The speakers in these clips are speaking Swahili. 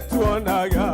Tuonaga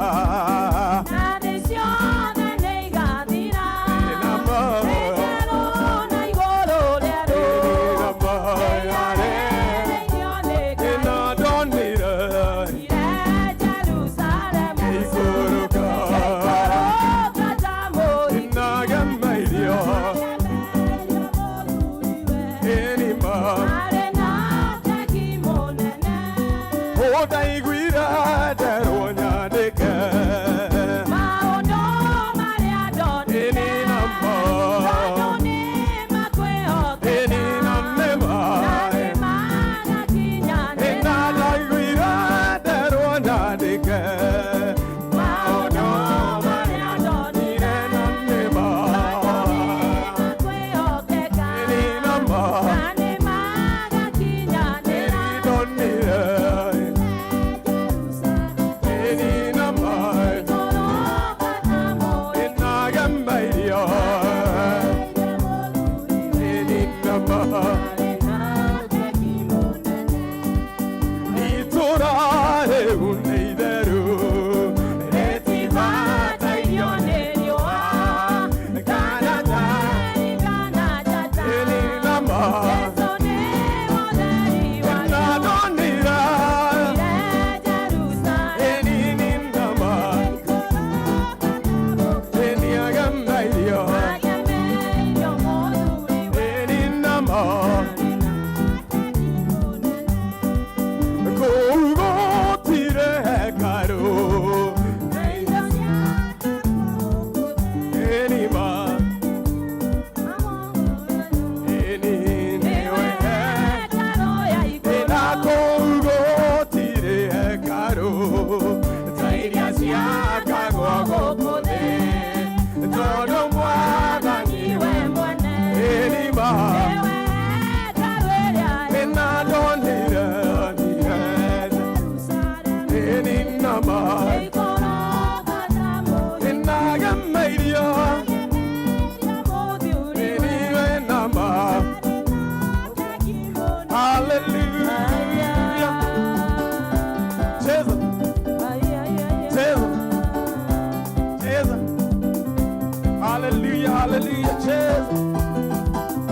hallelujah, Jesus.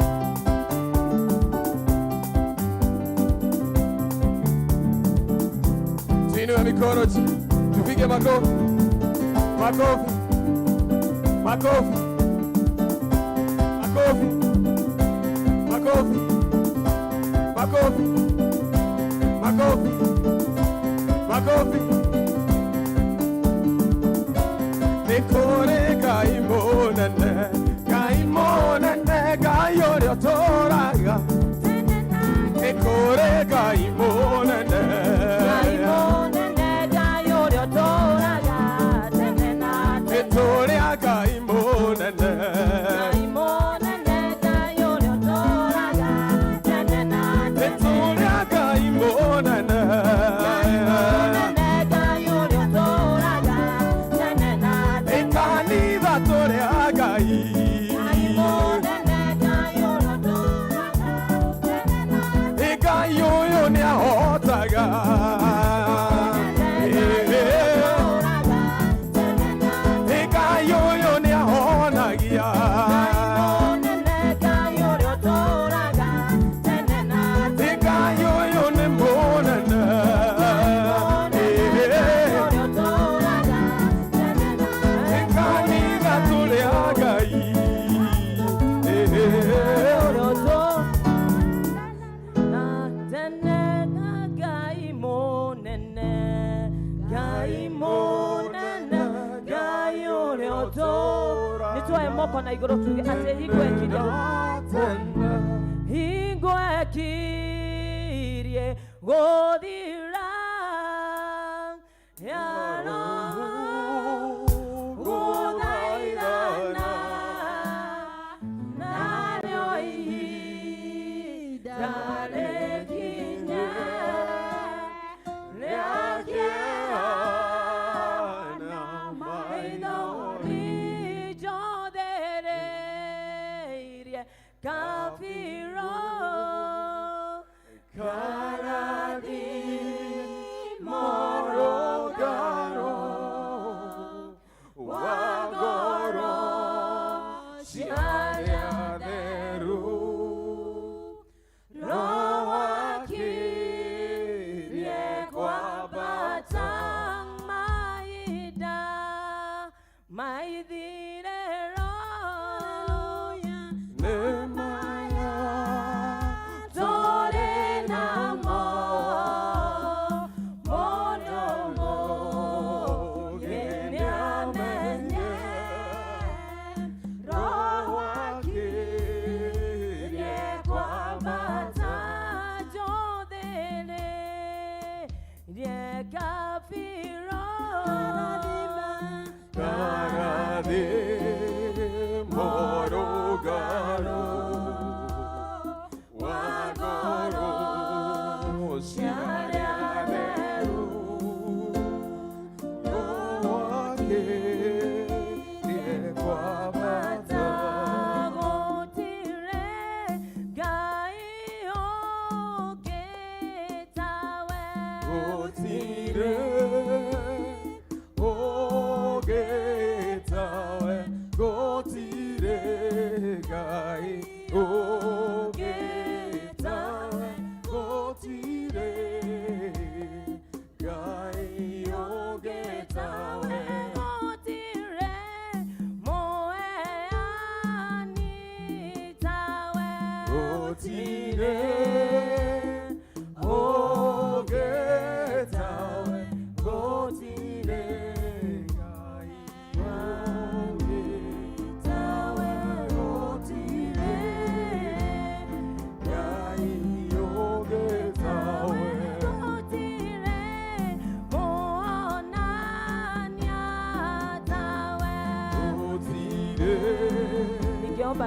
Tuinue mikono, tupige makofi, makofi, makofi, makofi, makofi, makofi, makofi, makofi. Nikore kaimonene, kaimonene, kayorio toraga. Nikore kaimonene, kaimonene, kayorio toraga. Nitoria kaimonene, kaimonene, kayorio toraga. Nitoria kaimonene. Kona igoro tuge ate higwe kirie godira yaro godairana nanyoi dale kinya leakiana maidoni Kafiro Karadi Morogaro Wagoro Shiaderu Roaki Yekwa Batang Maida Maidire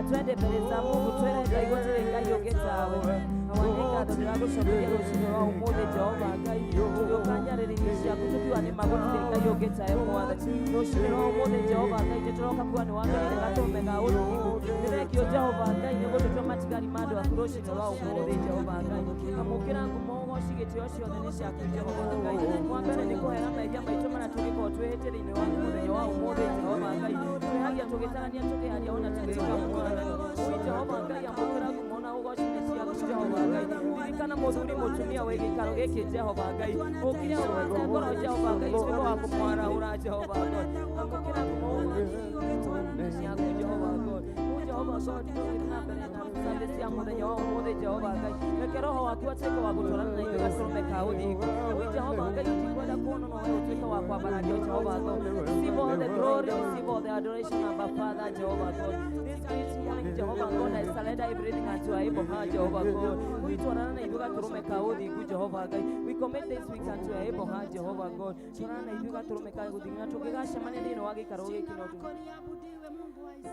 Twende mbele za Mungu, twende kaigotele kayogetawe awandika tulago shobye rushiro umude Jehova kai yokanyariririsha kutukiwa ni magotele kayogetawe mwana rushiro umude Jehova kai tetoroka kwa ni wanga ile katombe ga ulu direki Jehova kai ni goto tigali mando akuroshi no wa umode Jehova Ngai amukira ngumo shigityo ciothe ni ciaku Jehova Ngai wambere ni kuhera mehia maitũ mana tũgĩkorwo twĩhĩtĩrĩinĩ wa mũthenya wa ũmũthĩ Jehova Ngai twĩhagia tũgĩtarania tũkĩaria ona tũgĩka mwathani ui Jehova Ngai amũkĩra ngumo na ũgoci-inĩ ciaku Jehova Ngai ririkana mũthuri mũtumia wĩ gĩikaro gĩkĩ Jehova Ngai ũkire ũgwete ngoro Jehova Ngai tuĩke wa kũmwarahũra Jehova Ngai amũkĩra ngumo ũgoci-inĩ ciaku Jehova Ngai Jehova God tũgĩthiĩ mbere na service cia mũthenya wa ũmũthĩ Jehova Ngai reke roho waku atuĩke wa gũtwarana na ithuĩ gatũrũme ka ũthingu ui Jehova Ngai tũtikwenda kuona no wewe utuĩke wa kwambarario Jehova God receive all the glory receive all the adoration of our Father Jehova God this great morning Jehova God I surrender everything unto your able hand Jehova God ui twarana na ithuĩ gatũrũme ka ũthingu Jehova Ngai we commit this week unto your able hand Jehova God twarana na ithuĩ gatũrũme ka ũthingu na tũkĩgacemania thĩinĩ wa gĩikaro gĩkĩ no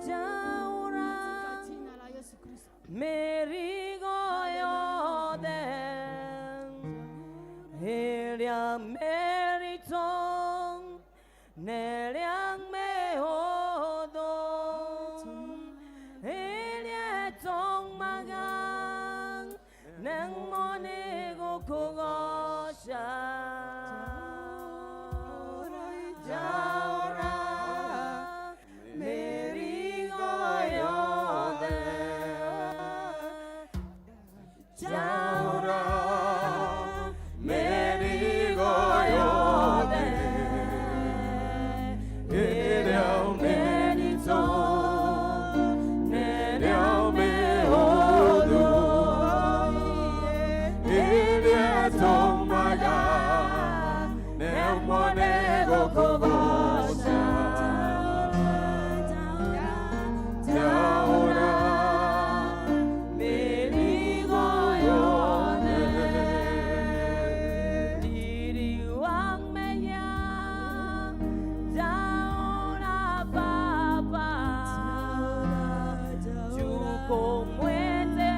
Jaura merigo yothe Heria meritong Neriang mehodo Heria tong magang Nang monego kogosha Jaura merigo yothe Jaura merigo yothe Nereo merito Nereo mehodu Nereo maga Neo monego kogosha Jaura merigo yothe Diriwang meya Jaura papa Juko mwete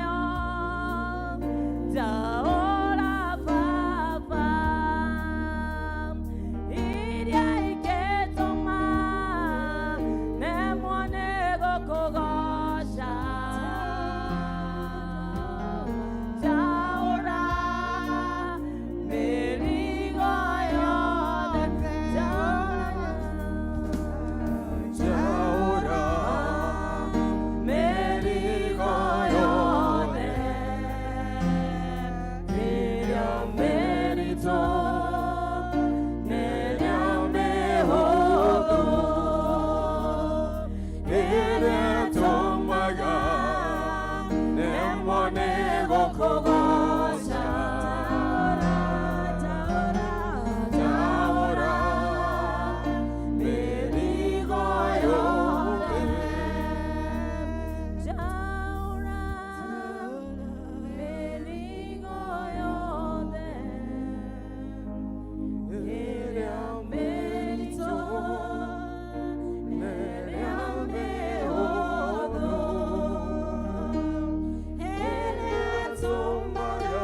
Jaura papa Iria iketoma Nemonego kogosha Jaura merigo yothe Jaura merigo yothe Neria merito Neria mehodo Neria tomaga Nemonego kogosha Jaura merigo yothe Jaura merigo yothe Neria merito Neria mehodo Neria tomaga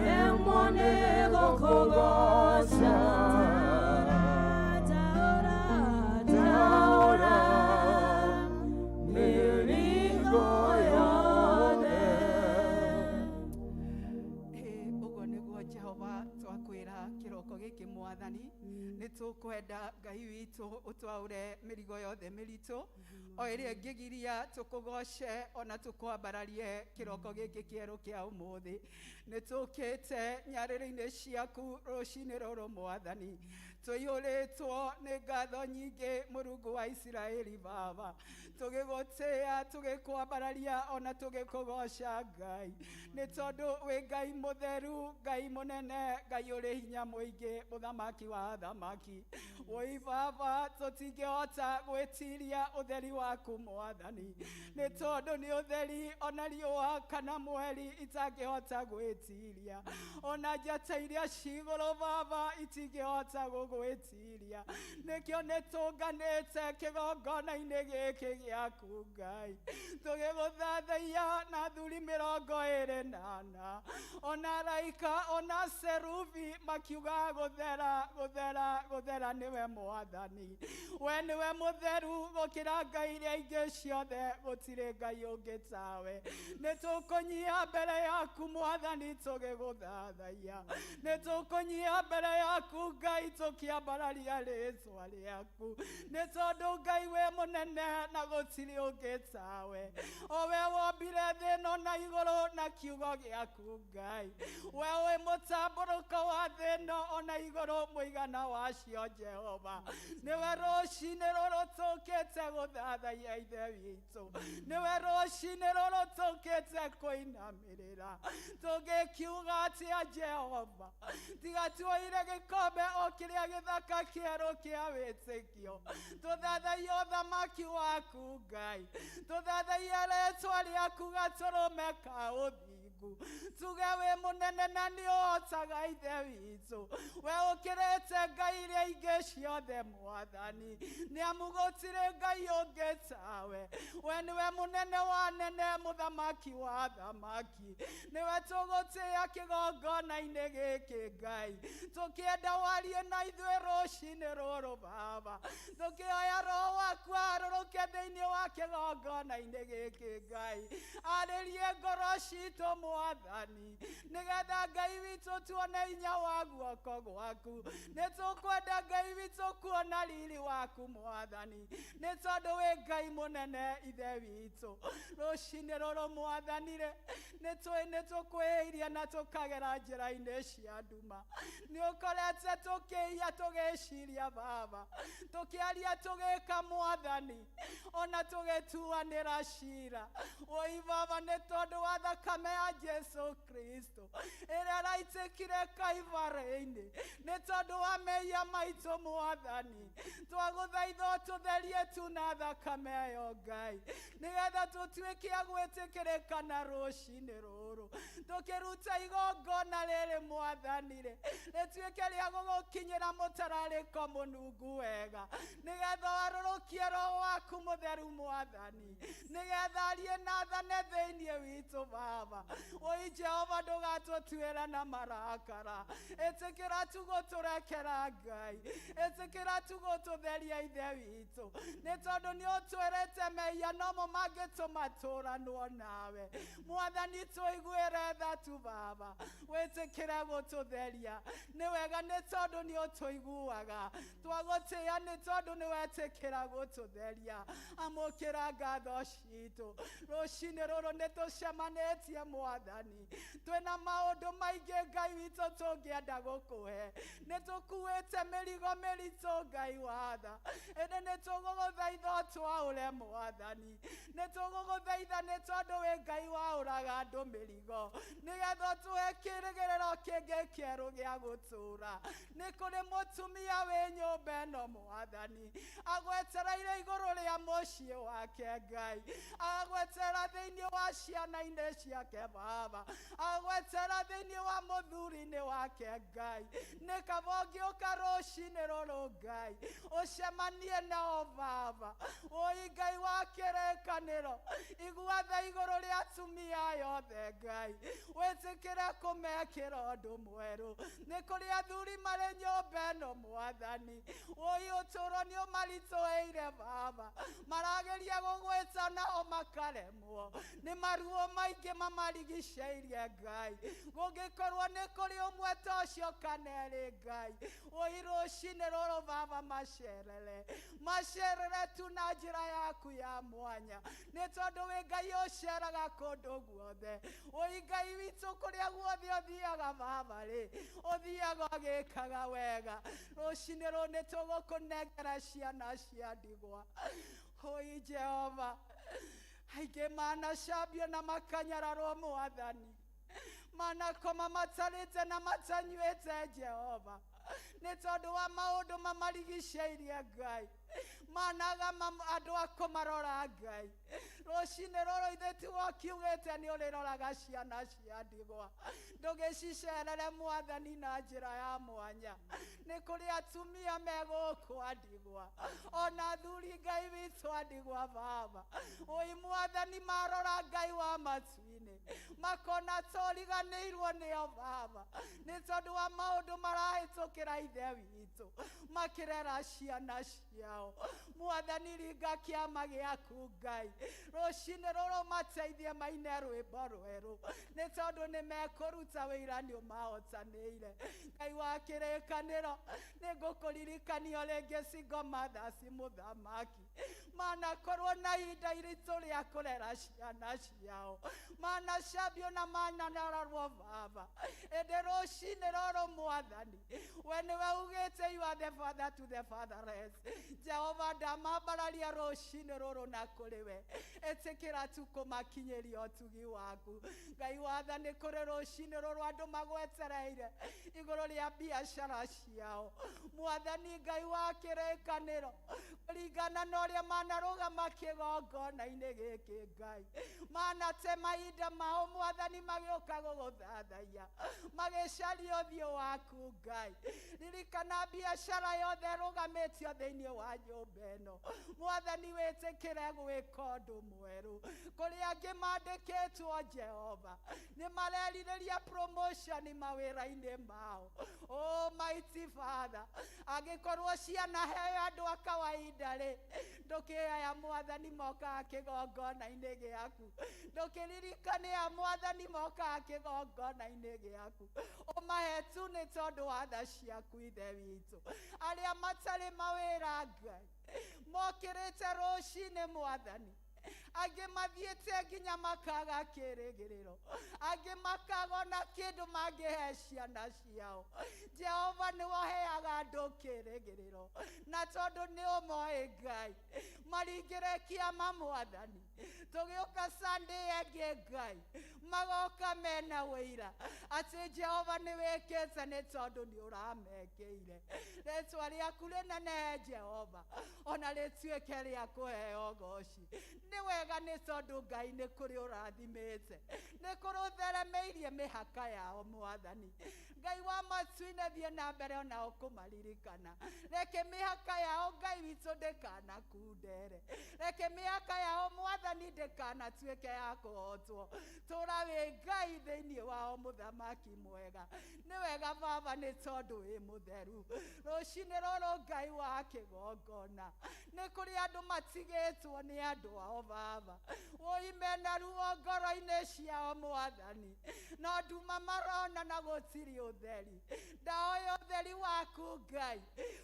Nemonego kogosha Jaura merigo yothe Uguo niguo Jehova twakwĩra kĩroko gĩkĩ mwathani nĩ tũkwenda Ngai witũ ũtwaũre mĩrigo yothe mĩritũ o ĩrĩa ĩngĩgiria tũkũgoce ona tũkwambararie kĩroko gĩkĩ kĩerũ kĩa ũmũthĩ nĩ tũkĩte nyarĩrĩ-inĩ ciaku rũcinĩ rũrũ mwathani tũiyũrĩtwo nĩ ngatho nyingĩ Mũrungu wa Isiraeli Baba tũgĩgũtĩĩa tũgĩkwambararia ona tũgĩkũgoca Ngai nĩ tondũ wĩ Ngai mũtheru Ngai mũnene Ngai ũrĩ hinya mũingĩ mũthamaki wa athamaki wĩ Baba tũtingĩhota gwĩtiria ũtheri waku mwathani nĩ tondũ nĩ ũtheri ona riũa kana mweri itangĩhota gwĩtiria ona njata iria ci igũrũ Baba itingĩhota gũgũ gũgwĩtiria nĩkĩo nĩtũnganĩte kĩgongona-inĩ gĩkĩ gĩaku Ngai tũgĩgũthathaiya na athuri 24 ona araika ona serufi makiuga gũthera gũthera gũthera nĩwe Mwathani we nĩwe mũtheru gũkĩra ngai iria ingĩ ciothe gũtirĩ ngai ũngĩ tawe nĩtũkũnyia mbere yaku Mwathani tũgĩgũthathaiya nĩtũkũnyia mbere yaku Ngai tũkĩambararia rĩĩtwa rĩaku nĩ tondũ Ngai we mũnene na gũtirĩ ũngĩ tawe o we wombire thĩ ĩno na igũrũ na kiugo gĩaku Ngai we wĩ mũtambũrũko wa thĩ ĩno ona igũrũ mũigana wacio Jehova nĩwe rũciinĩ rũrũ tũkĩte gũthathaiya ithe witũ nĩwe rũciinĩ rũrũ tũkĩte kũinamĩrĩra tũngĩkiuga atĩa Jehova tiga tuoire gĩkombe o kĩrĩa gĩthaka kĩerũ kĩa wĩtĩkio tũthathaiya ũthamaki waku Ngai tũthathaiya rĩĩtwa rĩaku gatũrũme ka ũthingu tuge wĩ mũnene na nĩũhotaga ithe witũ we ũkĩrĩte ngai iria ingĩ ciothe Mwathani nĩamu gũtirĩ ngai ũngĩ tawe we nĩwe mũnene wa nene mũthamaki wa thamaki nĩwe tũgũtĩĩa kĩgongona-inĩ gĩkĩ Ngai tũkĩenda warie na ithuĩ rũciinĩ rũrũ Baba tũkĩoya roho waku arũrũke thĩinĩ wa kĩgongona-inĩ gĩkĩ Ngai arĩrie ngoro citũ Mwathani nĩgetha Ngai witũ tuone hinya wa guoko gwaku nĩtũkwenda Ngai witũ kuona riri waku Mwathani nĩ tondũ wĩ Ngai mũnene ithe witũ rũciinĩ rũrũ Mwathani nĩtũkwĩhĩirie na tũkagera njĩra-inĩ cia nduma nĩũkorete tũkĩiya tũgĩciria Baba tũkĩaria tũgĩka Mwathani ona tũgĩtuanĩra cira oi Baba nĩ tondũ wa thakame ya Jesu Kristo ĩrĩa raitĩkire Kaivarĩ-inĩ nĩ tondũ wa mehia maitũ Mwathani twagũthaitha tũtherie tu na thakame ĩyo Ngai nĩgetha tũtuĩke a gwĩtĩkĩrĩka na rũciinĩ rũrũ tũkĩruta igongona rĩrĩ Mwathani rĩtuĩke rĩa gũgũkinyĩra mũtararĩko mũnungu wega nĩgetha warũrũkie roho waku mũtheru Mwathani nĩgetha arie na thane thĩinĩ witũ Baba oi Jehova ndũgatũtuĩra na marakara ĩtĩkĩra tu gũtũrekera Ngai ĩtĩkĩra tu gũtũtheria ithe witũ nĩ tondũ nĩũtwĩrĩte mehia nomo mangĩtũma tũũranwo nawe Mwathani tũiguĩre tha tu Baba wĩtĩkĩre gũtũtheria nĩ wega nĩ tondũ nĩũtũiguaga twagũtĩĩa nĩ tondũ nĩwetĩkĩra gũtũtheria amũkĩra ngatho citũ rũciinĩ rũrũ nĩtũcemanĩtie Mwathani twĩna maũndũ maingĩ Ngai witũ tũngĩenda gũkũhe nĩtũkuĩte mĩrigo mĩritũ Ngai wa tha ĩndĩ nĩtũgũgũthaitha twaũre Mwathani nĩtũgũgũthaitha nĩ tondũ wĩ Ngai waũraga andũ mĩrigo nĩgetha tũhe kĩĩrĩgĩrĩro kĩngĩ kĩerũ gĩa gũtũũra nĩ kũrĩ mũtumia wĩ nyũmba ĩno Mwathani agwetereire igũrũ rĩa mũciĩ wake Ngai agwetera thĩinĩ wa ciana-inĩ ciake Baba agwetera thĩinĩ wa mũthuri-inĩ wake Ngai nĩ kaba ũngĩũka rũciinĩ rũrũ Ngai ũcemanie nao Baba oi Ngai wa kĩrĩkanĩro igua tha igũrũ rĩa atumia yothe Ngai wĩtĩkĩre kũmekĩra ũndũ mwerũ nĩ kũrĩ athuri marĩ nyũmba ĩno Mwathani oi ũtũũro nĩũmaritũhĩire Baba marageria gũgwĩta nao makaremwo nĩ maruo maingĩ mamarigicĩirie Ngai gũngĩkorwo nĩ kũrĩ ũmwe ta ũcio kana erĩ Ngai oi rũciinĩ rũrũ Baba macerere tu na njĩra yaku ya mwanya nĩ tondũ wĩ Ngai ũceraga kũndũ guothe oi Ngai witũ kũrĩa guothe ũthiaga Baba ũthiaga ũgĩkaga wega rũciinĩ rũrũ nĩtũgũkũnengera ciana cia ndigwa oi Jehova aingĩ manacambio na makanyararwo Mwathani manakoma matarĩte na matanyuĩte Jehova nĩ tondũ wa maũndũ mamarigicĩirie Ngai managa andå akå marora Ngai rũcinĩ rũrũ ithe tiga ũkiugĩte nĩ ũrĩroraga ciana cia ndigwa ndũgĩcicerere Mwathani na njĩra ya mwanya nĩ kũrĩ atumia megũkũ a ndigwa ona athuri Ngai witũ a ndigwa Baba oi Mwathani marora Ngai wa matu-inĩ makona tũriganĩirwo nĩo Baba nĩ tondũ wa maũndũ marahĩtũkĩra ithe witũ makĩrera ciana ciao Mwathani ringa kĩama gĩaku Ngai rũcinĩ rũrũ mateithie maine rwĩmbo rwerũ nĩ tondũ nĩ mekũruta wĩra nĩ ũmahotanĩire Ngai wa kĩrĩkanĩro nĩ ngũkũririkania rĩngĩ Single Mothers mũthamaki manakorwo na ihinda iritũ rĩa kũrera ciana ciao manacambio na mananararwo Baba ĩndĩ rũcinĩ rũrũ Mwathani we nĩwe ugĩte you are the father to the fatherless Jehova ndamambararia rũcinĩ rũrũ na kũrĩ we ĩtĩkĩra tu kũmakinyĩria ũtugi waku Ngai watha nĩ kũrĩ rũcinĩ rũrũ andũ magwetereire igũrũ rĩa biacara ciao Mwathani Ngai wa kĩrĩkanĩro kũringana na ũrĩa manarũgama kĩgongona-inĩ gĩkĩ Ngai manate mahinda mao Mwathani magĩũka gũgũthathaiya magĩcaria ũthiũ waku Ngai ririkana biacara yothe ĩrũgamĩtio thĩinĩ wa nyũmba ĩno Mwathani wĩtĩkĩre gwĩka ũndũ mwerũ kũrĩ angĩ mandĩkĩtwo Jehova nĩ marerirĩria promotion mawĩra-inĩ mao Almighty Father angĩkorwo ciana heo andũ a kawaida rĩ ndũkĩaya Mwathani mokaga kĩgongona-inĩ gĩaku ndũkĩririkania Mwathani mokaga kĩgongona-inĩ gĩaku ũmahe tu nĩ tondũ wa tha ciaku ithe witũ arĩa matarĩ mawĩra Ngai mokĩrĩte rũcinĩ Mwathani angĩ mathiĩte nginya makaga kĩrĩgĩrĩro angĩ makaga ona kĩndũ mangĩhe ciana ciao Jehova nĩwe ũheaga andũ kĩrĩgĩrĩro na tondũ nĩ ũmoĩ Ngai maringĩre kĩama Mwathani tũgĩũka Sunday ĩngĩ Ngai magoka mena wĩira atĩ Jehova nĩ wĩkĩte nĩ tondũ nĩ ũramekĩire rĩtwa rĩaku rĩnene Jehova ona rĩtuĩke rĩa kũheo goci nĩ wega nĩ tondũ Ngai nĩ kũrĩ ũrathimĩte nĩ kũrĩ ũtheremeirie mĩhaka yao Mwathani Ngai wa matu-inĩ thiĩ na mbere ona ũkũmaririkana reke mĩhaka yao Ngai witũ ndĩkanakundere reke mĩhaka yao Mwathani ndĩkanatuĩke ya kũhotwo tũra wĩ Ngai thĩinĩ wao mũthamaki mwega nĩ wega Baba nĩ tondũ wĩ mũtheru rũcinĩ rũrũ Ngai wa kĩgongona nĩ kũrĩ andũ matigĩtwo nĩ andũ ao Baba woi mena ruo ngoro-inĩ ciao Mwathani no nduma marona na gũtirĩ ũtheri ndaoya ũtheri waku Ngai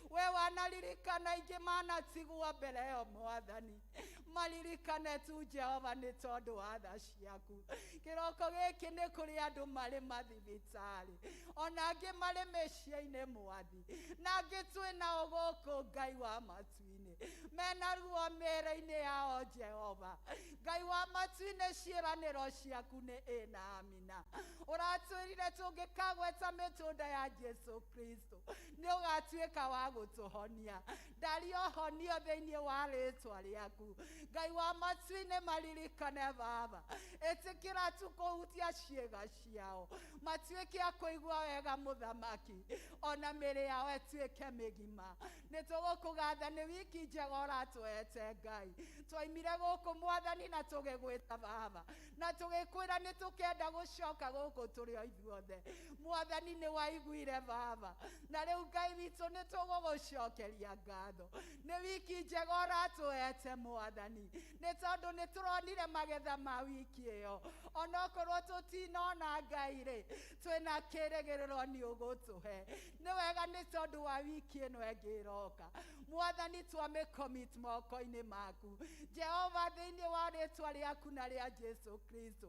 we wanaririkana ingĩ manatigwo mbere ĩyo Mwathani maririkane tu Jehova nĩ tondũ wa tha ciaku kĩroko gĩkĩ nĩ kũrĩ andũ marĩ mathibitarĩ ona angĩ marĩ mĩciĩ-inĩ Mwathi na angĩ twĩ nao gũkũ Ngai wa matu-inĩ mena ruo mĩĩrĩ-inĩ yao Jehova Ngai wa matu-inĩ ciĩranĩro ciaku nĩ ĩ na amina ũratwĩrire tũngĩkagweta mĩtũnda ya Jesu Kristo nĩ ũgatuĩka wa gũtũhonia ndari ũhonio thĩinĩ wa rĩtwa rĩaku Ngai wa matu-inĩ maririkane Baba ĩtĩkĩra tu kũhutia ciĩga ciao matuĩke a kũigua wega mũthamaki ona mĩĩrĩ yao ĩtuĩke mĩgima nĩ tũgũkũgatha nĩ wiki njega ũratũhete Ngai twaimire gũkũ Mwathani na tũgĩgwĩta Baba na tũgĩkwĩra nĩ tũkenda gũcoka gũkũ tũrĩ o ithuothe Mwathani nĩ waiguire Baba na rĩu Ngai witũ nĩ tũgũgũcokeria ngatho nĩ wiki njega ũratũhete Mwathani nĩ tondũ nĩ tũronire magetha ma wiki ĩyo ona okorwo tũtinona Ngai rĩ twĩna kĩrĩgĩrĩro nĩ ũgũtũhe nĩ wega nĩ tondũ wa wiki ĩno ĩngĩ ĩroka Mwathani twamĩcommit moko-inĩ maku Jehova thĩinĩ wa rĩtwa rĩaku na rĩa Jesu Kristo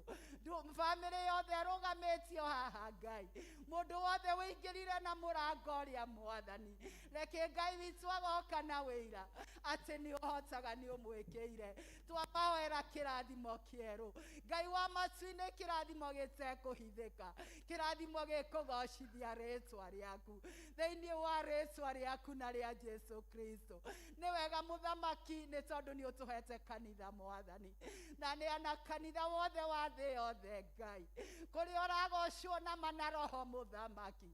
famĩlĩ yothe ĩrũgamĩtio haha Ngai mũndũ wothe wĩingĩrire na mũrango ũrĩa Mwathani reke Ngai witũ agoka na wĩira atĩ nĩ ũhotaga nĩ ũmwĩkĩire makumenyerere twabahoera kĩrathimo kĩerũ Ngai wa matu-inĩ kĩrathimo gĩtekũhithĩka kĩrathimo gĩkũgocithia rĩtwa rĩaku thĩinĩ wa rĩtwa rĩaku na rĩa Jesu Kristo nĩ wega mũthamaki nĩ tondũ nĩ ũtũhete kanitha Mwathani na nĩ ana kanitha wothe wa thĩ yothe Ngai kũrĩa ũragocwo na mana roho mũthamaki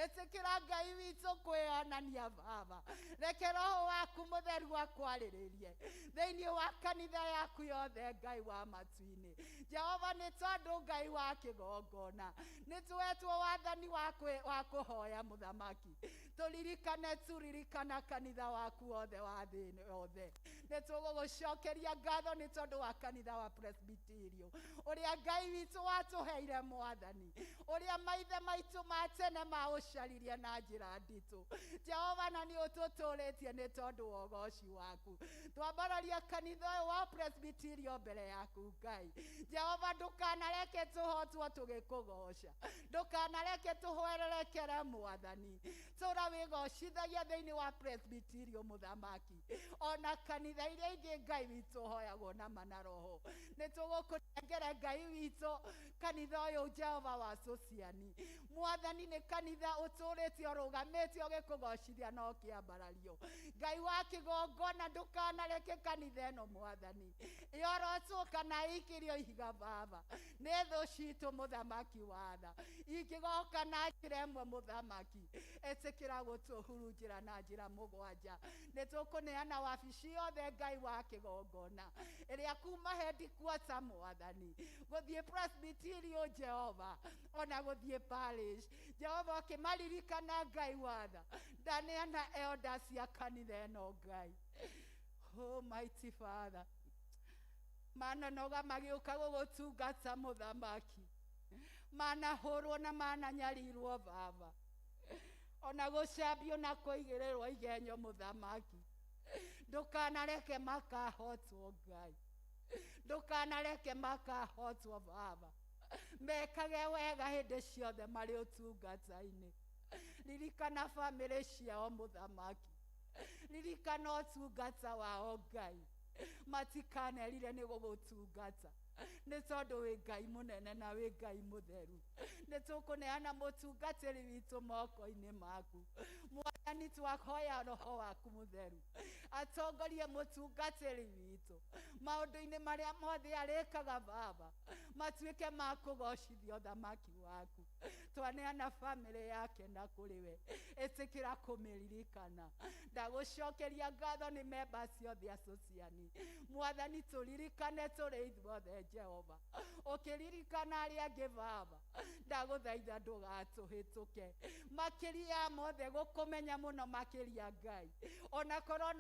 ĩtĩkĩra Ngai witũ kwĩonania Baba reke roho waku mũtheru akwarĩrĩrie thĩinĩ wa kanitha yaku yothe Ngai wa matu-inĩ Jehova nĩ tondũ Ngai wa kĩgongona nĩ tuetwo wathani wa kũhoya mũthamaki tũririkane turirikana kanitha waku wothe wa thĩ yothe nĩ tũgũgũcokeria ngatho nĩ tondũ wa kanitha wa Presbyterio ũrĩa Ngai witũ watũheire Mwathani ũrĩa maithe maitũ ma tene maũcaririe na njĩra nditũ Jehova na nĩ ũtũtũrĩtie nĩ tondũ wa ũgoci waku twambararia kanitha ũyũ wa Presbyterio mbere yaku Ngai Jehova ndũkanareke tũhotwo tũgĩkũgoca ndũkanareke tũhwererekere Mwathani tũra wĩgocithagia thĩinĩ wa Presbyterio mũthamaki ona kanitha iria ingĩ Ngai witũ hoyagwo na mana roho nĩ tũgũkũnengere Ngai witũ kanitha ũyũ Jehova wa Sociani Mwathani nĩ kanitha ũtũrĩte ũrũgamĩte ũgĩkũgocithia no kĩambarario Ngai wa kĩgongona ndũkanareke kanitha ĩno Mwathani yorotwo kana ikĩrio ihiga Baba nĩ thũ citũ mũthamaki wa tha ingĩgoka na njĩra ĩmwe mũthamaki ĩtĩkĩra gũtũhurunjĩra na njĩra mũgwanja nĩ tũkũneana wabici yothe Ngai wa kĩgongona ĩrĩa kuma headquarter Mwathani gũthiĩ Presbyterio Jehova ona gũthiĩ parish Jehova ũkĩmaririkana Ngai wa tha ndaneana elders cia kanitha ĩno Ngai oh mighty Father mananoga magĩũka gũgũtungata mũthamaki manahũrwo na mananyarirwo Baba ona gũcambio na kũigĩrĩrwo igenyo mũthamaki ndũkanareke makahotwo Ngai ndũkanareke makahotwo Baba mekage wega hĩndĩ ciothe marĩ ũtungata-inĩ ririkana bamĩrĩ ciao mũthamaki ririkana ũtungata wao Ngai matikanerire nĩ gũgũtungata nĩ tondũ wĩ Ngai mũnene na wĩ Ngai mũtheru nĩ tũkũneana mũtungatĩri witũ moko-inĩ maku Mwathani twahoya roho waku mũtheru atongorie mũtungatĩri witũ maũndũ-inĩ marĩa mothe arĩkaga Baba matuĩke ma kũgocithia ũthamaki waku twaneana bamĩrĩ yake na kũrĩ we ĩtĩkĩra kũmĩririkana ndagũcokeria ngatho nĩ members ciothe a Sociani Mwathani tũririkane tũrĩ ithuothe Jehova ũkĩririkana arĩa angĩ Baba ndagũthaitha ndũgatũhĩtũke makĩria mothe gũkũmenya mũno makĩria Ngai ona korwo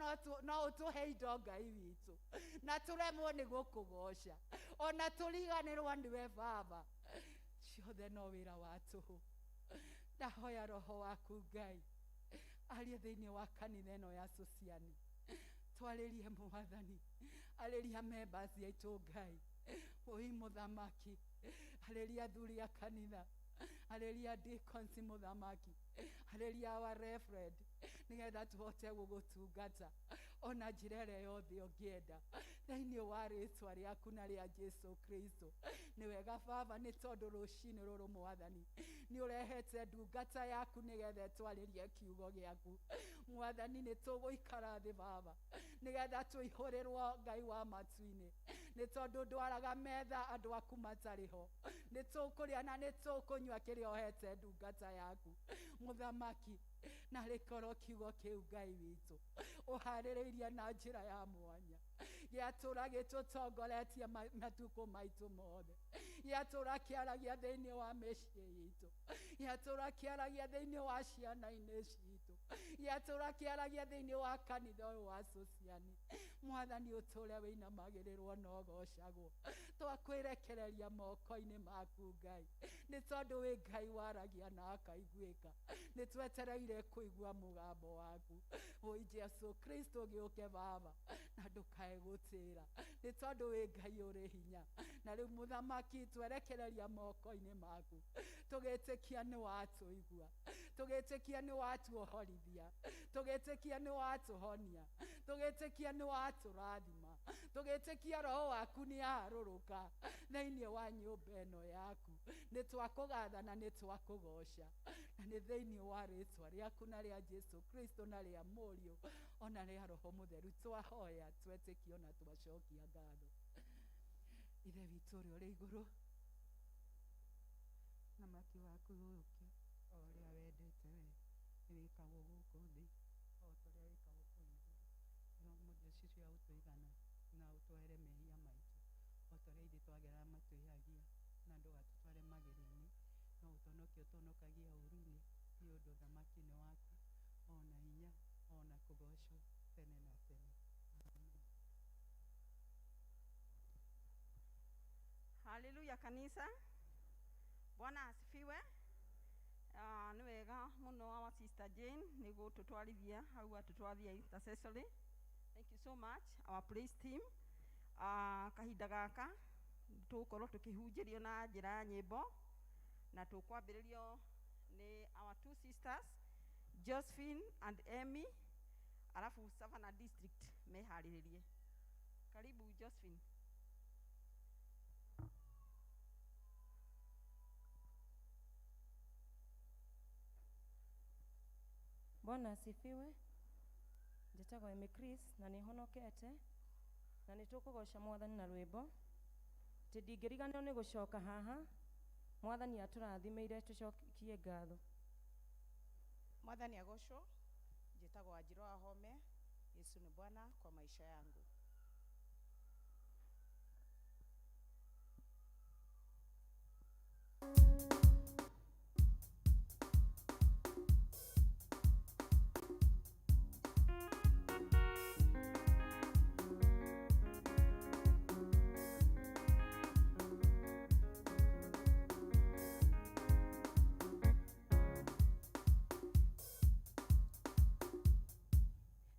no ũtũhe indo Ngai witũ na tũremwo nĩ gũkũgoca ona tũriganĩrwo nĩwe Baba ciothe no wĩra wa tũhũ ndahoya roho waku Ngai arie thĩinĩ wa kanitha ĩno ya Sociani twarĩrie Mwathani arĩria members yaitũ Ngai oi mũthamaki arĩria athuri a kanitha arĩria deacons mũthamaki arĩria wa reverend nĩgetha tũhote gũgũtungata ona njĩra ĩrĩa yothe ũngĩenda thĩinĩ wa rĩtwa rĩaku na rĩa Jesu Kristo nĩ wega Baba nĩ tondũ rũcinĩ rũrũ Mwathani nĩ ũrehete ndungata yaku nĩgetha twarĩrie kiugo gĩaku Mwathani nĩ tũgũikara thĩ Baba nĩgetha tũihũrĩrwo Ngai wa matu-inĩ nĩ tondũ ndwaraga metha andũ aku matarĩ ho nĩ tũkũrĩa na nĩ tũkũnyua kĩrĩa ũhete ndungata yaku mũthamaki na rĩkorwo kiugo kĩu Ngai witũ ũharĩrĩirie na njĩra ya mwanya gĩatũra gĩtũtongoretie matukũ maitũ mothe gĩatũra kĩaragia thĩinĩ wa mĩciĩ itũ gĩatũra kĩaragia thĩinĩ wa ciana-inĩ citũ gĩatũra kĩaragia thĩinĩ wa kanitha ũyũ wa Sociani Mwathani ũtũre wĩinamagĩrĩrwo na ũgocagwo twakwĩrekereria moko-inĩ maku Ngai nĩ tondũ wĩ Ngai waragia na akaiguĩka nĩ twetereire kũigua mũgambo waku oi Jesu Kristo gĩũke Baba na ndũkae gũtĩra nĩ tondũ wĩ Ngai ũrĩ hinya na rĩu mũthamaki twerekereria moko-inĩ maku tũgĩtĩkia nĩ watũigua tũgĩtĩkia nĩ watuohorithia tũgĩtĩkia nĩ watũhonia tũgĩtĩkia nĩ watũrathima tugetekia roho waku ni aruruka thĩinĩ wa nyũmba ĩno yaku. Nĩ twakũgatha na nĩ twakũgoca, na nĩ thĩinĩ wa rĩtwa rĩaku na rĩa Jesu Kristo na rĩa Mũriũ ona rĩa Roho Mũtheru twahoya twetĩkia na twacokia ngatho. Ithe witũ ũrĩa ũrĩ igũrũ, na maki waku ũũke o ũrĩa wendete we nĩ wĩkagwo gũkũ thĩ o ta ũrĩa wĩkagwo kũu igũrũ. No mũndũ ũcio cia ũtũigana na ũtware mehia maitũ o ta ũrĩa ithuĩ twagera matwĩhagia, na ndũgatũtware magerio-inĩ, no ũtũhonokie ũtũhonokagia ũũru-inĩ, nĩ ũndũ ũthamaki nĩ waku ona hinya ona kũgocwo tene na tene. Haleluya kanisa. Bwana asifiwe. Nĩ wega mũno wa Sister Jane nĩ gũtũtwarithia hau atũtwarithia intercessory. Thank you so much our praise team. Kahinda gaka tũkorwo tũkĩhunjĩrio na njĩra ya nyĩmbo, na tũkwambĩrĩrio nĩ our two sisters Josephine and Emmy, alafu Savannah district meharĩrĩrie. Karibu Josephine. Bwana asifiwe. Njĩtagwo Emmy Chris na nĩ honokete na nĩ tũkũgoca Mwathani na rwĩmbo. Ndingĩriganĩrwo nĩ gũcoka haha. Mwathani atũrathimĩire tũcokie ngatho. Mwathani agocwo. Njĩtagwo Wanjirũ Wahome. Yesu ni Bwana kwa maisha yangu.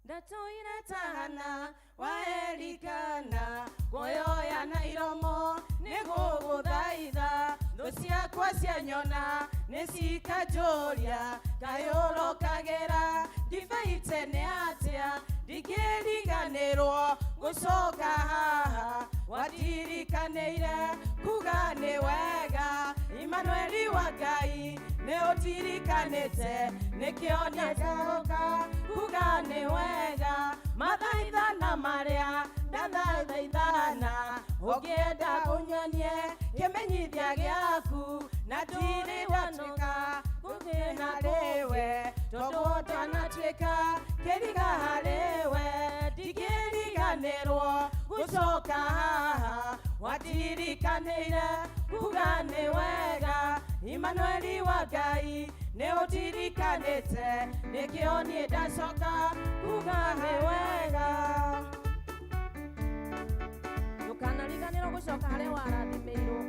Ndatoire tahana waelikana goyoya na iromo nĩgũgũthaitha thũ ciakwa cianyona nĩcikajoria kayũrũkagĩra ndivaite nĩ atĩa ndingĩriganĩrwo gũcoka haha watirikanĩire kuga nĩ wega Imanueli wa Ngai nĩ ũtirikanĩte nĩkĩo nĩndacoka kuga nĩ wega mathaithana marĩa ndathaithana ũngĩenda ũnyonie kĩmenyithia gĩaku na ndirĩ ndatuĩka gũthĩna rĩwe tondũ ndanatuĩka kĩriga harĩwe ndingĩriganĩrwo gũcoka haha watirikanĩire kuga nĩ wega Imanueli wa Ngai nĩ ũtirikanĩte nĩkĩo niĩ ndacoka kuga nĩ wega. Ndũkanariganĩrwo gũcoka harĩa warathimĩirwo.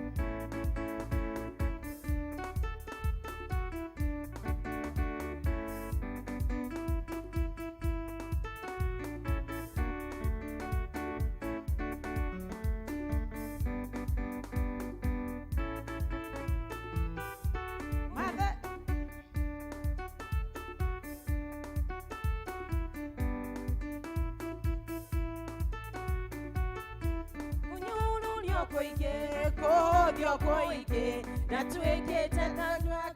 Kũhũthio kũingĩ na twĩkĩte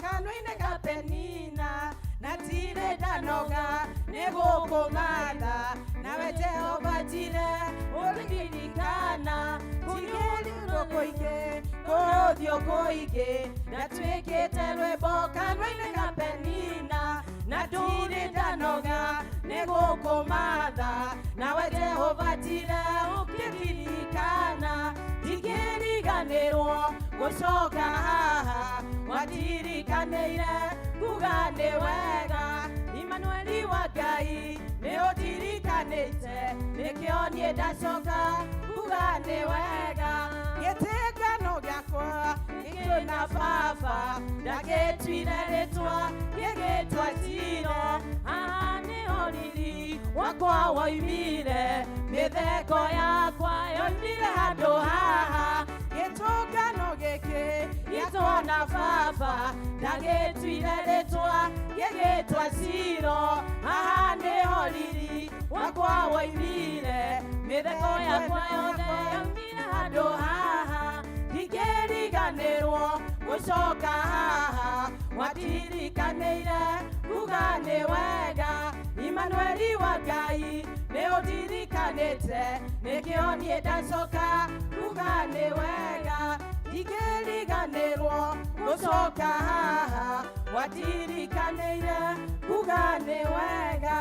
kanua-inĩ gapenina na tirĩ ndanoga nĩ gũkũmatha nawe Jehova njire ũririkana kũnyũrũrio kũingĩ kũhũthio kũingĩ na twĩkĩte rwĩmbo kanua-inĩ gapenina na tirĩ ndanoga nĩ gũkũmatha nawe Jehova njire ũkĩririkana ndingĩriganĩrwo gũcoka haha watirikanĩire kuga nĩ wega Imanueli wa Ngai nĩ ũtirikanĩte nĩkĩo niĩ ndacoka kuga nĩ wega gĩtĩngano gĩakwa gĩkĩrĩ na baba ndagĩtuire rĩtwa gĩgĩtwa Tiro haha nĩho riri wakwa woimire mĩtheko yakwa yoimire handũ haha gĩtũngano gĩkĩ gĩtwo na baba ndagĩtuire rĩtwa gĩgĩtwa Tiro haha nĩho riri wakwa woimire mĩtheko yakwa yothe yaumire handũ haha ndingĩriganĩrwo gũcoka haha watirikanĩire kuga nĩ wega Imanueli wa Ngai nĩ ũndirikanĩte nĩkĩo niĩ ndacoka kuga nĩ wega ndingĩriganĩrwo gũcoka haha watirikanĩire kuga nĩ wega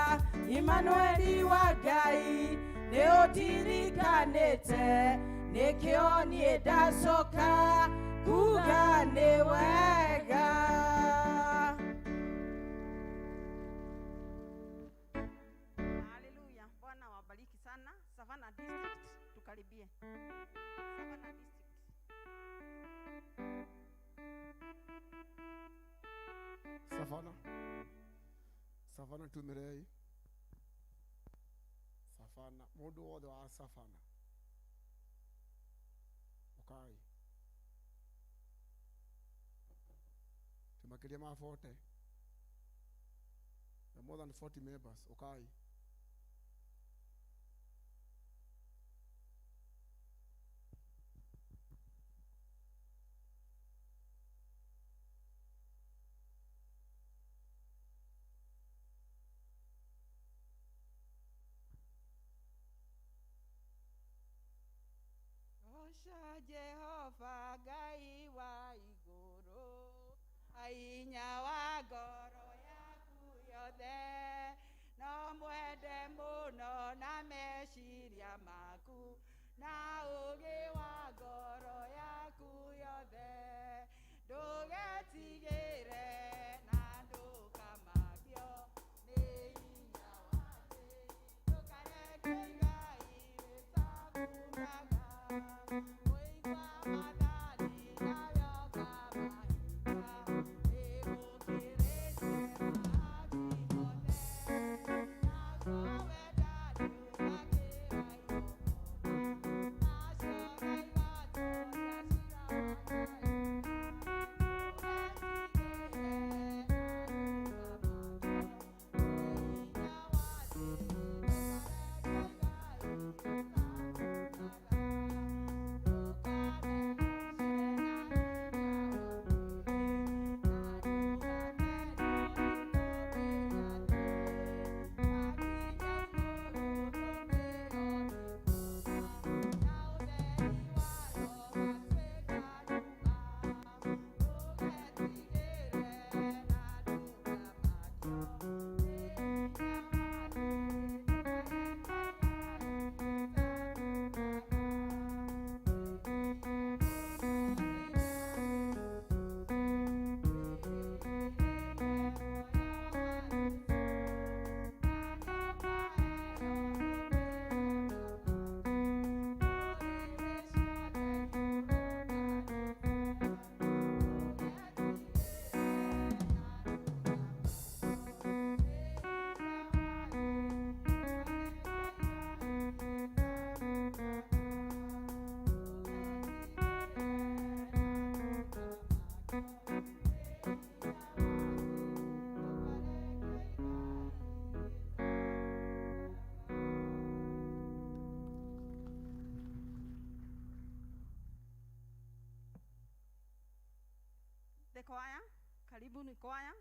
Imanueli wa Ngai nĩ ũndirikanĩte nĩkĩo niĩ ndacoka kuga nĩ wega. Haleluya. Bwana wabariki sana. Savannah District tukaribie. Savannah District. Savannah tumerei. Savannah mundu wothe wa Savannah. Okay. Tumakiria ma 40. More than 40 members. Okay. Osha Jehova Ngai wa iguru ainya wa ngoro yaku yothe no mwende muno na meciria maku na ũgĩ wa ngoro yaku yothe ndũgetigĩre na ndũkamakio nĩ hinya wake ndũkareke Ngai wĩtakumaga ũigua wathani nawe The choir, karibuni choir,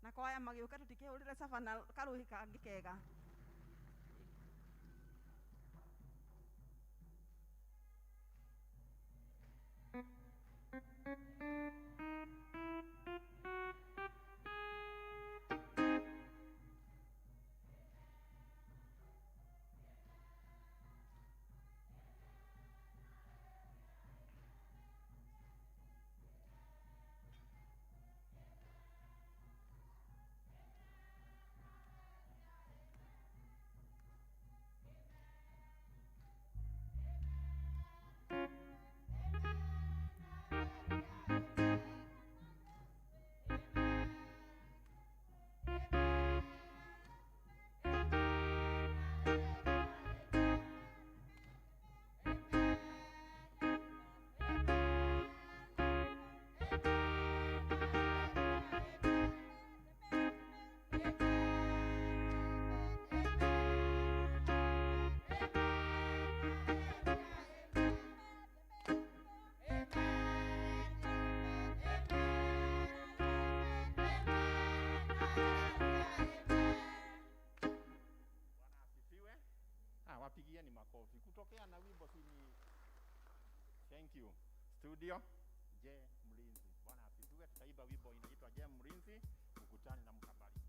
na choir magĩũka tũtikĩhũrĩre Savannah karũhi kangĩ kega. kutokea na wimbo sini. Thank you. Studio Je Mlinzi. Bwana asifiwe. Tutaimba wimbo inaitwa Je Mlinzi, mkutane na mkabali.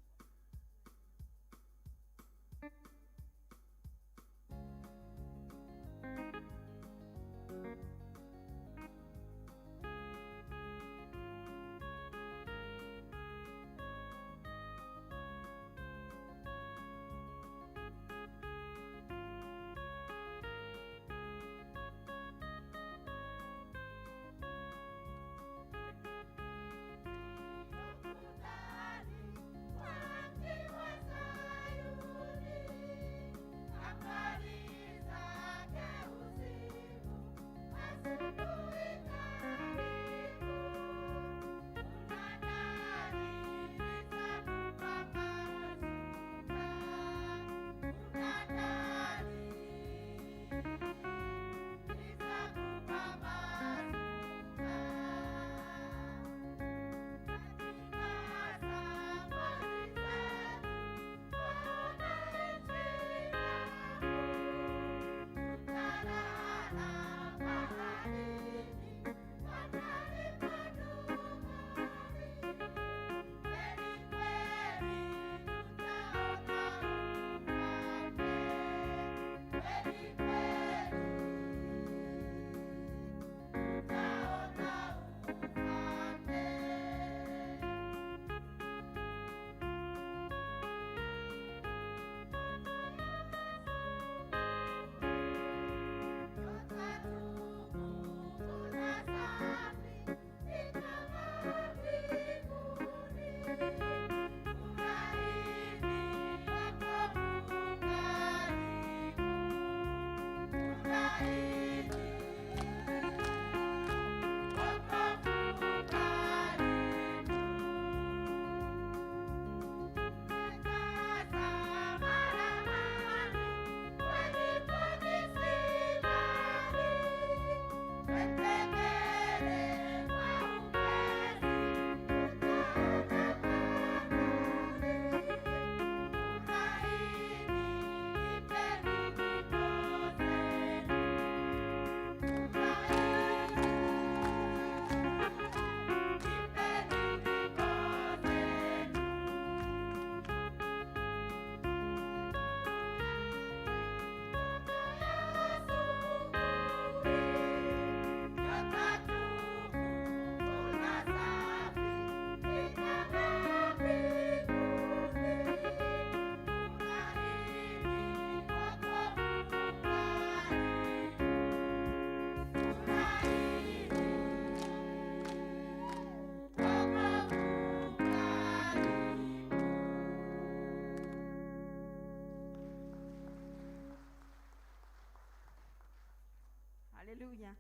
Hallelujah.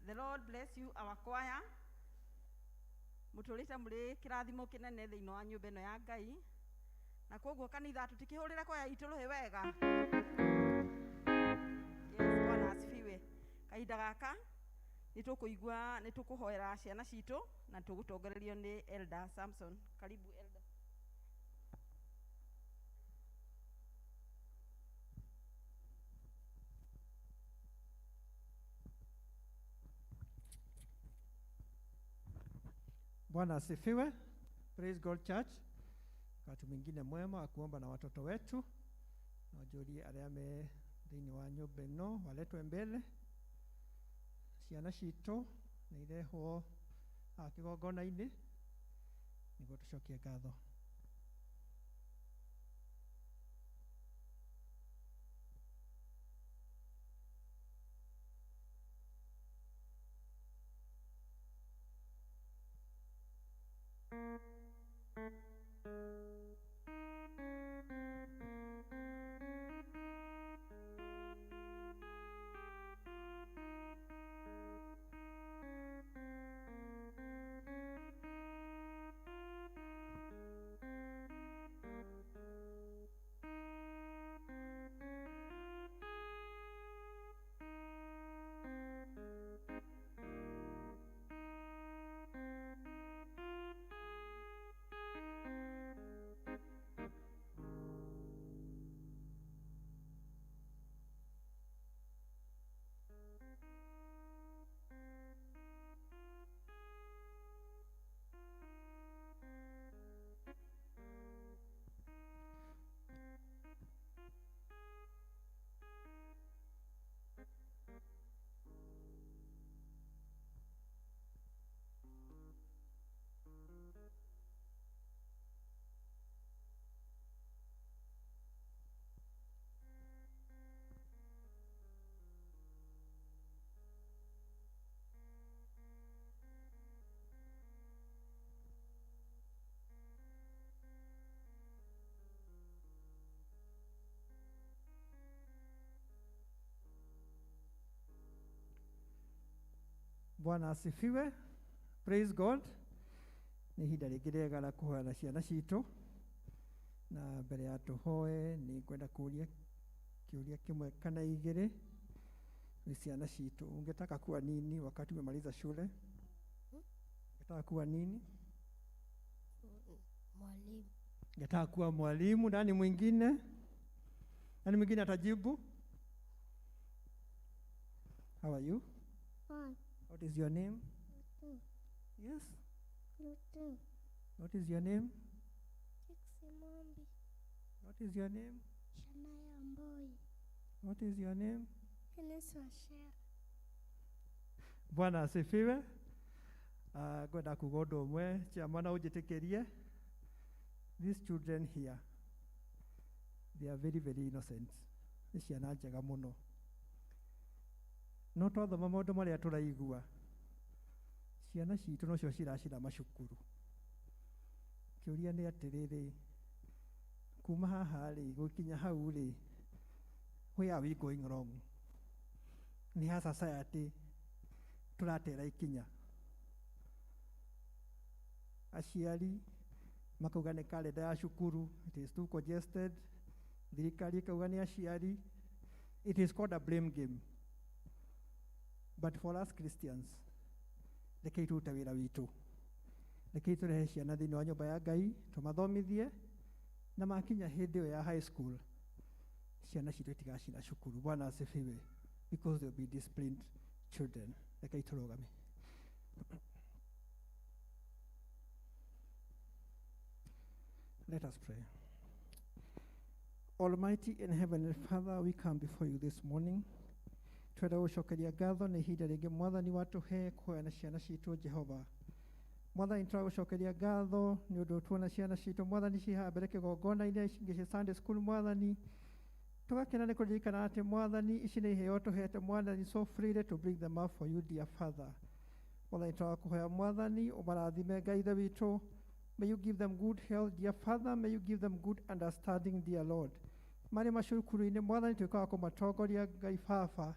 The Lord bless you, our choir. Mutulite muri kirathimo kinene thiini wa nyumba ino ya Ngai. Na koguo kanitha tutikihurire kwaya ituruhe wega. Yes, Bwana asifiwe. Kahinda gaka nitukuigua nitukuhoera ciana citu na tugutongorerio ni Elder Samson. Karibu Elder. Bwana asifiwe. Praise God Church. Wakati mwingine mwema wa kuomba na watoto wetu. Na wajulie aria me thiini wa nyumba ino waletwe mbele. Ciana citu na irehwo kigongona-ini niguo tucokie ngatho. Bwana asifiwe. Praise God. Nĩ ihinda rĩngĩ rĩega la kũhoera ciana citũ, na mbere ya tũhoe nĩ ngwenda kũũria kĩũria kĩmwe kana igĩrĩ ni ciana citũ. Ungetaka kuwa nini wakati umemaliza shule? Ungetaka kuwa nini? Mwalimu. Ungetaka kuwa mwalimu. Nani mwingine? Nani mwingine atajibu? How are you? Fine. What is your name? Lutu. Yes. Lutu. What is your name? Kiksimombi. What is your name? Shania Mboi. What is your name? Enes Washera. Bwana asifiwe. Gwenda kuga ũndũ ũmwe ciamana ũnjĩtĩkĩrie. These children here, they are very, very innocent. Nĩ ciana njega mũno. No twathoma maũndũ marĩa tũraigua, ciana citũ nocio ciracira macukuru. Kĩũria nĩ atĩrĩrĩ, kuma haha rĩ gũkinya hau rĩ, where are we going wrong? Nĩ ha society tũratera ikinya. Aciari makauga nĩ kalenda ya cukuru, it is too congested. Thirikari ikauga nĩ aciari. It is called a blame game. But for us Christians, rekei tũrute wĩra witũ. Rekei tũrehe ciana thĩinĩ wa nyũmba ya Ngai, tũmathomithie, na makinya hĩndĩ ĩyo ya high school, ciana citũ itigacina cukuru. Bwana asifiwe. Because they will be disciplined children. Rekei tũrũgame. Let us pray. Almighty and Heavenly Father, we come before you this morning. Twenda gũcokeria ngatho nĩ ihinda rĩngĩ Mwathani watũhe kũheana ciana citũ Jehova. Mwathani tũragũcokeria ngatho nĩ ũndũ tuona ciana citũ Mwathani cihaha mbere kĩgongona-inĩ gĩa Sunday school Mwathani. Tũgakena nĩ kũririkana atĩ Mwathani ici nĩ iheo tũhete Mwathani so freely to bring them up for you, dear Father. Mwathani tũrakũhoya Mwathani ũmarathime Ngai ithe witũ. May you give them good health, dear Father. May you give them good understanding, dear Lord. Marĩ macukuru-inĩ Mwathani twĩkaga kũmatongoria Ngai Baba.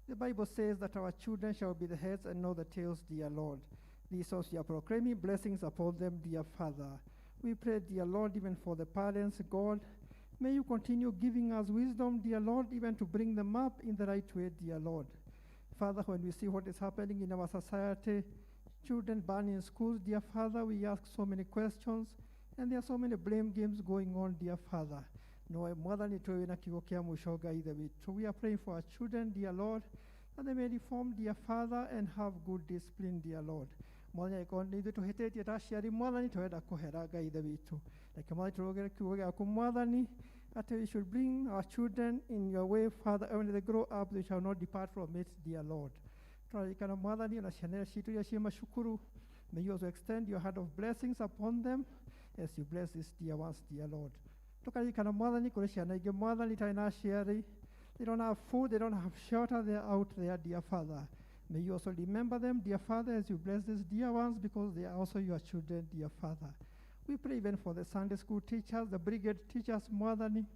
The Bible says that our children shall be the heads and not the tails, dear Lord. These also are proclaiming blessings upon them, dear Father. We pray, dear Lord, even for the parents, God. May you continue giving us wisdom, dear Lord, even to bring them up in the right way, dear Lord. Father, when we see what is happening in our society, children banned in schools, dear Father, we ask so many questions, and there are so many blame games going on, dear Father. No, Mother, so we are praying for our children, dear Lord, that they may reform, dear Father, and have good discipline, dear Lord. Mother, that we should bring our children in your way, Father, and when they grow up, they shall not depart from it, dear Lord. May you also extend your hand of blessings upon them as you bless these dear ones, dear Lord. They don't have food, they don't have shelter, they are out there, dear Father. May you also remember them, dear Father, as you bless these dear ones, because they are also your children, dear Father. We pray even for the Sunday school teachers, the brigade teachers, Mwathani.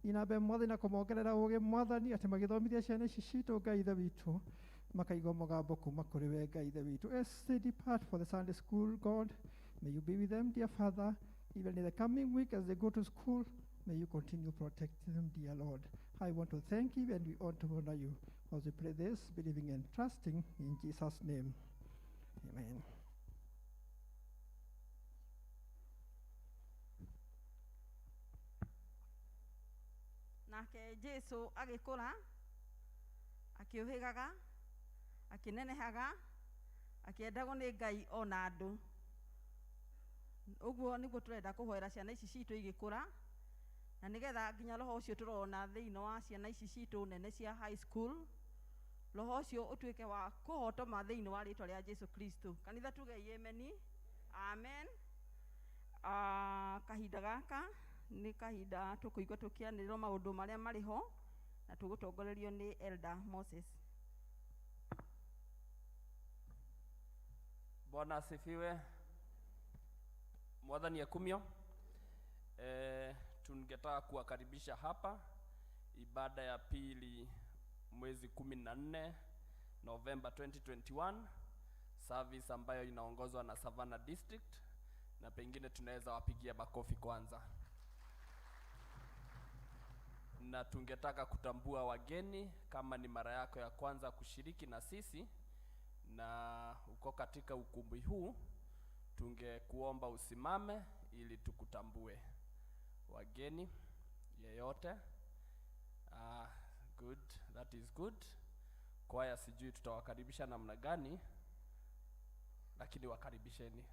Inabe Mwathani nakomogerera uge Mwathani ati magithomithia ciana ici citũ Ngai ithe witũ makaigua mũgambo kuma kũrĩ we Ngai ithe witũ. As they depart for the Sunday school, God, may you be with them, dear Father. Even in the coming week as they go to school, may you continue protecting them, dear Lord. I want to thank you and we ought to honor you as we pray this, believing and trusting in Jesus' name. Amen. Nake Jesu agĩkũra, akĩũhĩgaga, akĩnenehaga, akĩendagwo nĩ Ngai ona andũ. Ũguo nĩguo tũrenda kũhoera ciana ici citũ igĩkũra, na nĩgetha nginya roho ũcio tũrona thĩinĩ wa ciana ici citũ nene cia high school, roho ũcio ũtuĩke wa kũhotoma thĩinĩ wa rĩĩtwa rĩa Jesu Kristo. Kanitha tuge ameni. Amen. Kahinda gaka nĩ kahinda tũkũigua tũkĩanĩrĩrwo maũndũ marĩa marĩ ho, na tũgũtongorerio nĩ Elder Moses. Bwana asifiwe. Mwathani akumio. Tungetaka kuwakaribisha hapa ibada ya pili mwezi 14 Novemba 2021 service ambayo inaongozwa na Savannah District, na pengine tunaweza wapigia makofi kwanza. Na tungetaka kutambua wageni, kama ni mara yako ya kwanza kushiriki na sisi na uko katika ukumbi huu, tungekuomba usimame ili tukutambue. Wageni yeyote, good, that is good. Kwaya sijui tutawakaribisha namna gani, lakini wakaribisheni.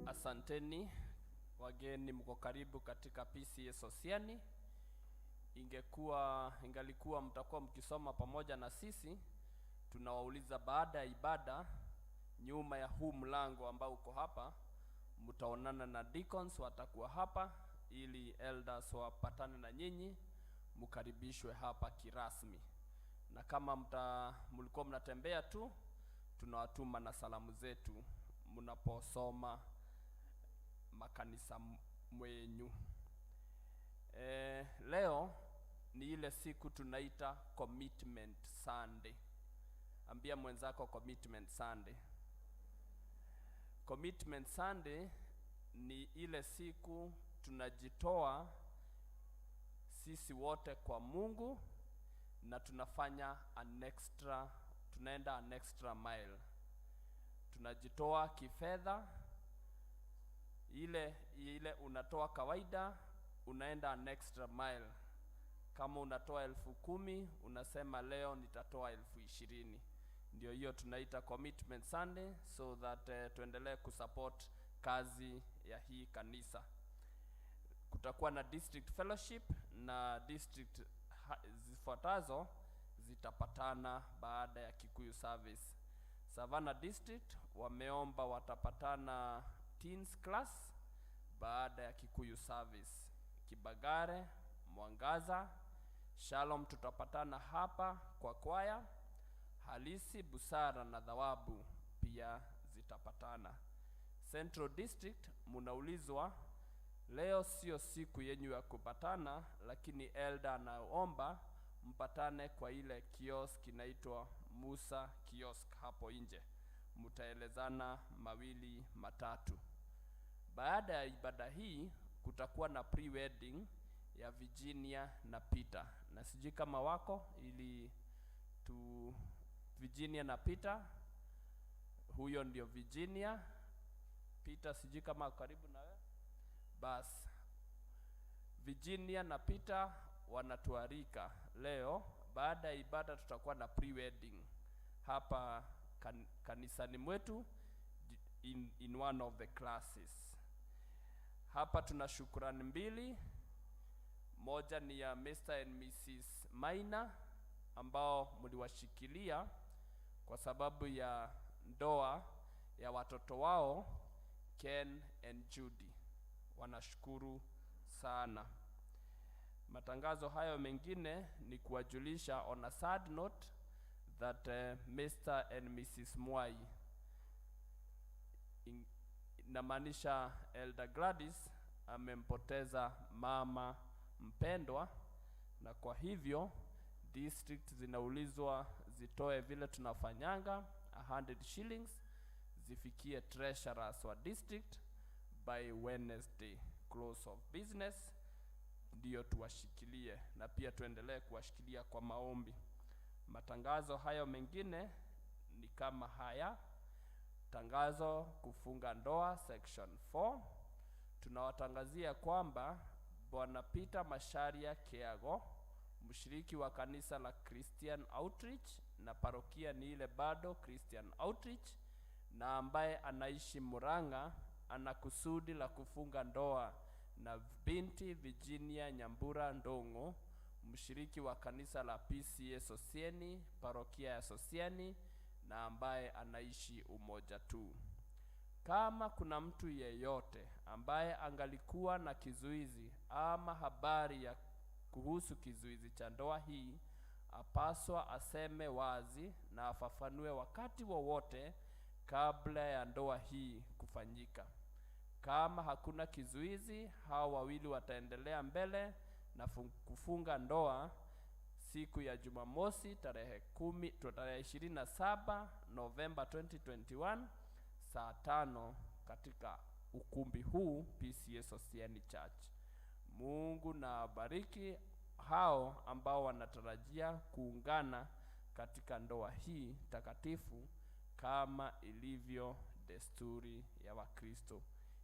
Asanteni wageni, mko karibu katika P.C.E.A Sosiani. Ingalikuwa mtakuwa mkisoma pamoja na sisi, tunawauliza baada ya ibada, nyuma ya huu mlango ambao uko hapa, mtaonana na deacons, watakuwa hapa ili elders wapatane na nyinyi, mkaribishwe hapa kirasmi. Na kama mlikuwa mnatembea tu, tunawatuma na salamu zetu mnaposoma makanisa mwenyu. Leo ni ile siku tunaita Commitment Sunday. Ambia mwenzako Commitment Sunday. Commitment Sunday ni ile siku tunajitoa sisi wote kwa Mungu na tunaenda an extra mile. Tunajitoa kifedha, ile unatoa kawaida, unaenda an extra mile. Kama unatoa 10,000, unasema leo nitatoa 20,000. Ndio hiyo tunaita Commitment Sunday, so that tuendelee kusupport kazi ya hii kanisa. Kutakuwa na district fellowship na district zifuatazo zitapatana baada ya Kikuyu Service. Savannah District wameomba watapatana teens class baada ya Kikuyu Service. Kibagare, Mwangaza, Shalom tutapatana hapa kwa kwaya. Halisi, Busara na Dhawabu pia zitapatana. Central District munaulizwa, leo sio siku yenyu ya kupatana, lakini elder anaomba mpatane kwa ile kiosk inaitwa Musa kiosk hapo nje. Mtaelezana mawili matatu. Baada ya ibada hii kutakuwa na pre-wedding ya Virginia na Peter. Na sijui kama wako ili Virginia na Peter. Huyo ndio Virginia. Peter sijui kama karibu na wewe. Bas, Virginia na Peter wanatuarika leo baada ya ibada tutakuwa na pre-wedding hapa kanisani mwetu in one of the classes. Hapa tuna shukrani mbili. Moja ni ya Mr. and Mrs. Maina ambao mliwashikilia kwa sababu ya ndoa ya watoto wao Ken and Judy. Wanashukuru sana. Matangazo hayo mengine ni kuwajulisha on a sad note that Mr. and Mrs. Mwai, inamaanisha Elder Gladys amempoteza mama mpendwa, na kwa hivyo district zinaulizwa zitoe vile tunafanyanga 100 shillings zifikie treasurers wa district by Wednesday close of business, ndio tuwashikilie na pia tuendelee kuwashikilia kwa maombi. Matangazo hayo mengine ni kama haya. Tangazo kufunga ndoa section 4. Tunawatangazia kwamba Bwana Peter Masharia Kiago, mshiriki wa kanisa la Christian Outreach na parokia ni ile bado Christian Outreach, na ambaye anaishi Murang'a, ana kusudi la kufunga ndoa na binti Virginia Nyambura Ndongo, mshiriki wa kanisa la P.C.E.A Sosieni, parokia ya Sosieni, na ambaye anaishi Umoja tu. Kama kuna mtu yeyote ambaye angalikuwa na kizuizi ama habari ya kuhusu kizuizi cha ndoa hii, apaswa aseme wazi na afafanue wakati wowote kabla ya ndoa hii kufanyika. Kama hakuna kizuizi, hao wawili wataendelea mbele na kufunga ndoa siku ya Jumamosi tarehe 27 Novemba 2021 saa 5 katika ukumbi huu P.C.E.A Sosieni Church. Mungu na abariki hao ambao wanatarajia kuungana katika ndoa hii takatifu kama ilivyo desturi ya Wakristo.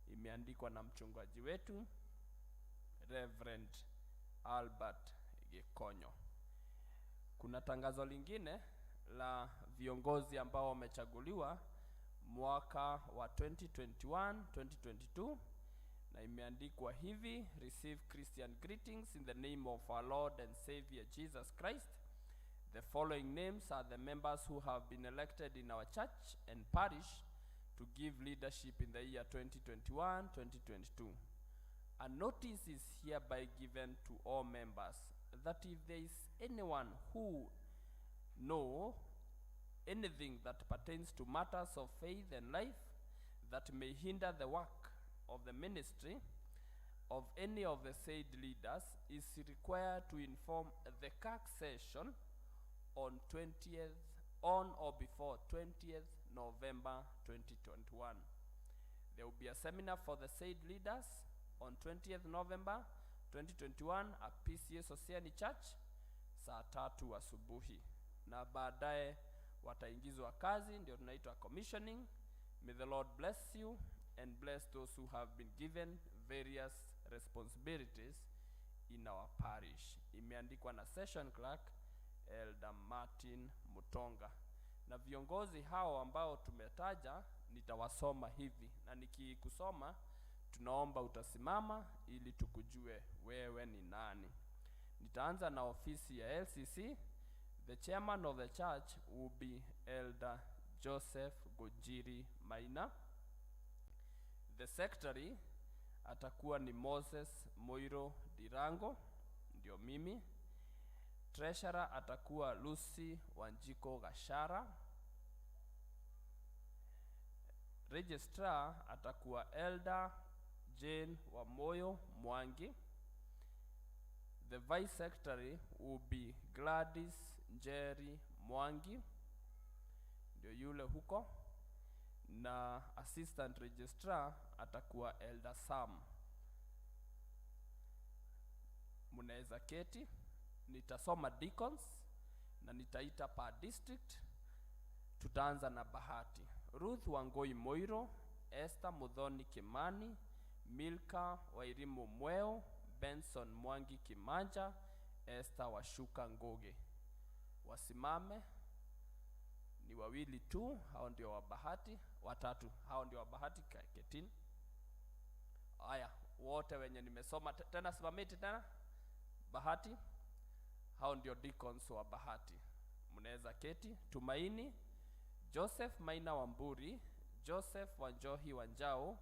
Imeandikwa na mchungaji wetu Reverend Albert Gekonyo. Kuna tangazo lingine la viongozi ambao wamechaguliwa mwaka wa 2021-2022, na imeandikwa hivi: receive Christian greetings in the name of our Lord and Savior Jesus Christ. The following names are the members who have been elected in our church and parish to give leadership in the year 2021-2022. A notice is hereby given to all members that if there is anyone who know anything that pertains to matters of faith and life that may hinder the work of the ministry of any of the said leaders, is required to inform the CAC session on or before 20th November 2021. There will be a seminar for the said leaders on 20th November 2021 at P.C.E.A Sosieni Church saa 3 asubuhi, na baadaye wataingizwa kazi, ndio tunaitwa commissioning. May the Lord bless you and bless those who have been given various responsibilities in our parish. Imeandikwa na session clerk Elder Martin Mutonga. Na viongozi hao ambao tumetaja nitawasoma hivi, na nikikusoma tunaomba utasimama ili tukujue wewe ni nani. Nitaanza na ofisi ya LCC. The chairman of the church will be Elder Joseph Gojiri Maina. The secretary atakuwa ni Moses Moiro Dirango, ndio mimi. Treasurer atakuwa Lucy Wanjiko Gashara. Registrar atakuwa Elder Jane Wamoyo Mwangi. The vice secretary will be Gladys Njeri Mwangi, ndio yule huko, na assistant registrar atakuwa Elder Sam. Munaweza keti. Nitasoma deacons na nitaita per district. Tutaanza na Bahati. Ruth Wangoi Moiro, Esther Mudhoni Kimani, Milka Wairimu Mweo, Benson Mwangi Kimanja, Esther Washuka Ngoge. Wasimame ni wawili tu, hao ndio wa Bahati. Watatu, hao ndio wa Bahati, ketini. Haya, wote wenye nimesoma tena simameti tena. Bahati, hao ndio deacons wa Bahati. Mnaweza keti. Tumaini Joseph Maina Wamburi, Joseph Wanjohi Wanjao,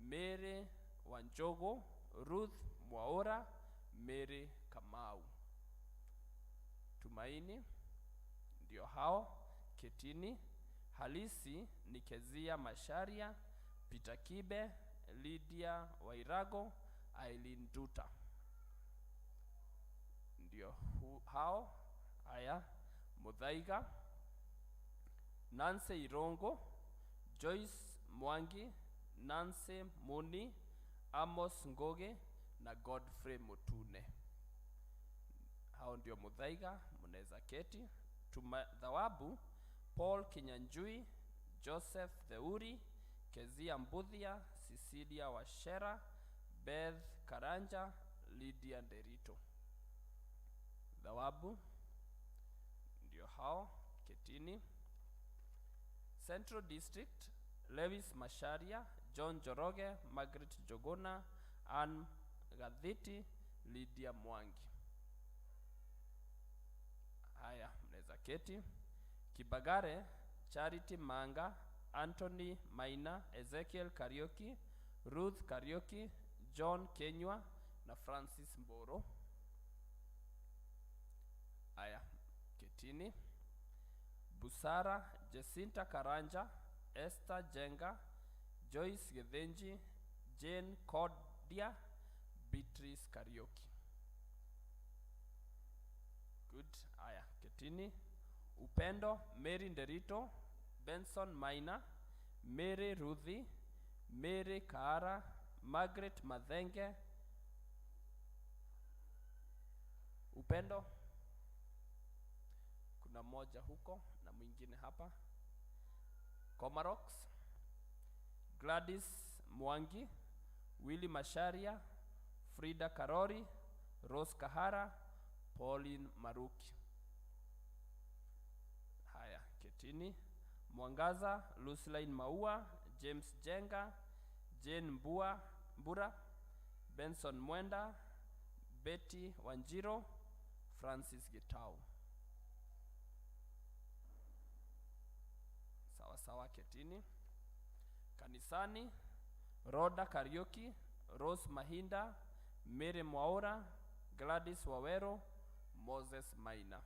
Mary Wanjogo, Ruth Mwaora, Mary Kamau. Tumaini ndio hao, ketini. Halisi ni Kezia Masharia, Peter Kibe, Lydia Wairago, Aileen Duta. Ndio hao. Haya, Muthaiga, Nancy Irongo, Joyce Mwangi, Nancy Muni, Amos Ngoge na Godfrey Mutune. Hao ndio Muthaiga. Mnaweza keti. Thawabu Paul Kinyanjui, Joseph Theuri, Kezia Mbudhia, Cecilia Washera, Beth Karanja, Lydia Derito. Dhawabu ndio hao, ketini. Central District, Lewis Masharia, John Joroge, Margaret Jogona, Ann Gadhiti, Lydia Mwangi. Haya, mnaweza keti. Kibagare, Charity Manga, Anthony Maina, Ezekiel Karioki, Ruth Karioki, John Kenywa na Francis Mboro. Haya, ketini. Busara, Jacinta Karanja, Esther Jenga, Joyce Gethenji, Jane Kodia, Beatrice Karioki. Good. Haya, ketini. Upendo, Mary Nderito, Benson Maina, Mary Ruthi, Mary Kaara, Margaret Madhenge. Upendo, kuna moja huko na mwingine hapa. Comarox, Gladys Mwangi, Willy Masharia, Frida Karori, Rose Kahara, Pauline Maruki. Haya, ketini. Mwangaza, Lucille Maua, James Jenga, Jane Mbura, Benson Mwenda, Betty Wanjiro, Francis Gitau. Sawa sawa, ketini. Kanisani, Roda Karioki, Rose Mahinda, Mary Mwaura, Gladys Wawero, Moses Maina.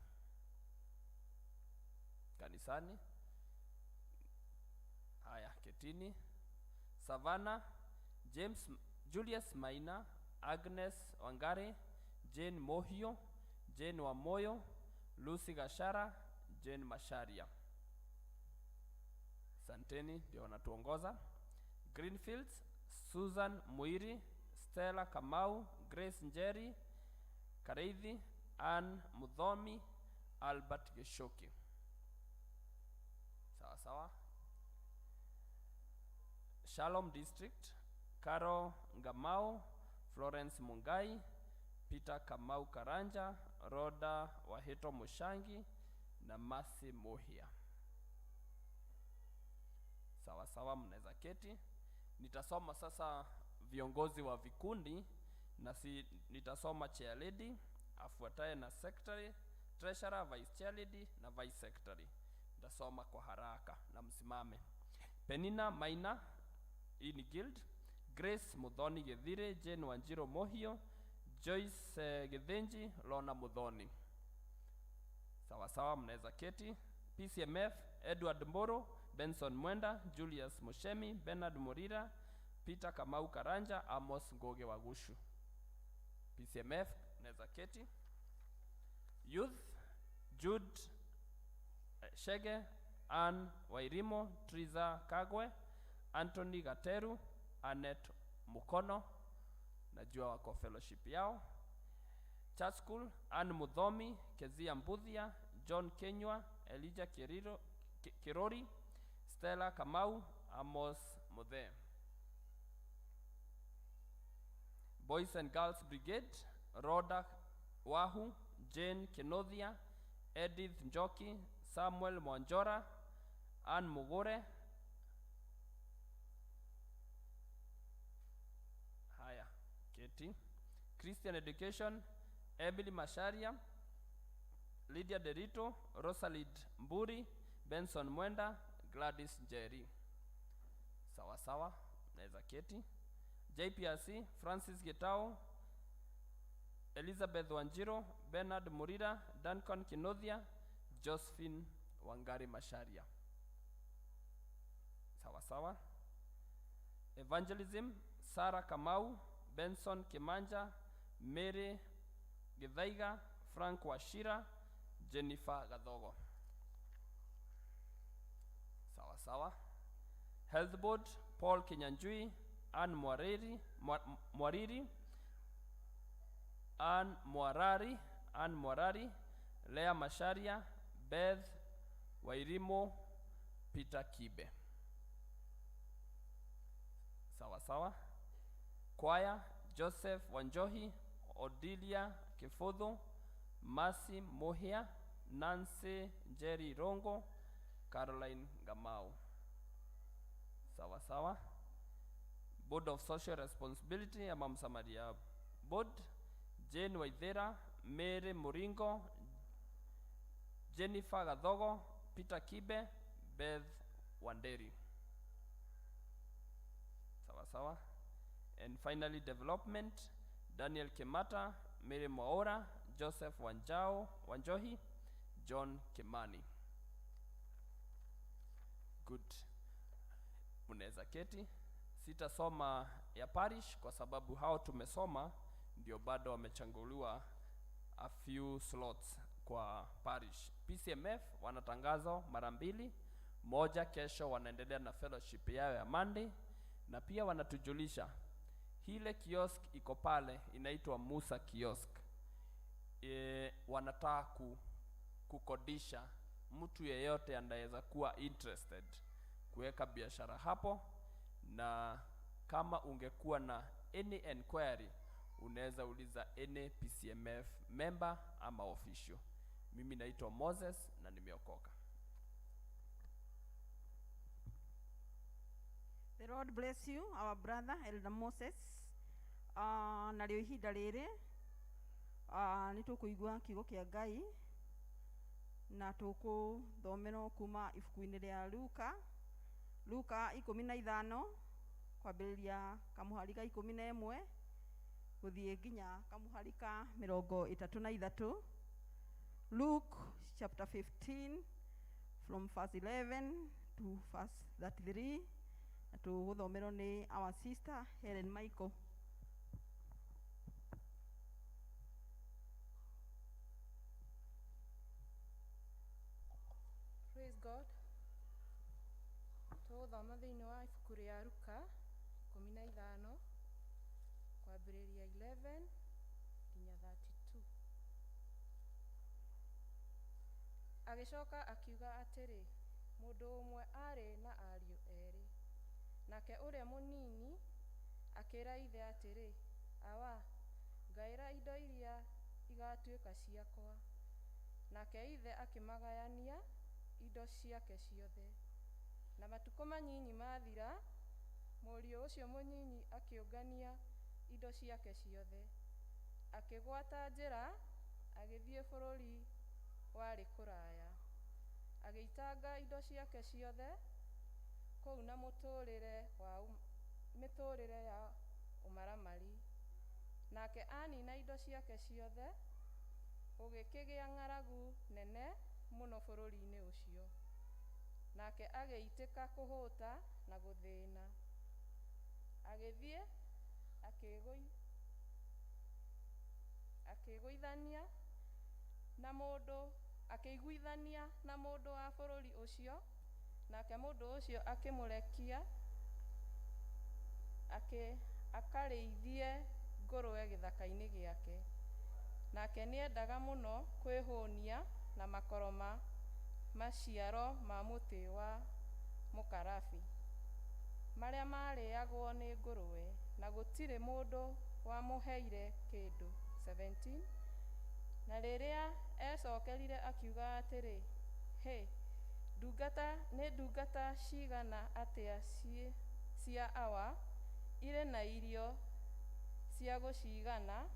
Kanisani. Haya, ketini. Savannah, Julius Maina, Agnes Wangare, Jane Mohio, Jane Wamoyo, Lucy Gashara, Jane Masharia. Santeni ndio wanatuongoza. Greenfields, Susan Muiri, Stella Kamau, Grace Njeri, Kareithi, Ann Mudhomi, Albert Geshoki. Sawa sawa. Shalom District, Caro Ngamau, Florence Mungai, Peter Kamau Karanja, Roda Waheto Mushangi na Masi Mohia. Sawa sawa, mnaweza keti. Nitasoma sasa viongozi wa vikundi na nitasoma chair lady, afuataye na secretary, treasurer, vice chair lady na vice secretary. Nitasoma kwa haraka na msimame. Penina Maina, hii ni guild. Grace Mudhoni Gethire, Jane Wanjiro Mohio, Joyce Gethenji, Lona Mudhoni. Sawa sawa, mnaweza keti. PCMF, Edward Mboro, Benson Mwenda, Julius Moshemi, Bernard Morira, Peter Kamau Karanja, Amos Ngoge Wagushu. PCMF, mnaweza keti. Youth, Jude Shege, Ann Wairimo, Triza Kagwe, Anthony Gateru, Annette Mukono, najua wako fellowship yao. Church School, Ann Mudhomi, Kezia Mbudhia, John Kenywa, Elijah Kirori, Stella Kamau, Amos Mudhe. Boys and Girls Brigade, Roda Wahu, Jane Kenodhia, Edith Njoki, Samuel Mwanjora, Ann Mugore. Haya, keti. Christian Education, Emily Masharia, Lydia Derito, Rosalind Mburi, Benson Mwenda, Gladys Njeri. Sawa sawa, naweza keti. JPRC, Francis Getao, Elizabeth Wanjiro, Bernard Murira, Duncan Kinodhia, Josephine Wangari Masharia. Sawa sawa. Evangelism, Sarah Kamau, Benson Kimanja, Mary Githaiga, Frank Washira, Jennifer Gadhogo. Sawa sawa. Health Board, Paul Kinyanjui, Ann Mwariri, Ann Mwarari, Lea Masharia, Beth Wairimo, Peter Kibe. sawa. Choir, Joseph Wanjohi, Odilia Kifudhu, Mercy Mohia, Nancy Jerry Rongo, Caroline Gamau. Sawa sawa. Board of Social Responsibility ama msamaria board, Jane Waithera, Mary Muringo, Jennifer Gadhogo, Peter Kibe, Beth Wanderi. Sawa sawa. And finally development, Daniel Kemata, Mary Mwaora, Joseph Wanjohi, John Kimani. Good. Unaweza keti. Sitasoma ya parish kwa sababu hao tumesoma ndio bado wamechanguliwa a few slots kwa parish. PCMF wanatangazo mara mbili, moja kesho wanaendelea na fellowship yao ya Monday, na pia wanatujulisha hile kiosk iko pale inaitwa Musa kiosk. Wanataka kukodisha mtu yeyote anaweza kuwa interested kuweka biashara hapo, na kama ungekuwa na any enquiry unaweza uliza any PCMF member ama official. Mimi naitwa Moses na nimeokoka. The Lord bless you, our brother Elder Moses. Na leo ihinda rĩrĩ nĩtũkũigua kiugo kĩa Ngai na tũkũthomera kuma ibuku-inĩ rĩa Luka 15 kwambĩrĩria kamuhari ka 11 gũthiĩ nginya kamuhari ka 33. Luke chapter 15 from verse 11 to verse 33. Na tũgũthomerwo nĩ our sister Helen Michael. Praise God. Tũgũthoma thĩinĩ wa ibuku rĩa Luka 15 kwambĩrĩria 11 nginya 32. Agĩcoka akiuga atĩrĩ, mũndũ ũmwe arĩ na ariũ erĩ. Nake ũrĩa mũnini akĩra ithe atĩrĩ, awa, ngaĩra indo iria igatuĩka ciakwa. Nake ithe akĩmagayania indo ciake ciothe. Na matukũ manyinyi mathira, mũriũ ũcio mũnyinyi akĩũngania indo ciake ciothe. Akĩgwata njĩra, agĩthiĩ bũrũri warĩ kũraya. Agĩitanga indo ciake ciothe kũu na mĩtũrĩre ya ũmaramari. Nake anina indo ciake ciothe, gũgĩkĩgĩa ng'aragu nene mũno bũrũri-inĩ ũcio. Nake agĩitĩka kũhũta na gũthĩĩna. Agĩthiĩ akĩiguithania na mũndũ wa bũrũri ũcio, nake mũndũ ũcio akĩmũrekia akarĩithie ngũrwe gĩthaka-inĩ gĩake. Nake nĩendaga mũno kwĩhũnia na makoro ma maciaro ma mũtĩ wa mũkarabi marĩa marĩagwo nĩ ngũrwe, na gũtirĩ mũndũ wamũheire kĩndũ. 17. Na rĩrĩa ecokerire akiuga atĩrĩ, nĩ ndungata cigana atĩa cia awa irĩ na irio cia gũcigana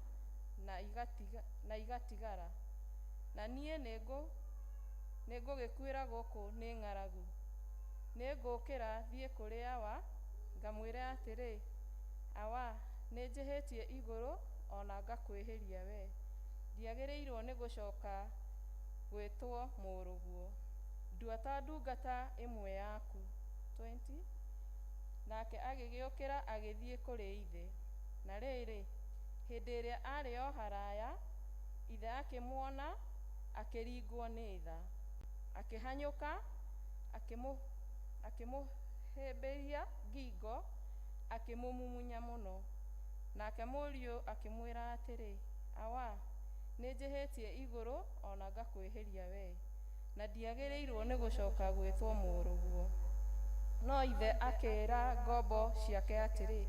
na igatigara, na niĩ nĩngũgĩkuĩra gũkũ nĩ ng'aragu. Nĩngũkĩra thiĩ kũrĩ awa ngamwĩre atĩrĩ, awa, nĩnjĩhĩtie igũrũ ona ngakwĩhĩria we, ndiagĩrĩirwo nĩ gũcoka gwĩtwo mũrũguo. Ndua ta ndungata ĩmwe yaku. 20. Nake agĩgĩũkĩra agĩthiĩ kũrĩ ithe. Na rĩrĩ, hĩndĩ ĩrĩa arĩ o haraya, ithe akĩmuona, akĩringwo nĩ tha. Akĩhanyũka, akĩmũhĩmbĩria ngingo, akĩmũmumunya mũno. Nake mũriũ akĩmwĩra atĩrĩ, awa, nĩnjĩhĩtie igũrũ ona ngakwĩhĩria we, na ndiagĩrĩirwo nĩ gũcoka gwĩtwo mũrũguo. No ithe akĩĩra ngombo ciake atĩrĩ,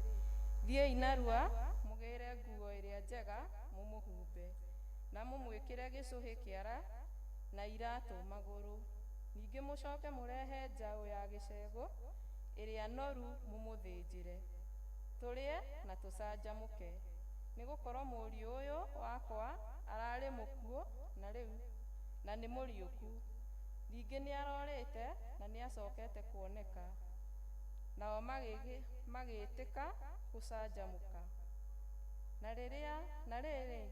thiĩi narua mũgĩre nguo ĩrĩa njega mũmũhumbe na mũmwĩkĩre gĩcũhĩ kĩara na iratũ magũrũ, ningĩ mũcoke mũrehe njaũ ya gĩcegũ ĩrĩa noru mũmũthĩnjĩre, tũrĩe na tũcanjamũke, nĩgũkorwo mũriũ ũyũ wakwa ararĩ mũkuũ na nĩ mũriũku, ningĩ nĩarorĩte na nĩacokete kuoneka. Nao magĩtĩka gũcanjamũka. Na rĩrĩ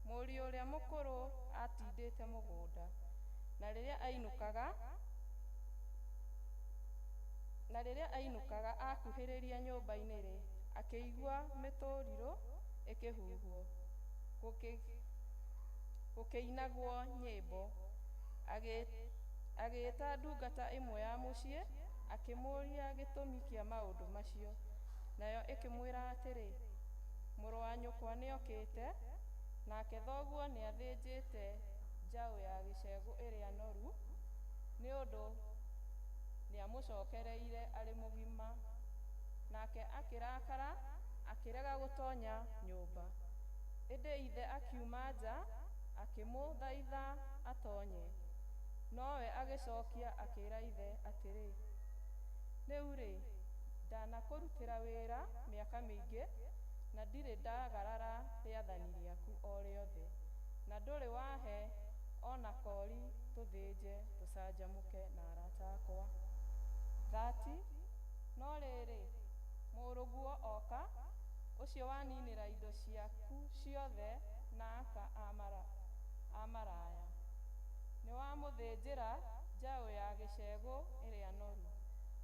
mũriũ ũrĩa mũkũrũ atindĩte mũgũnda, na rĩrĩa ainũkaga akuhĩrĩria nyũmba-inĩ akĩigua mĩtũrirũ ĩkĩhuhwo, gũkĩinagwo nyĩmbo, agĩĩta ndungata ĩmwe ya mũciĩ akĩmũria gĩtũmi kĩa maũndũ macio, nayo ĩkĩmwĩra atĩrĩ, mũrũ wa nyũkwa nĩokĩte, nake thoguo nĩathĩnjĩte njaũ ya gĩcegũ ĩrĩa noru, nĩũndũ nĩamũcokereire arĩ mũgima. Nake akĩrakara akĩrega gũtonya nyũmba, ĩndĩ ithe akiuma nja akĩmũthaitha atonye, nowe agĩcokia akĩĩra ithe atĩrĩ, rĩu ndanakũrutĩra wĩra mĩaka mĩingĩ na ndirĩ ndagarara rĩathani rĩaku o rĩothe, na ndũrĩ wahe ona kori tũthĩnje tũcanjamũke na arata akwa. 30 No rĩrĩ mũrũguo oka, ũcio waninĩra indo ciaku ciothe na aka amaraya, nĩwamũthĩnjĩra njaũ ya gĩcegũ ĩrĩa noru.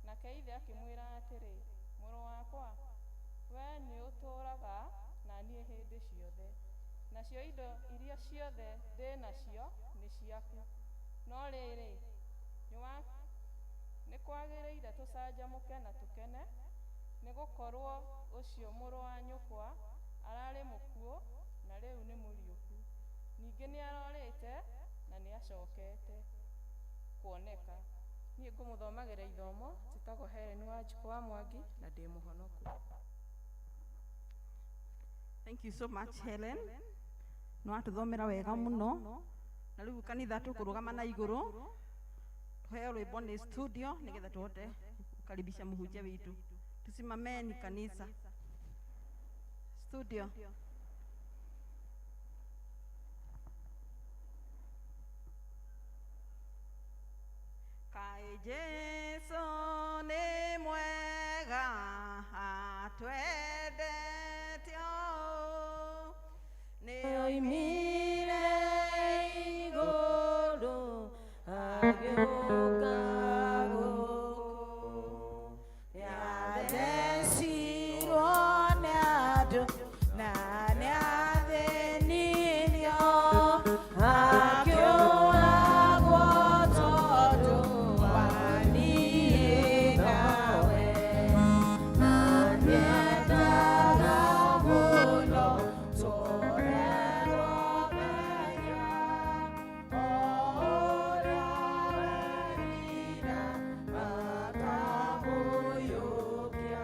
Nake ithe akĩmwĩra atĩrĩ, mũrũ wakwa, we nĩũtũũraga na niĩ hĩndĩ ciothe, nacio indo iria ciothe ndĩ nacio nĩ ciaku, no rĩrĩ nĩkwagĩrĩire tũcanjamũke na tũkene, nĩgũkorwo ũcio mũrũ wa nyũkwa ararĩ mũkuũ na rĩu nĩ mũriũku, ningĩ nĩarorĩte na nĩacokete kuoneka. Niĩ ngũmũthomagĩra ithomo, njĩtagwo Helen Wanjikũ wa Mwangi na ndĩ mũhonoku. Thank you so much Helen. Nĩwatũthomera wega mũno. Na rĩu kanitha tũkũrũgama na igũrũ. Tuheo rwĩmbo nĩ studio nĩgetha tũhote kukaribisha mũhunjia witũ. Tusimameni kanisa. Studio. Kaĩ Jesu nĩ mwega atwendete ũũ, nĩoimire igũrũ agĩũka gũkũ, nĩathecirwo nĩ andũ na nĩathĩnirio, akĩũragwo tondũ wa niĩ nawe, na nĩendaga mũno tũrerwo Ngai, o ũrĩa werira akamũiyũkia.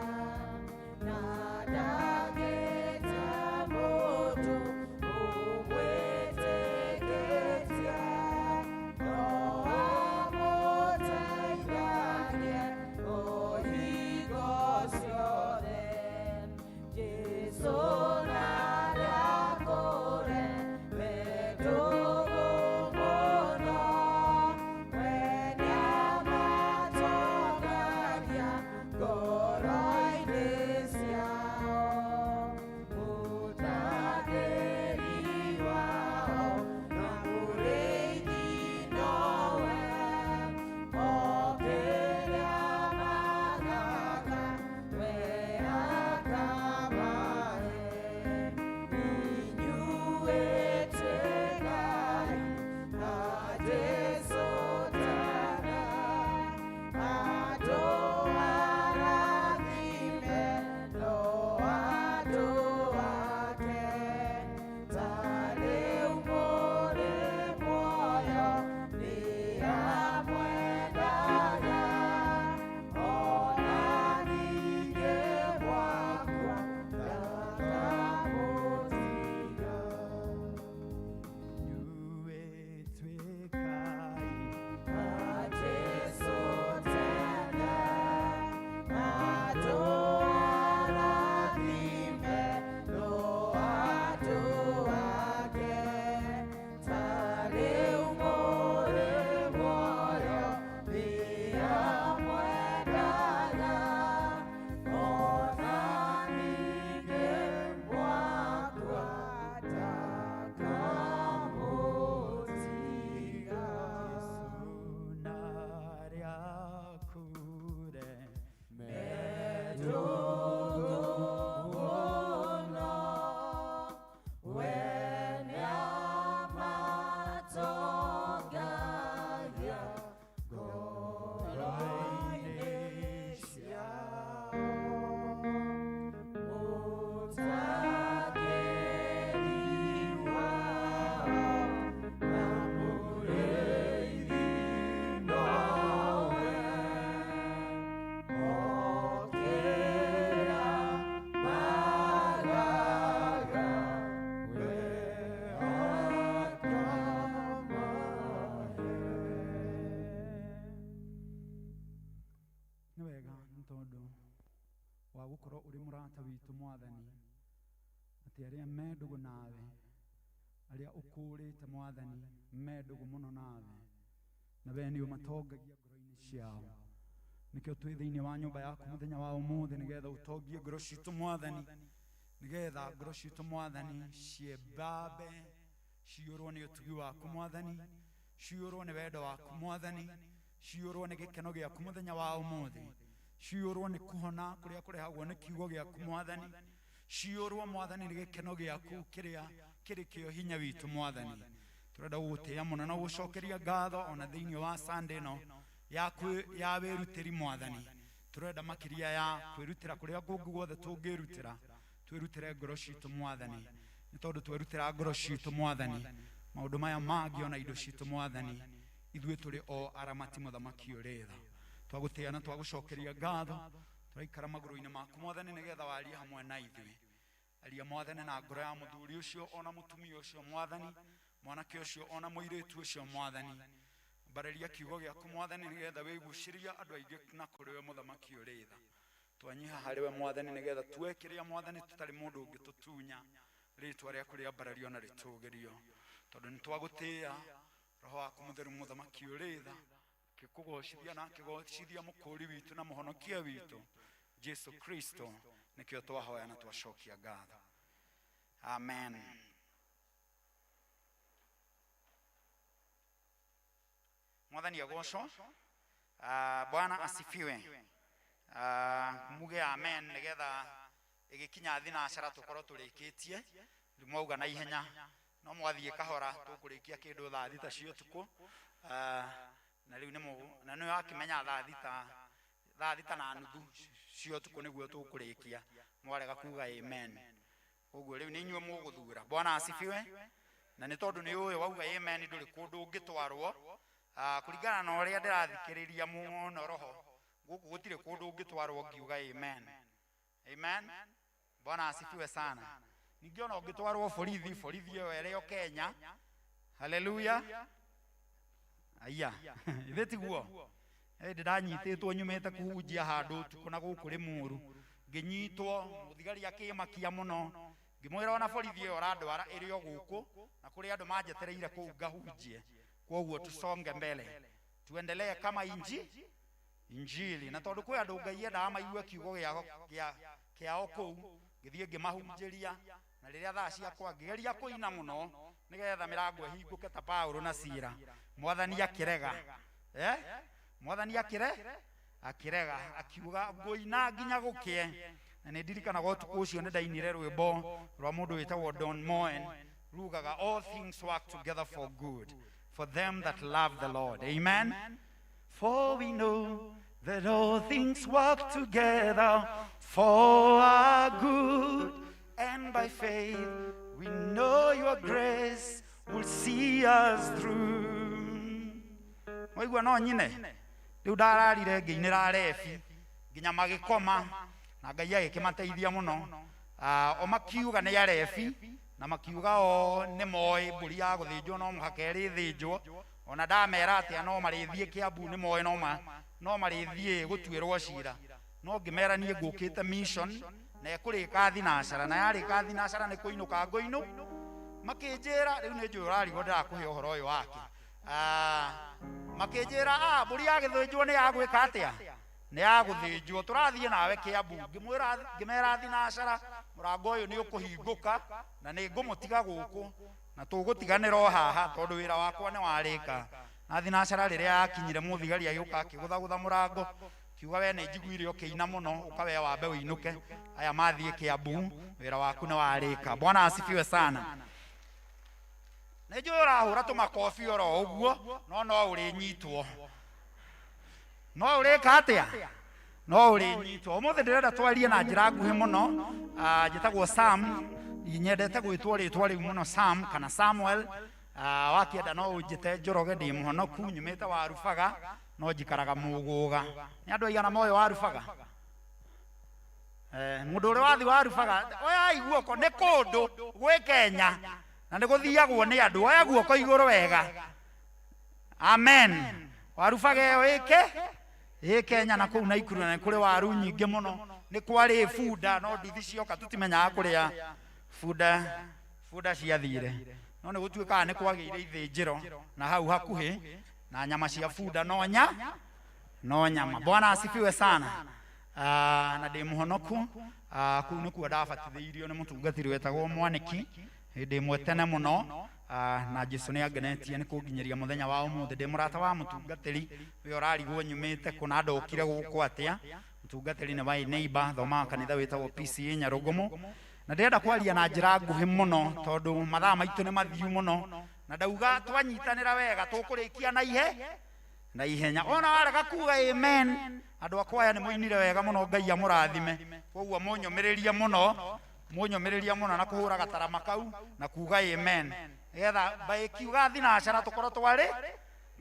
wagukorwo uri murata witu mwathani ati aria mendugu nawe aria ukurite mwathani mendugu muno nawe na we ni umatongagia ngoro-ini ciao nikio twi thiini wa nyumba yaku muthenya wa umuthi nigetha utongie ngoro citu mwathani nigetha ngoro citu mwathani ciembabe ciurwo ni utugi waku mwathani ciurwo ni wendo waku mwathani ciurwo ni gikeno giaku muthenya wa umuthi ciurwo ni kuhona kuria kurehagwo ni kiugo giaku mwathani ciurwo mwathani ni gikeno giaku kiria kiri kio hinya witu mwathani turenda gugutia muno na gucokeria ngatho ona thiini wa Sunday no ya wirutiri mwathani turenda makiria ya kwirutira kuria gungu guothe tungirutira twirutire ngoro citu mwathani ni tondu twirutira ngoro citu mwathani maundu maya mangi ona indo citu mwathani ithuĩ tũrĩ o aramati mũthamaki ũrĩtha twagutia na twagucokeria ngatho turaikara magũrũ-inĩ maku mwathani nigetha warie hamwe na ithuĩ aria mwathani na ngoro ya mũthuri ũcio ona mũtumia ũcio mwathani mwanake ũcio ona mũirĩtu ũcio mwathani mbararia kiugo gĩaku mwathani nigetha wĩgucĩria andũ aingĩ na kũrĩ we mũthamaki ũrĩtha twanyiha harĩ we mwathani nigetha twekĩrĩa mwathani tũtarĩ mũndũ ũngĩ tũtunya rĩtwa rĩaku rĩambarario na rĩtũgĩrio tondũ nĩ twagũtĩĩa roho waku mũtheru mũthamaki ũrĩtha kĩkũgocithia na kĩgocithia mũkũri witũ na mũhonokia witũ Jesu Kristo nikio twahoya na twacokia ngatho amen. Mwathani agocwo Bwana asifiwe muge amen nigetha igikinya thinacara tukorwo turikitie mwauga na ihenya no mwathie kahora tukurikia kindu thaa thita cio tuku na riu na no akimenya thaa thita na nuthu cio tuku niguo tukurikia mwarega kuga amen uguo riu ni inyuĩ mũgũthura. Bwana asifiwe na ni tondu ni uyu wauga amen nduri kundu ungitwarwo kuringana na uria ndirathikiriria muno roho guku gutire kundu ungitwarwo ngiuga amen amen. Bwana asifiwe sana. Ningiona ungitwarwo borithi iyo ereo Kenya. Haleluya. Aya itheti guo ndanyititwo nyumite kuhunjia handu tuku na guku ri muru nginyitwo muthigari akimakia muno ngimwira ona borithi iyo randwara iri o guku na kuri andu manjetereire kuu ngahunjie koguo tusonge mbele tuendelee kama injili na tondu kwi andu Ngai endaga maigue kiugo kiao kuu ngithie ngimahunjiria na riria thaa ciakwa ngigeria kuina muno nigetha mirango hinguke ta Paulo na Sila mwathani akirega mwathani akirega akiuga nguina nginya gukie na ni ndirikanaga utuku ucio ni ndainire rwimbo rwa mundu witagwo Don Moen rugaga all things work together for good for them that love the Lord. Amen. For we know that all things work together for our good, and by faith we know your grace will see us through. Waigua no nyine riu ndararire ngiinira refi nginya magikoma na Ngai agikimateithia muno o makiuga ni arefi na makiuga o ni moi mburi ya guthinjwo no muhaka iri thinjwo ona ndamera ati no marithie Kiambu ni moi no marithie gutuirwo cira no ngimera nie ngukite mission na ekurika thinacara na yarika thinacara ni kuinuka ngoinu makinjira riu ni njui urarigwo ndirakuhe uhoro uyu wake makinjira mburi ya githinjwo ni yagwika atia ni yaguthinjwo turathie nawe Kiambu ngimera thinacara murango uyu ni ukuhinguka na ni ngumutiga guku na tugutiganira o haha tondu wira wakwa ni warika na thinacara riria yakinyire muthigari agiuka akiguthagutha murango kiuga we nĩ njiguire ũkĩina mũno ũkawe wambe ũinũke aya mathiĩ Kĩambu wĩra waku nĩ warĩka. Bwana asifiwe sana. Nĩ njũĩ ũrahũra tũmakobi oro ũguo no ũrĩnyitwo, no ũrĩka atĩa, no ũrĩnyitwo. Ũmũthĩ ndĩrenda twarie na njĩra nguhĩ mũno. Njĩtagwo Sam, nyendete gwĩtwo rĩtwa rĩu mũno, Sam kana Samuel. Wakienda no ũnjĩte Njoroge, ndĩ mũhonoku, nyumĩte Warubaga no njikaraga Mũgũga. Nĩ andũ aigana moĩ Warubaga? Mũndũ ũrĩa wathi Warubaga oya guoko, nĩ kũndũ gwĩ Kenya na nĩ gũthiagwo nĩ andũ. Oya guoko igũrũ wega, amen. Warubaga ĩyo ĩ Kenya na kũu Naikuru na kũrĩ waru nyingĩ mũno. Nĩ kwarĩ bunda no nduthi cioka tutimenyaga kũrĩa bunda ciathire, no nĩ gũtuĩkaga nĩ kwagĩire ithĩnjĩro na hau hakuhĩ na nyama cia bunda no nyama. Bwana asifiwe sana. Na ndĩ mũhonoku. Kũu nĩkuo ndabatithĩirio nĩ mũtungatĩri wetagwo Mwaniki hĩndĩ ĩmwe tene mũno, na Jesũ nĩ angenetie nĩ kũnginyĩria mũthenya wa ũmũthĩ. Ndĩ mũrata wa mũtungatĩri we ũrarigwo nyumĩte kũna ndokire gũkũ atĩa. Mũtungatĩri nĩ my neighbor, thomaga kanitha wĩtagwo P.C.E.A Nyarugumu. Na ndĩrenda kwaria na njĩra nguhĩ mũno tondũ mathaa maitũ nĩ mathiu mũno, na ndauga twanyitanĩra wega tũkũrĩkia na ihenya. Ona warega kuga amen, andũ akwa aya nĩ mũinire wega mũno, Ngai amũrathime. Koguo mũnyũmĩrĩria mũno na kũhũra gatarama kau na kuga amen, nĩgetha mbaĩkiuga thinacara tũkorwo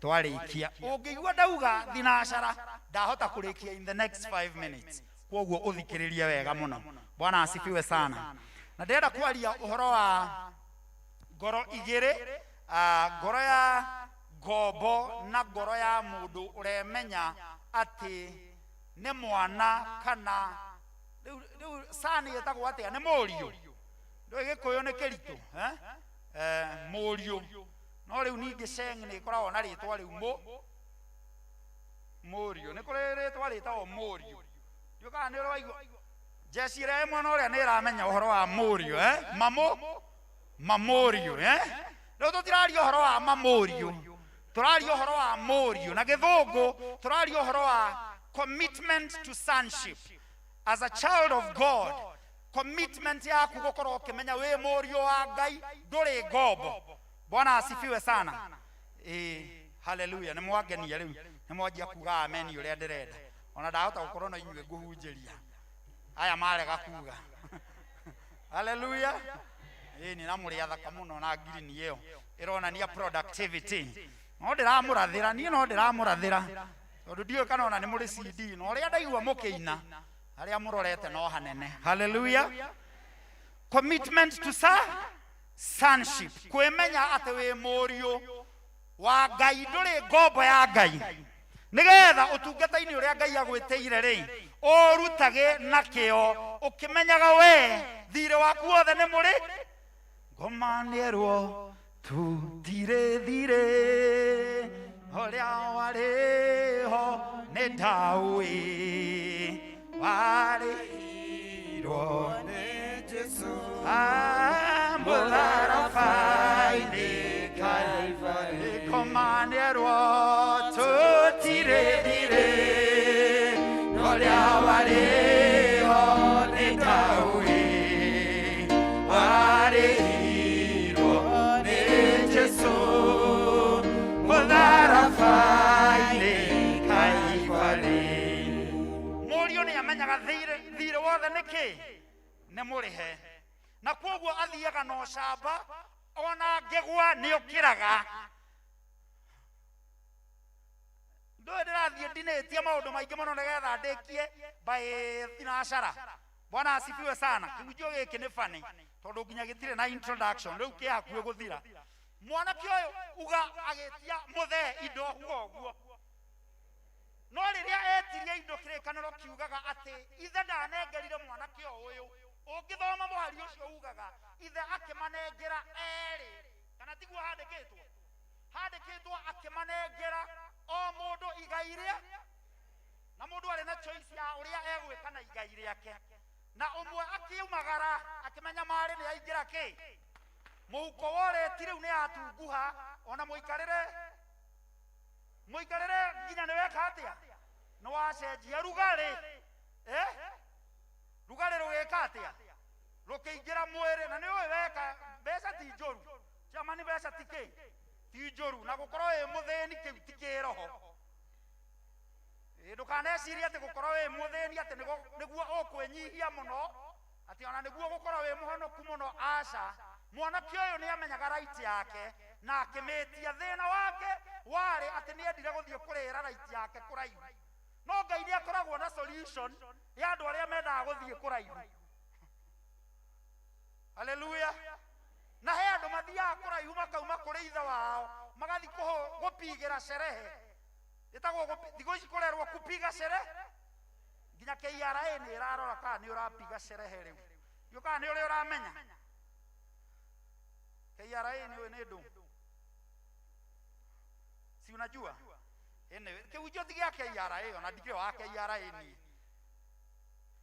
twarĩkia. Ũngĩigua ndauga thinacara ndahota kũrĩkia in the next 5 minutes, koguo ũthikĩrĩrie wega mũno. Bwana asifiwe sana. Na ndĩrenda kwaria ũhoro wa ngoro igĩrĩ, ngoro ya ngombo na ngoro ya mũndũ ũremenya atĩ nĩ mwana kana rĩu sani ĩtagwo atĩa, nĩ mũriũ. Ndũĩ Gĩkũyũ nĩ kĩritũ mũriũ, no rĩu ningĩ Sheng nĩ ĩkoragwo na rĩtwa rĩu mũriũ. Nĩ kũrĩ rĩtwa rĩtagwo mũriũ. Ndiũkaga nĩ ũraigua jeshi ĩrĩa ĩmwe na ũrĩa nĩ ĩramenya ũhoro wa mũriũ, mamũriũ. Rĩu tũtiraria ũhoro wa mamũriũ, tũraria ũhoro wa mũriũ. Na Gĩthũngũ tũraria ũhoro wa commitment to sonship. As a child of God, commitment yaku gũkorwo ũkĩmenya wĩ mũriũ wa Ngai, ndũrĩ ngombo. Bwana asifiwe sana. Hallelujah. Nĩ mwangenia rĩu, nĩ mwanjia kuga amen ũrĩa ndĩrenda. Ona ndahota gũkorwo na inyuĩ ngũhunjĩria aya marega kuga. Hallelujah. Nĩ na mũrĩ athaka mũno na ngirini ĩyo ĩronania productivity. No ndĩramũrathĩra, niĩ no ndĩramũrathĩra tondũ ndiũĩ kana ona nĩ mũrĩ CD, no ũrĩa ndaigua mũkĩina arĩa mũrorete no hanene. Hallelujah. Commitment to sonship, kwĩmenya atĩ wĩ mũriũ wa Ngai, ndũrĩ ngombo ya Ngai, nĩgetha ũtungata-inĩ ũrĩa Ngai agwĩtĩire rĩ ũrutage na kĩo ũkĩmenyaga we thirĩ waku wothe nĩ mũrĩ. Ngoma nĩerwo tutire thirĩ ũrĩa warĩho nĩ ndaũĩ, warĩhirwo nĩ Jesũ mũtharaba-inĩ Kalvarĩ. Ngoma nĩerwo tutire thirĩ ũrĩa warĩho nĩ ndaũĩ, warĩhirwo nĩ Jesũ mũtharaba-inĩ Kalvarĩ. Mũriũ nĩ amenyaga thirĩ wothe nĩkĩ nĩ mũrĩhe, na koguo athiaga na ũcamba, ona ngĩgwa nĩ ũkĩraga. Ndũĩ ndĩrathiĩ ndinĩtie maũndũ maingĩ mũno nĩgetha ndĩkie thinacara. Bwana asifiwe sana. Kĩhunjio gĩkĩ nĩ funny tondũ nginya gĩtirĩ na introduction, rĩu kĩ hakuhĩ gũthira. Mwanake ũyũ uga agĩtia mũthee indo ũguo, no rĩrĩa etirie indo kĩrĩkanĩro kiugaga atĩ ithe ndanengerire mwanake ũyũ. Ũngĩthoma mũhari ũcio ugaga ithe akĩmanengera erĩ, kana tiguo handĩkĩtwo akĩmanengera o mũndũ igai rĩa, na mũndũ arĩ na choice ya ũrĩa egwĩka na igai rĩake, na ũmwe akiumagara akĩmenya marĩ nĩ aingĩra kĩ mũhuko woreti rĩu nĩ atunguha, ona mũikarĩre nginya nĩ weka atĩa no wacenjia rugari rugari rugika atia rukiingira mwiri na ni uwe weka mbeca ti njoru chama ni mbeca ti njoru na gukorwo wi muthini kiu ti kiroho ndukaneciria ati gukorwo wi muthini ati niguo ukwinyihia muno ati ona niguo gukorwo wi muhonoku muno aca mwanake uyu ni amenyaga right yake na akimitia thina wake wari ati ni endire guthie kurira right yake kuraihu no Ngai ni akoragwo na solution ya andu aria mendaga guthie kuraihu haleluya na he andu mathiaga kuraihu makauma kuri ithe wao magathi gupigira sherehe itagwo thigo ici kurerwo kupiga sherehe nginya P.C.E.A ni irarora kana ni urapiga sherehe riu yuka ni uri uramenya P.C.E.A ni we ni ndu si unajua ene kiujo tigia P.C.E.A ona ndikire wa P.C.E.A ni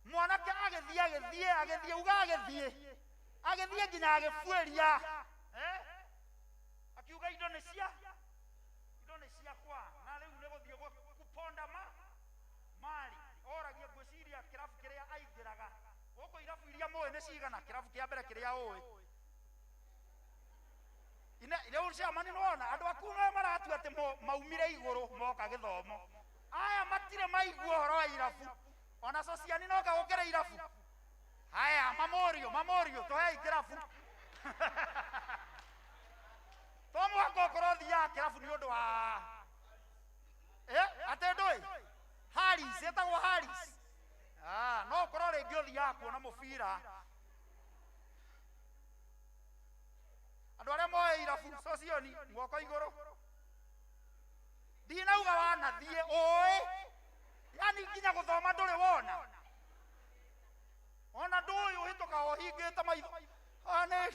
mwanake agethie uga agethie nginya agefueria akiuga indo ni cia kwa na riu ni guthie kuponda mali oragia ngwiciria kirabu kiria aingiraga guko irabu iria moe ni cigana kirabu kia mbere kiria oi ile ucia mani nona andu akume maratu ati maumire iguru moka githomo aya matire maigua horo wa irabu ona sociani no ka gukira irabu haya mamorio tohei kirabu tomo akokorothi ya kirabu ni undu wa atendoi Haris etagwo Haris no korwo ringi uthi ya kuona mubira andu aria moe irabu socioni guoko iguru ndinauga wanathie oi yani nginya guthoma nduri wona ona nduyu hituka o hingite maitho ane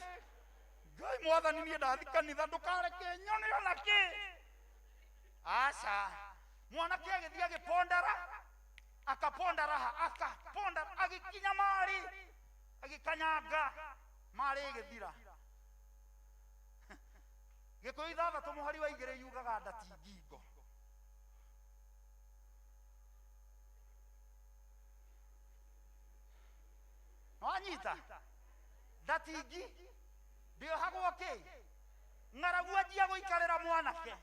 Ngai mwathani ni ndathi kanitha ndukareke nyone ona ki aca mwanake agithie agipondara akaponda raha akaponda agikinya mari agikanyanga mari igithira gikuyu ithathatu muhari wa igiri yugaga ndati ngingo wanyita ndatingi ndio hagwo ki ng'aragu ajia guikarira mwanake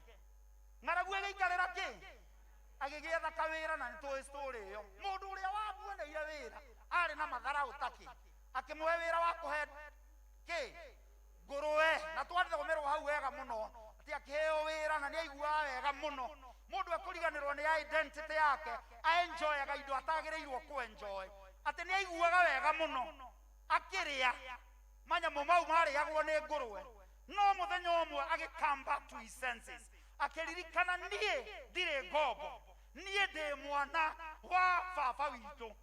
ng'aragu agiikarira ki agigietha kawira na nitoi story iyo mundu uria wamuoneire wira ari na mathara utaki akimwe wira wa kuhe ki nguruwe na twathomerwo hau wega muno ati akiheo wira na ni aigua wega muno mundu akuriganirwo ni identity yake enjoy aga indo atagirirwo ku enjoy ati ni aiguaga wega muno akiria manyamo mau mariagwo ni nguruwe no muthenya umwe come back to his senses akiririkana nie ndire ngombo nie ndi mwana wa baba witu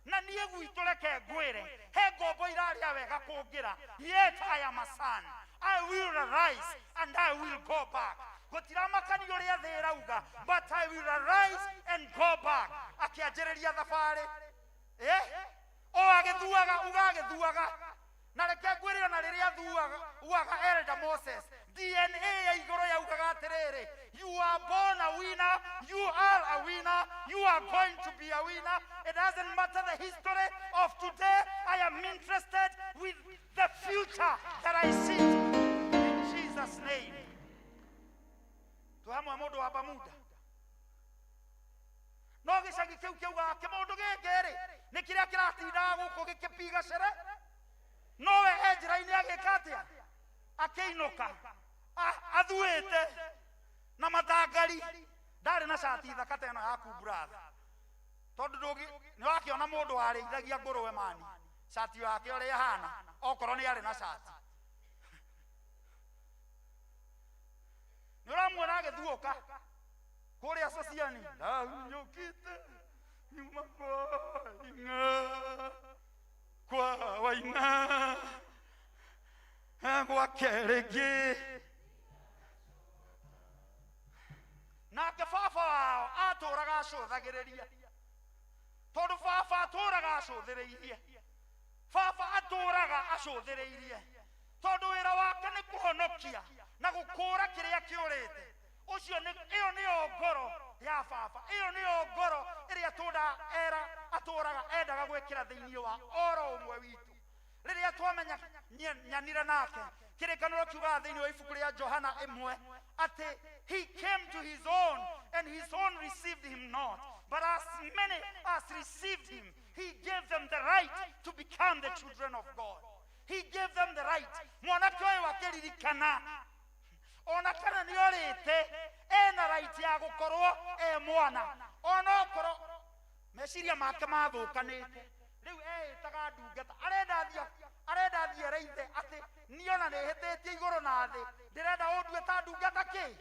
na nie gwitu reke ngwire he ngombo iraria wega kungira yet I am a son I will arise and I will go back gutiramakani uria thira uga but I will arise and go back akianjiriria thabari o agithuaga uga agithuaga na reke ngwirira na riria thuaga uaga elder Moses DNA ya igoro ya ugaga atiriri you are born a winner you are a winner you are going to be a winner it doesn't matter the history of today I am interested with the future that I see in Jesus name tuhamwe mundu wa Bamuda no gicagi kiu kiuga kimundu gikiri ni kiria kiratinda guku gikipiga cere nowe ejira-ini agikatia akiinuka athuite na matangari ndari na shati thaka tena yaku brother tondu ndugi ni wakiona mundu warithagia nguruwe mani shati yake uri hana okorwo ni ari na shati ni uramwona agithuuka kuria sociani nyukite nyuma kwa waina gwa keregi nake baba wao aturaga acuthagiriria tondu baba aturaga acuthiriirie baba aturaga acuthiriirie tondu wira wake ni kuhonokia na gukura kiria kiurite ucio ni iyo niyo ngoro ya baba, iyo niyo ngoro iria tunda era aturaga endaga gwikira thiini wa oro umwe witu riria twamenya nyanire nake kirikaniro kiuga thiini wa ibuku ria Johana 1 ati he came to his own and his own received him not, but as many as received him he gave them the right to become the children of God. He gave them the right. Mwanake uyu akiririkana ona kana ni orite ena right ya gukorwo mwana ona okoro meciria make mathukanite riu etaga ndungata arenda thie reithe ati niona nihititie iguru na thi ndirenda undue ta ndungata ki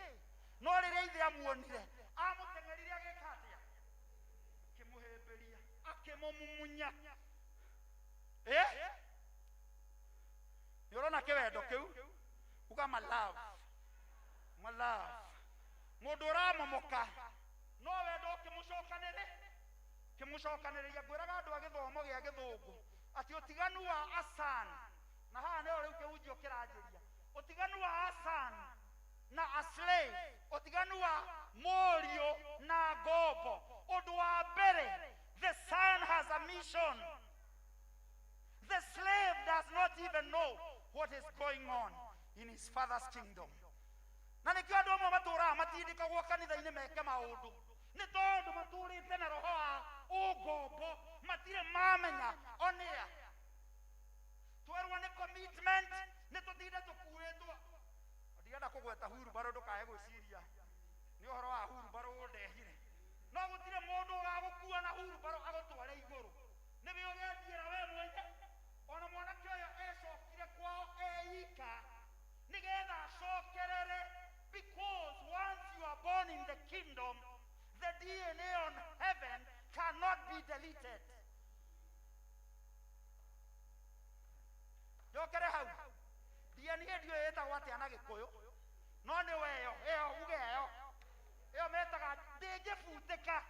no riria ithe amuonire amuteng'erire agikatia kimuhimbiria akimumumunya yorona kiwendo kiu uga my love mundu uramomoka no wendo kimucokaniriria ngwiraga andu a githomo gia githungu ati utiganu wa asan na haha ni riu kihunjio kiranjiria utiganu wa asan na a slave utiganu wa morio na ngombo undu wa mbere the son has a mission. The slave does not even know what is going on in his father's kingdom. Na nikio andu amwe matura matindikagwo kanitha-ini meke maundu ni tondu maturite na roho wa ungombo matire mamenya onia twerwo ni commitment ni tutinde tukuitwo ndigenda kugweta huru baro ndukae gwiciria ni uhoro wa huru baro undehire no gutire mundu ugagukua na huru baro agutware iguru ni we ugethiira we mwenye ona mwanake uyu ecokire kwao eika nigetha acokerere, because once you are born in the kingdom the DNA on heaven cannot be deleted. Jokere hau DNA ndio yetagwo atia na Gikuyu no ni weyo iyo ugeyo iyo metaga ndingibutĩka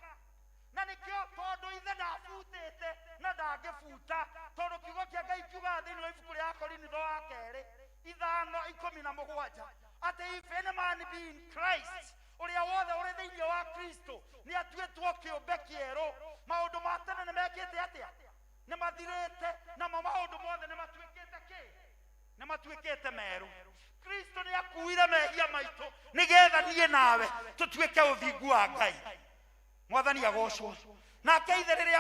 na nikio tondu ithe ndabutĩte na ndangĩbuta tondu kiugo kia Ngai kiuga thĩinĩ wa ibuku rĩa Korinitho wa kerĩ 5:17 ati if any man be in Christ uria wothe uri thĩinĩ wa Kristo ni atuĩtwo kĩũmbe kĩerũ maũndũ ma tene nĩ mekĩte atia nĩ mathirĩte na maũndũ mothe nĩ matuĩkĩte kĩ nĩ matuĩkĩte merũ. Kristo nĩ akuire mehia maitũ nigetha niĩ nawe tũtuĩke ũthingu wa Ngai. Mwathani agocwo. Nake ithe rĩrĩa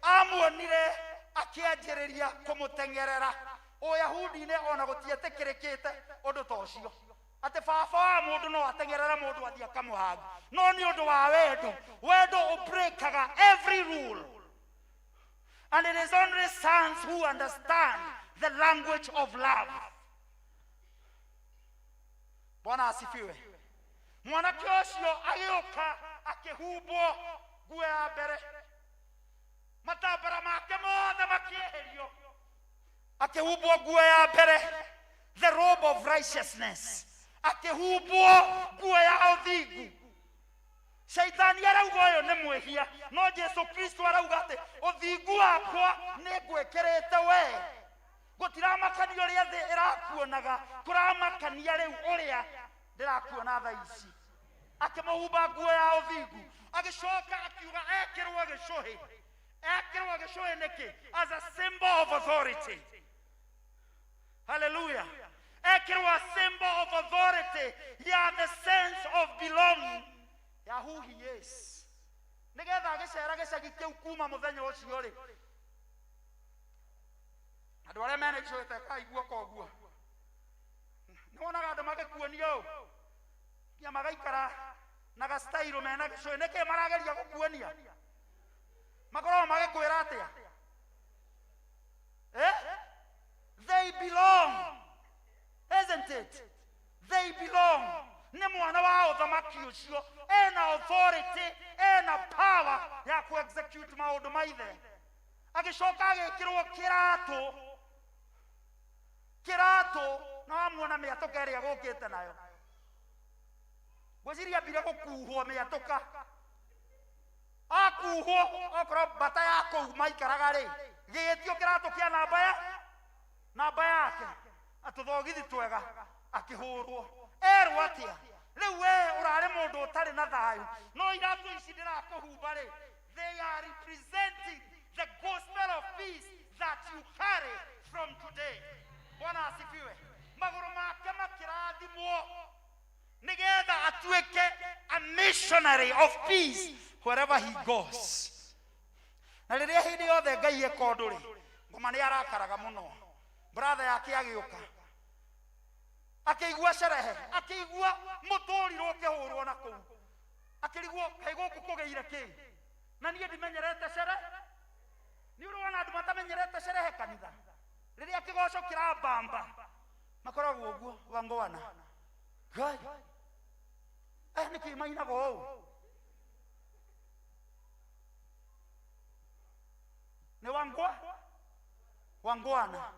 amuonire akĩanjĩrĩria kũmũteng'erera Ũyahudi-inĩ ona gũtietĩkĩrĩkĩte ũndũ ta ũcio ati baba wa mũndũ no ateng'erera mũndũ athia kamũhanga no nĩ ũndũ wa wendo ũbreakaga every rule, and it is only sons who understand the language of love. Bwana asifiwe. Mwanake ũcio agĩũka akihumbwo nguo ya mbere matambara make mothe makĩeherio akihumbwo nguo ya mbere the robe of righteousness akihumbwo nguo ya ũthingu. Shaitani arauga ũyũ nĩ mwĩhia no Jesu Kristo arauga atĩ ũthingu wakwa nĩ ngwĩkĩrĩte we. Gũtiramakania ũrĩa thĩ ĩrakuonaga, kũramakania rĩu ũrĩa ndĩrakuona thaa ici. Akĩmũhumba nguo ya ũthingu agĩcoka akiuga ekĩrwo gĩcũhĩ nĩkĩ? As a symbol of authority. Hallelujah. Ekĩrwo a symbol of authority, yeah, the sense of belonging ya who he is. Nigetha agĩcera gĩcagi kĩu kuma mũthenya ũcio rĩ andũ arĩa mena icũhĩ ta kaigua koguo nĩwonaga andũ magĩkuonio kia magaikara na gastairo mena gĩcũhĩ nĩkĩ marageria gũkuonia makorwo magĩkwĩra atĩa they belong, isn't it? They belong. Nĩ mwana wa ũthamaki ũcio ena authority, ena power ya ku execute maũndũ ma ithe. Agĩcoka agĩkĩrwo kĩratũ na wamuona mĩatũka ĩrĩa gũkĩte nayo. Gwĩciria mbire gũkuhwo mĩatũka akuhwo okorwo mbata ya kũu maikaraga rĩ gĩgĩtio kĩratũ kĩa namba yake atũthogithi twega akĩhũrwo erwo atĩa Riu we urare mundu utari na thayu no iratu ici ndirakuhumba ri, they are representing the gospel of peace that you carry from today. Bwana asifiwe. Maguru make makirathimwo nigetha atuike a missionary of peace wherever he goes. Na riria hindi yothe Ngai eka undu ri, ngoma ni arakaraga muno. Brother yake agiuka akigua sherehe, akigua muturiro ukihurwo na kuu, akirigwo kai guku kugeire ki na nie ndimenyerete sherehe. Ni urona andu matamenyerete sherehe kanitha, riria kigoco kirabamba makoragwo uguo wangoana Ngai niki mainago ũũ ni wangoana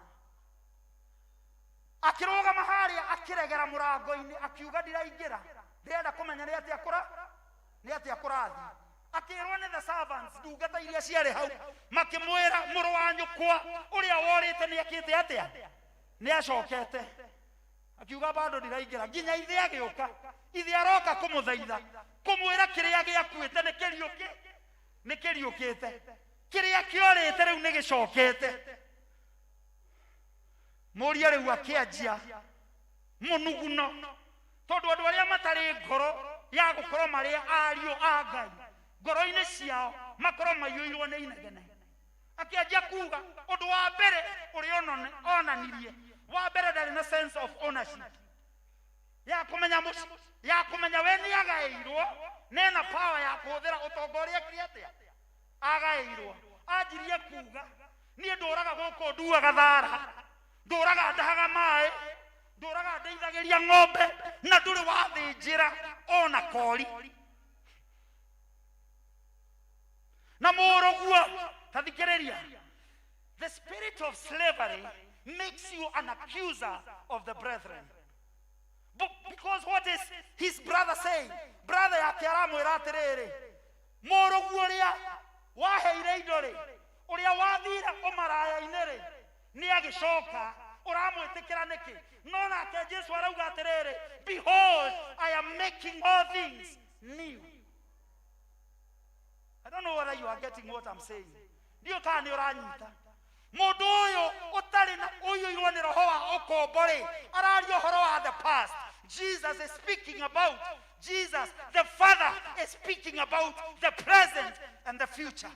akiroga mahali akiregera murango-ini akiuga ndiraingira ndirenda kumenya ni atia kurathi. Akirwo ni the servants ndungata iria ciarĩ hau makimwira mũrũ wa nyũkwa uria worite ni akite atia ni acokete. Akiuga bado ndiraingira nginya ithe agiuka, ithe aroka kumuthaitha kumwira kiria giakuite ni kiriukite, kiria kiorite riu ni gicokete. Muria riu akianjia munuguno tondu andu aria matari ngoro ya gukorwo mari ariu a Ngai, ngoro-ini ciao makorwo maiyuirwo ni inegene. Akianjia kuga undu wa mbere uri onanirie wa mbere ndari na sense of ownership ya kumenya we ni agairwo nena power ya kuhuthira utongoria kriatia agairwo. Anjirie kuga nie nduraga guku nduaga thara, nduraga ndahaga mai, nduraga ndeithagiria ng'ombe na nduri wathinjira ona kori na muruguo. Tathikiriria, the spirit of slavery makes you an accuser of the brethren. Because what is his brother saying? Brother yake aramwira atiriri, muruguo ria waheire indo ri, uria wathira umaraya-ini ri ni agicoka uramwitikira niki? No nake Jesu arauga atiriri, behold I am making all things new. I don't know whether you are getting what I'm saying. Ndio kana ni uranyita mundu uyu utari na uyu irwo ni roho wa ukombori arario horo wa the past. Jesus is speaking about Jesus, the Father is speaking about the present and the future.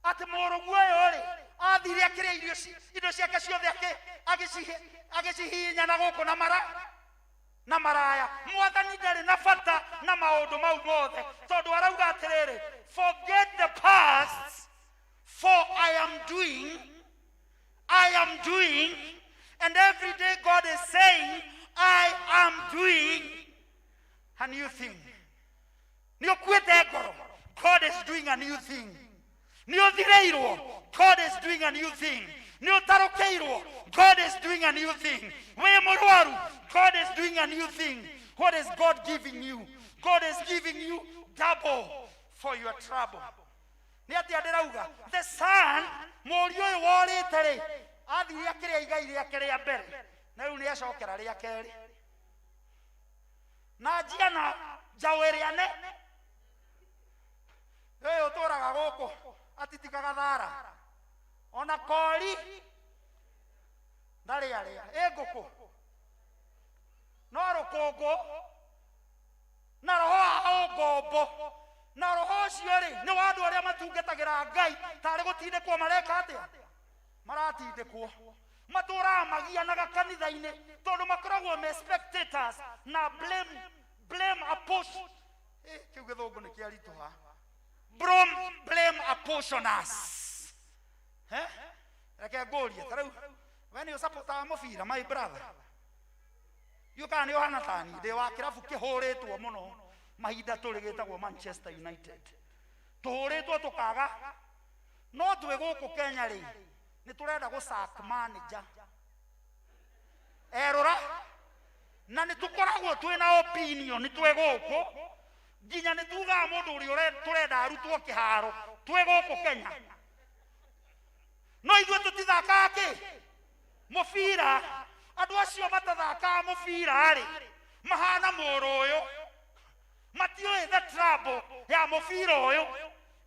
Ati muruguo yori athire akiria indo ciake ciothe agicihinya na guku na maraya. Mwathani ndari na bata na maundu mau mothe tondu arauga atiriri, forget the past for I am doing and every day God is saying I am doing a new thing. Nio kwete ngoro, God is doing a new thing. Nio thireirwo, God is doing a new thing. Nio tarokeirwo, God is doing a new thing. We murwaru, God is doing a new thing. What is God giving you? God is giving you double for your trouble. Ni ati adirauga the son murio uyu worite ri athire akiria igai riake ria mbere na riu ni acokera ria keri na njia na njaũ ĩrĩa nene ũyũ ũtũraga gũkũ atitikaga thara ona kori ndarĩ arĩa ĩ ngũkũ no rũkũngũ na roho wa ngombo na roho ũcio rĩ nĩ wa andũ arĩa matungatagĩra Ngai tarĩ gũtindĩkwo mareka atĩa maratindĩkwo matũraga magianaga kanitha-inĩ tondũ makoragwo me spectators na blame apostle kĩu gĩthũngũ nĩ kĩaritũha blame apostles reke ngũrie tarĩu we nĩ ũsapota mũbira my brother yuka nĩ ũhana tani ndĩ wa kĩrabu kĩhũrĩtwo mũno mahinda tũrĩ gĩtagwo Manchester United tũhũrĩtwo tũkaga no twĩ gũkũ Kenya rĩ nĩ tũrenda gũsack manager erora na nĩ tũkoragwo twĩ na opinion twĩ gũkũ nginya nĩ tugaga mũndũ ũrĩa tũrenda arutwo kĩharo twĩ gũkũ Kenya no ithuĩ tũtithakaga kĩ mũbira andu acio matathakaga mubira ri mahana muru uyu matioi the trouble ya mubira uyu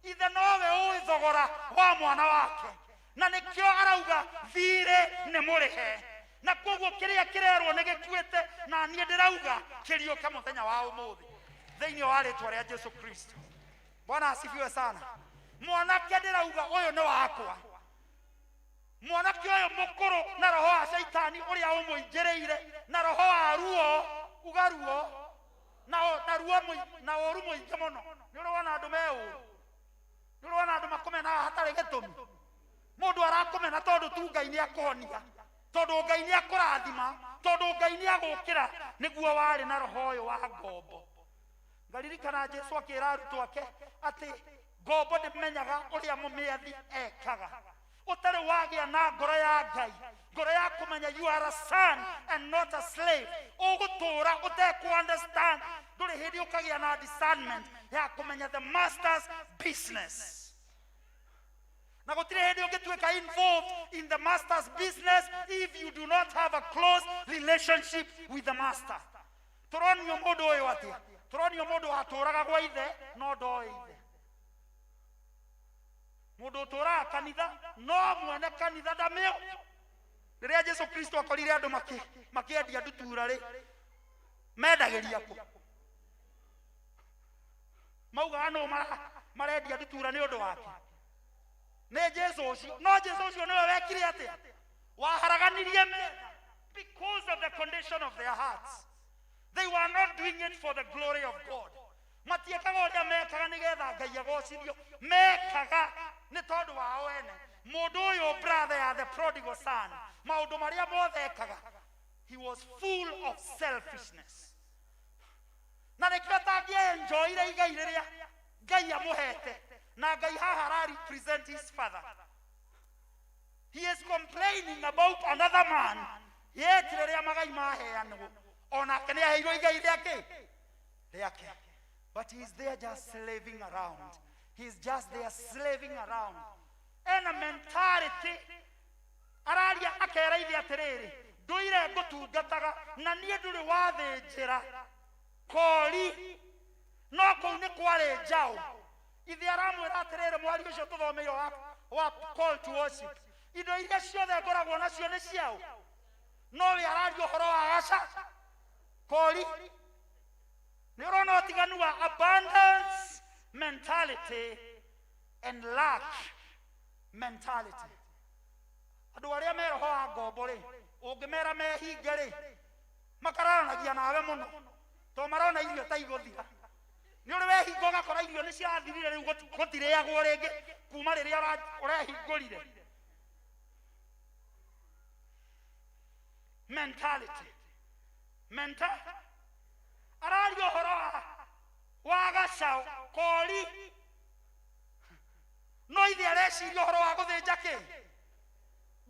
ithe nowe ui thogora wa mwana wake na nikio arauga thire ni murihe na koguo kiria kirerwo ni gikuite na nie ndirauga kiriuke muthenya wa umuthi thiini wa ritwa ria Jesu Kristo. Bwana asifiwe sana. Mwanake ndirauga uyu ni wakwa, mwanake uyu mukuru na roho wa shaitani uria umuingireire na roho wa ruo ugaruo na ruo na oru muingi muno. Ni urona andu meu, ni urona andu makomena hatari gitumi. Mundu arakomena tondu tu Ngai ni akonia, tondu Ngai ni akurathima, tondu Ngai ni agukira niguo wari na roho uyu wa ngombo. Ngaririkana Jesu akira arutwo ake ati ngombo ndimenyaga uria mumiathi ekaga utari wagia na ngoro ya Ngai, ngoro ya kumenya you are a son and not a slave, ugutura uteku understand nduri hindi ukagia na discernment ya kumenya the master's business. Na gutire hindi ungituika involved in the master's business if you do not have a close relationship with the master. Turonio mundu uyu atia, turonio mundu aturaga gwa ithe no ndoi ithe, mundu uturaga kanitha no mwene kanitha ndamio. Riria Jesu Kristo akorire andu makiendia ndutura ri mendagiria ku mauga no marendia ndutura ni undu wake ne Jesu ucio, no Jesu ucio niwe wekire atia waharaganirie metha because of the condition of their hearts. They were not doing it for the glory of God. Matiekaga uria mekaga nigetha Ngai agocirio, mekaga ni tondu wao ene. Mundu uyu brother ya the prodigal son, maundu maria mothe ekaga, he was full of selfishness. Na nikio tangia enjoy ire igai riria Ngai amuhete na Ngai haha represent his father. He is complaining about another man yet riria magai maheanwo ona kene aheirwo igai riake, but he is there just slaving around. He is just there slaving around. And a mentality araria akera ithi atiriri nduire ngutungataga na nie nduri wathinjira kori no kuu ni kwari njau. Ithi aramwira atiriri mwari ucio tuthomeire wa call to worship, indo iria ciothe ngoragwo nacio ni ciao, no we araria uhoro wa gaca kori. Ni urona utiganu wa abundance mentality and lack mentality. Andu aria me roho wa ngombo ri ungimera mehinge ri makaranagia nawe muno to marona irio ta iguthira. Ni uri wehinga ugakora irio ni ciathirire riu gutiriagwo ringi kuma riria urehingurire. Mentality arario horo wa gacau kori no ithi areciria horo wa guthinja ki.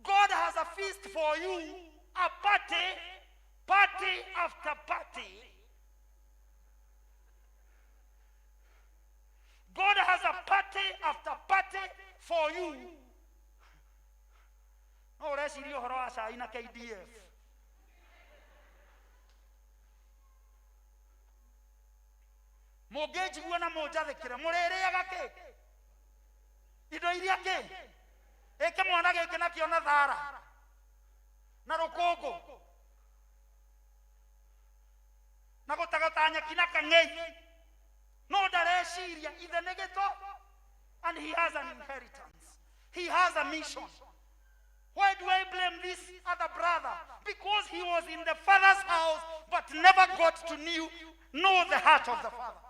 God has a feast for you, a party after party. God has a party after party for you. No ureciria horo wa cai na KDF. Mugejigua na mujathikire muririaga ki indo iria ki eke mwana giki nakio na thara na rukungu na gutagotanya kina kang'ei no ndareciria ithe nĩ gĩto, and he has an inheritance, he has a mission. Why do I blame this other brother? Because he was in the father's house but never got to know the heart of the father.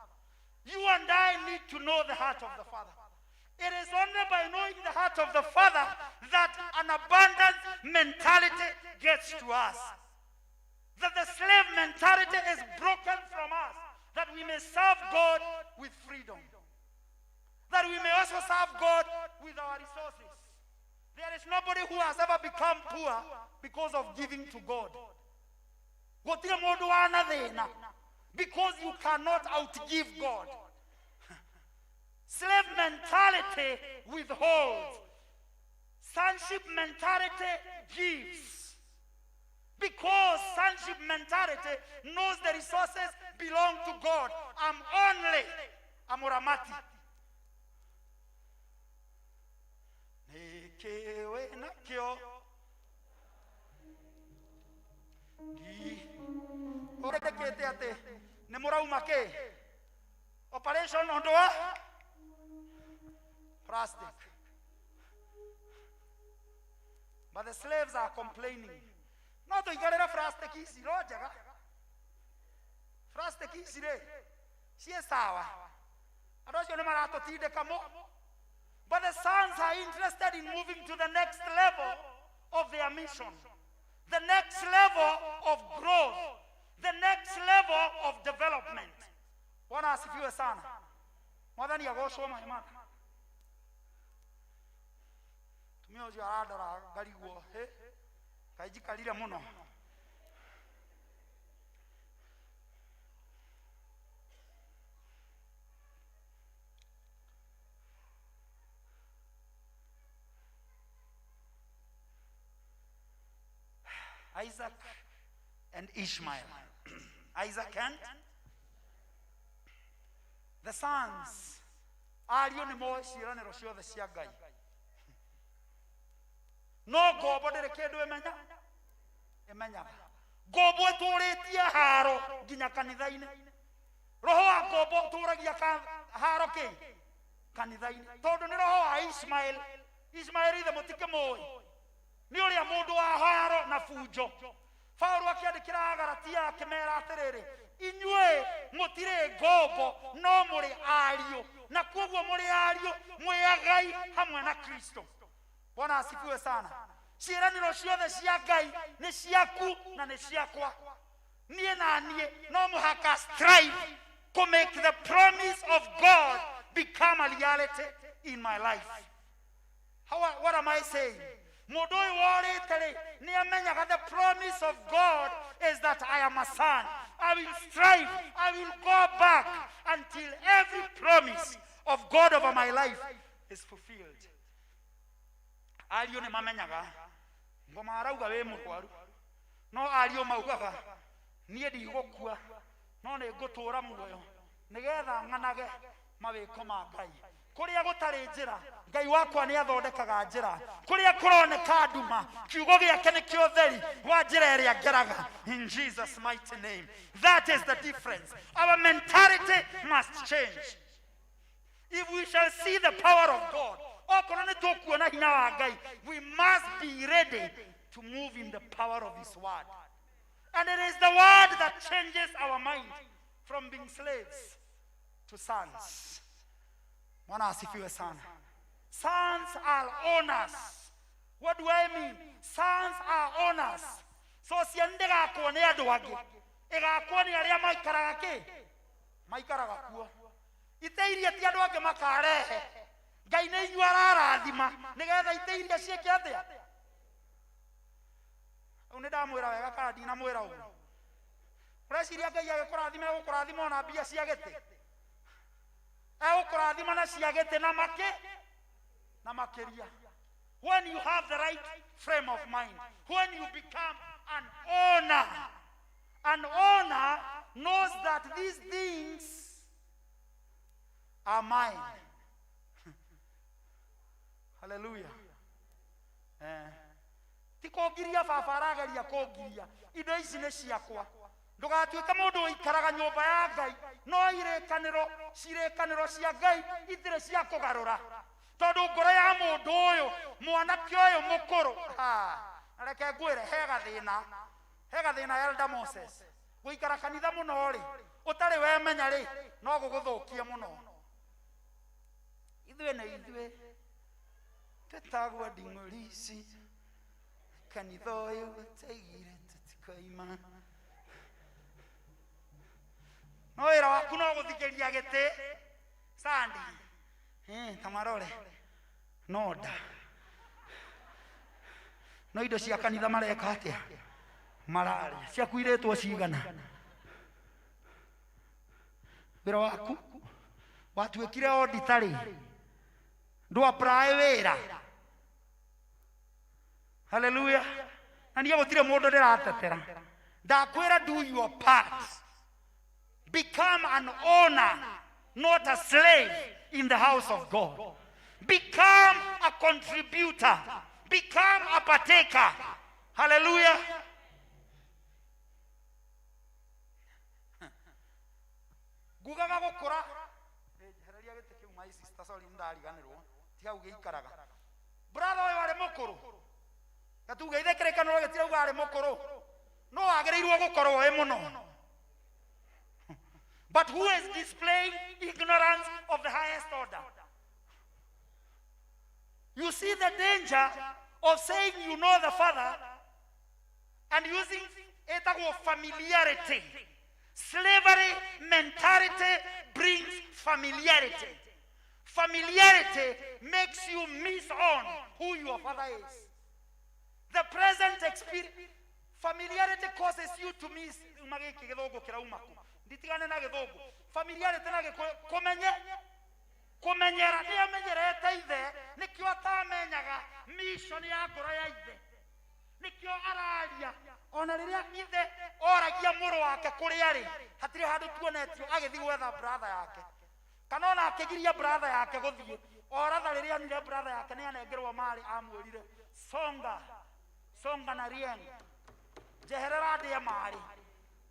You and I need to know the heart of the Father. It is only by knowing the heart of the Father that an abundant mentality gets to us. That the slave mentality is broken from us. That we may serve God with freedom. That we may also serve God with our resources. There is nobody who has ever become poor because of giving to God. Gotire mundu wana thina because you cannot outgive God. Slave mentality withholds. Sonship mentality gives. Because sonship mentality knows the resources belong to God. I'm only a muramati. Nekewe nakyo. Orekete ate ne murauma ke. Operation ondoa plastic. But the slaves are complaining. No to igarera plastic isi rojaga. Plastic isi re. Si sawa. Adocio ne marato tide kamo. But the sons are interested in moving to the next level of their mission. The next level of growth. The next level of development. Wana asifiwe sana. Mwadhani ya gosho mahimana. Tumio juu adara galiwo. Kaijika lile muno. Isaac and Ishmael. Isaac and the sons. Ariyo ni mo shirane roshio the siagai. No gobo de kedo emenya. Emenya. Gobo toretia haro ginya kanithaine. Roho wa gobo toragia haro ke kanithaine. Todo ni roho wa Ishmael. Ishmael the mutike moi. Ni uri mundu wa haro na fujo. Paulo akiandikira Galatia akimera atiriri, inyue mutire gobo no muri ario, na kwoguo muri ario mwiagai hamwe na Kristo. Bwana asifiwe sana. Ciĩranĩro ciothe cia Ngai nĩ ciaku na nĩ ciakwa. Nie na nie no muhaka strive to make the promise of God become a reality in my life. What am I saying? Modoi wore ni amenyaga the promise of God is that I am a son. I will strive, I will go back until every promise of God over my life is fulfilled. Alio ni mamenyaga ngoma arauga we mukwaru no alio maugaga nie ndigukua no ne ngutura muoyo nigetha nganage mawiko ma Ngai. Kuria gutari njira Ngai wakwa ni athondekaga njira. Kuria kuroneka nduma kiugo giake ni kio theri wa njira iria ngeraga. In Jesus mighty name. That is the difference. Our mentality must change. If we shall see the power of God, we must be ready to move in the power of His word. And it is the word that changes our mind from being slaves to sons. Sons are owners. What do I mean? Sons are owners. So siendega kuone aduagi. Ega kuone aria maikaraga ke. Maikaraga kuo. Iteiria ti aduagi makarehe. Ngai nĩ inyuĩ ararathima nigetha iteiria ciĩke atia. Nĩ ndamwĩra wega kana ndinamwĩra ũguo. Ũreciria Ngai agĩkũrathima egũkũrathima na mbia cia gĩtĩ. Egũkũrathima na cia gĩtĩ na makĩria. When you have the right frame of mind, when you become an owner knows that these things are mine. Hallelujah. Tikogiria fafarageria kogiria. Indo ici nĩ ciakwa. Ndugatuĩke mũndũ ũikaraga nyũmba ya Ngai no ciĩkanĩro cia Ngai itirĩ cia kũgarũra. Tondũ ngoro ya mũndũ ũyũ mwanake ũyũ mũkũrũ reke ngwĩre he gathĩna Elder Moses. Gũikara kanitha mũno rĩ ũtarĩ wemenya rĩ no gũgũthũkie mũno. Ithuĩ tetagwa nding'orisi kanitha ũyũ gũteigire tũtikoima. No wĩra waku no gũthikĩria gĩtĩ Sunday tamarore no nda no indo cia kanitha mareka atĩa mararĩa ciakuirĩtwo cigana. Wĩra waku watuĩkire auditor ndũ apply wĩra. Hallelujah. na niĩ gũtirĩ mũndũ ndĩratetera. Ndakwĩra do your part. Become an owner, not a slave in the house of God. Become a contributor. Become a partaker. Hallelujah. Gugaga gũkũra. Hereria gĩtĩ kĩu my sister, sorry ndariganĩrwo. Ti hau gĩikaraga. Brother ũyũ arĩ mũkũrũ. Gatuge ithe kĩrĩkanĩro gĩtirauga arĩ mũkũrũ. No agĩrĩirwo gũkorwo wĩ mũno. But who is displaying ignorance of the highest order? You see the danger of saying you know the Father and using etagwo familiarity. Slavery mentality brings familiarity. Familiarity makes you miss on who your Father is. The present experience, familiarity causes you to miss. Nditigane na gĩthũngũ. Familiarity na kũmenyera nĩ amenyerete ithe nĩkĩo atamenyaga mission ya ngoro ya ithe. Nĩkĩo araria ona rĩrĩa ithe oragia mũrũ wake kũrĩa arĩ hatirĩ handũ tuonetio agĩthiĩ gwetha brother yake. Kana ona akĩgiria brother yake gũthiĩ oratha rĩrĩa onire brother yake nĩ anengerwo marĩ amwĩrire songa na rieng jeherera ndĩe marĩ.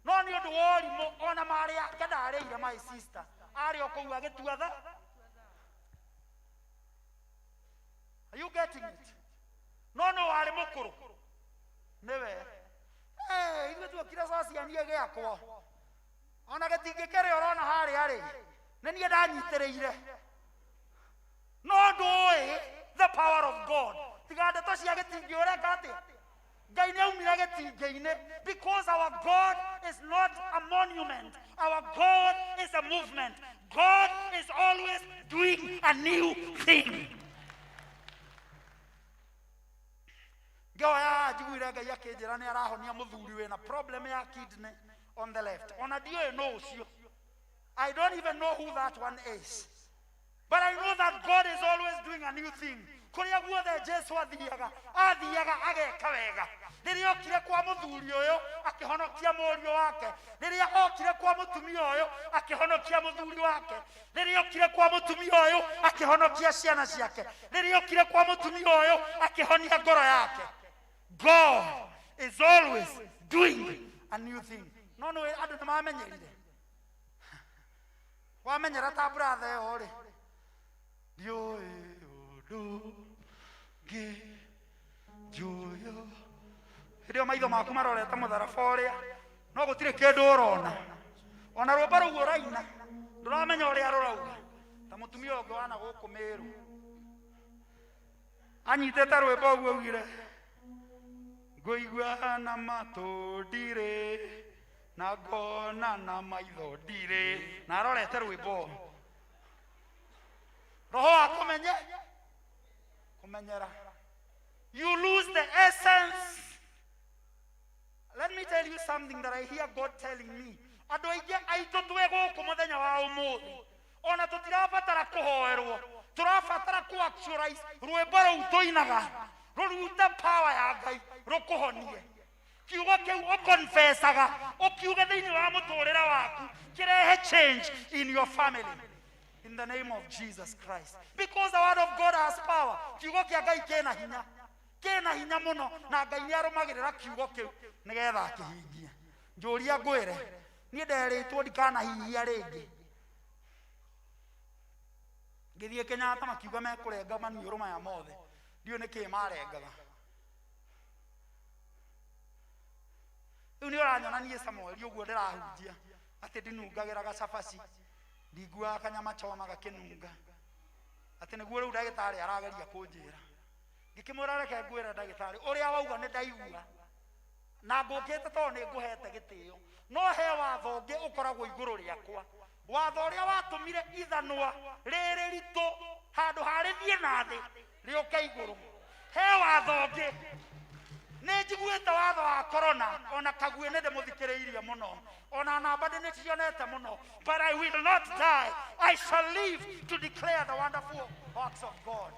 No nĩ ũndũ wa ũrimũ ona marĩ yake ndarĩire my sister arĩ o kũu agĩtua tha. Are you getting it? No arĩ mũkũrũ nĩwe ithuĩ tuokire sociania gĩakwo ona gĩtingĩkĩrĩ ũrona harĩa arĩ nĩ niĩ ndanyitĩrĩire. No ndũĩ the power of God. Tiga ndeto cia gĩtingĩ ũreka atĩa. Ngai nĩ aumire gĩtingĩ-inĩ because our God is not a monument. Our God is a movement. God is always doing a new thing. Ngoya njiguire Ngai akĩnjĩra nĩ arahonia mũthuri wĩna problem ya kidney on the left. Ona ndiũĩ no ũcio. I don't even know who that one is. But I know that God is always doing a new thing. Kũrĩa guothe Jesu athiaga ageka wega. Rĩrĩa okire kwa mũthuri ũyũ akĩhonokia mũriũ wake. Rĩrĩa okire kwa mũtumia ũyũ akĩhonokia mũthuri wake. Rĩrĩa okire kwa mũtumia ũyũ akĩhonokia ciana ciake. Rĩrĩa okire kwa mũtumia ũyũ akĩhonia ngoro yake. God is always doing a new thing. No andũ nĩ mamenyerire. Wamenyera ta brother ũyũ rĩ. Ndiũĩ ũndũ ngĩnjũywo. Hĩndĩ ĩyo maitho maku marorete mũtharaba ũrĩa no gũtirĩ kĩndũ ũrona. Ona rũmba rũu ũraina ndũramenya ũrĩa rũrauga. Ta mũtumia ũngĩ wana gũkũ Mĩrũ anyitĩte rwĩmbo ũguo augire ngũigua na matũ ndirĩ na ngona na maitho ndirĩ na arorete rwĩmbo. Roho wa kũmenyera. You lose the essence. Let me tell you something that I hear God telling me. Andũ aingĩ aitũ twĩ gũkũ mũthenya wa ũmũthĩ ona tũtirabatara kũhoerwo, tũrabatara kũ-actualize rwĩmbo rũu tũinaga rũrute power ya Ngai rũkũhonie. Kiugo kĩu ũkonfessaga ũkiuge thĩinĩ wa mũtũũrĩre waku kĩrehe change in your family. In the name of Jesus Christ. Because the word of God has power. Kiugo kĩa Ngai kĩna hinya mũno na Ngai nĩ arũmagĩrĩra kiugo kĩu nĩgetha akĩhingie. Njũria ngwĩre niĩ nderĩtwo ndikanahihia rĩngĩ. Ngĩthiĩ Kenyatta makiuga mekũrenga maniũrũ maya mothe. Ndiũ nĩkĩ marengaga. Rĩu nĩ ũranyona niĩ Samuel ũguo ndĩrahunjia atĩ ndinungagĩra gacabaci. Ndiguaga kanyama choma gakĩnunga. Atĩ nĩguo rĩu ndagĩtarĩ arageria kũnjĩra. Ngĩkĩmwĩra reke ngwĩre ndagĩtarĩ ũrĩa wauga nĩ ndaigua. Na ngũkĩte tondũ nĩ ngũhete gĩtĩo. No he watho ũngĩ ũkoragwo igũrũ rĩakwa. Watho ũrĩa watũmire ithanwa rĩrĩ ritũ handũ harĩthiĩ na thĩ rĩũke igũrũ. He watho ũngĩ. Nĩ njiguĩte watho wa corona ona kaguĩ nĩ ndĩmũthikĩrĩirie mũno. Ona namba nĩ cionete mũno. But I will not die. I shall live to declare the wonderful works of God.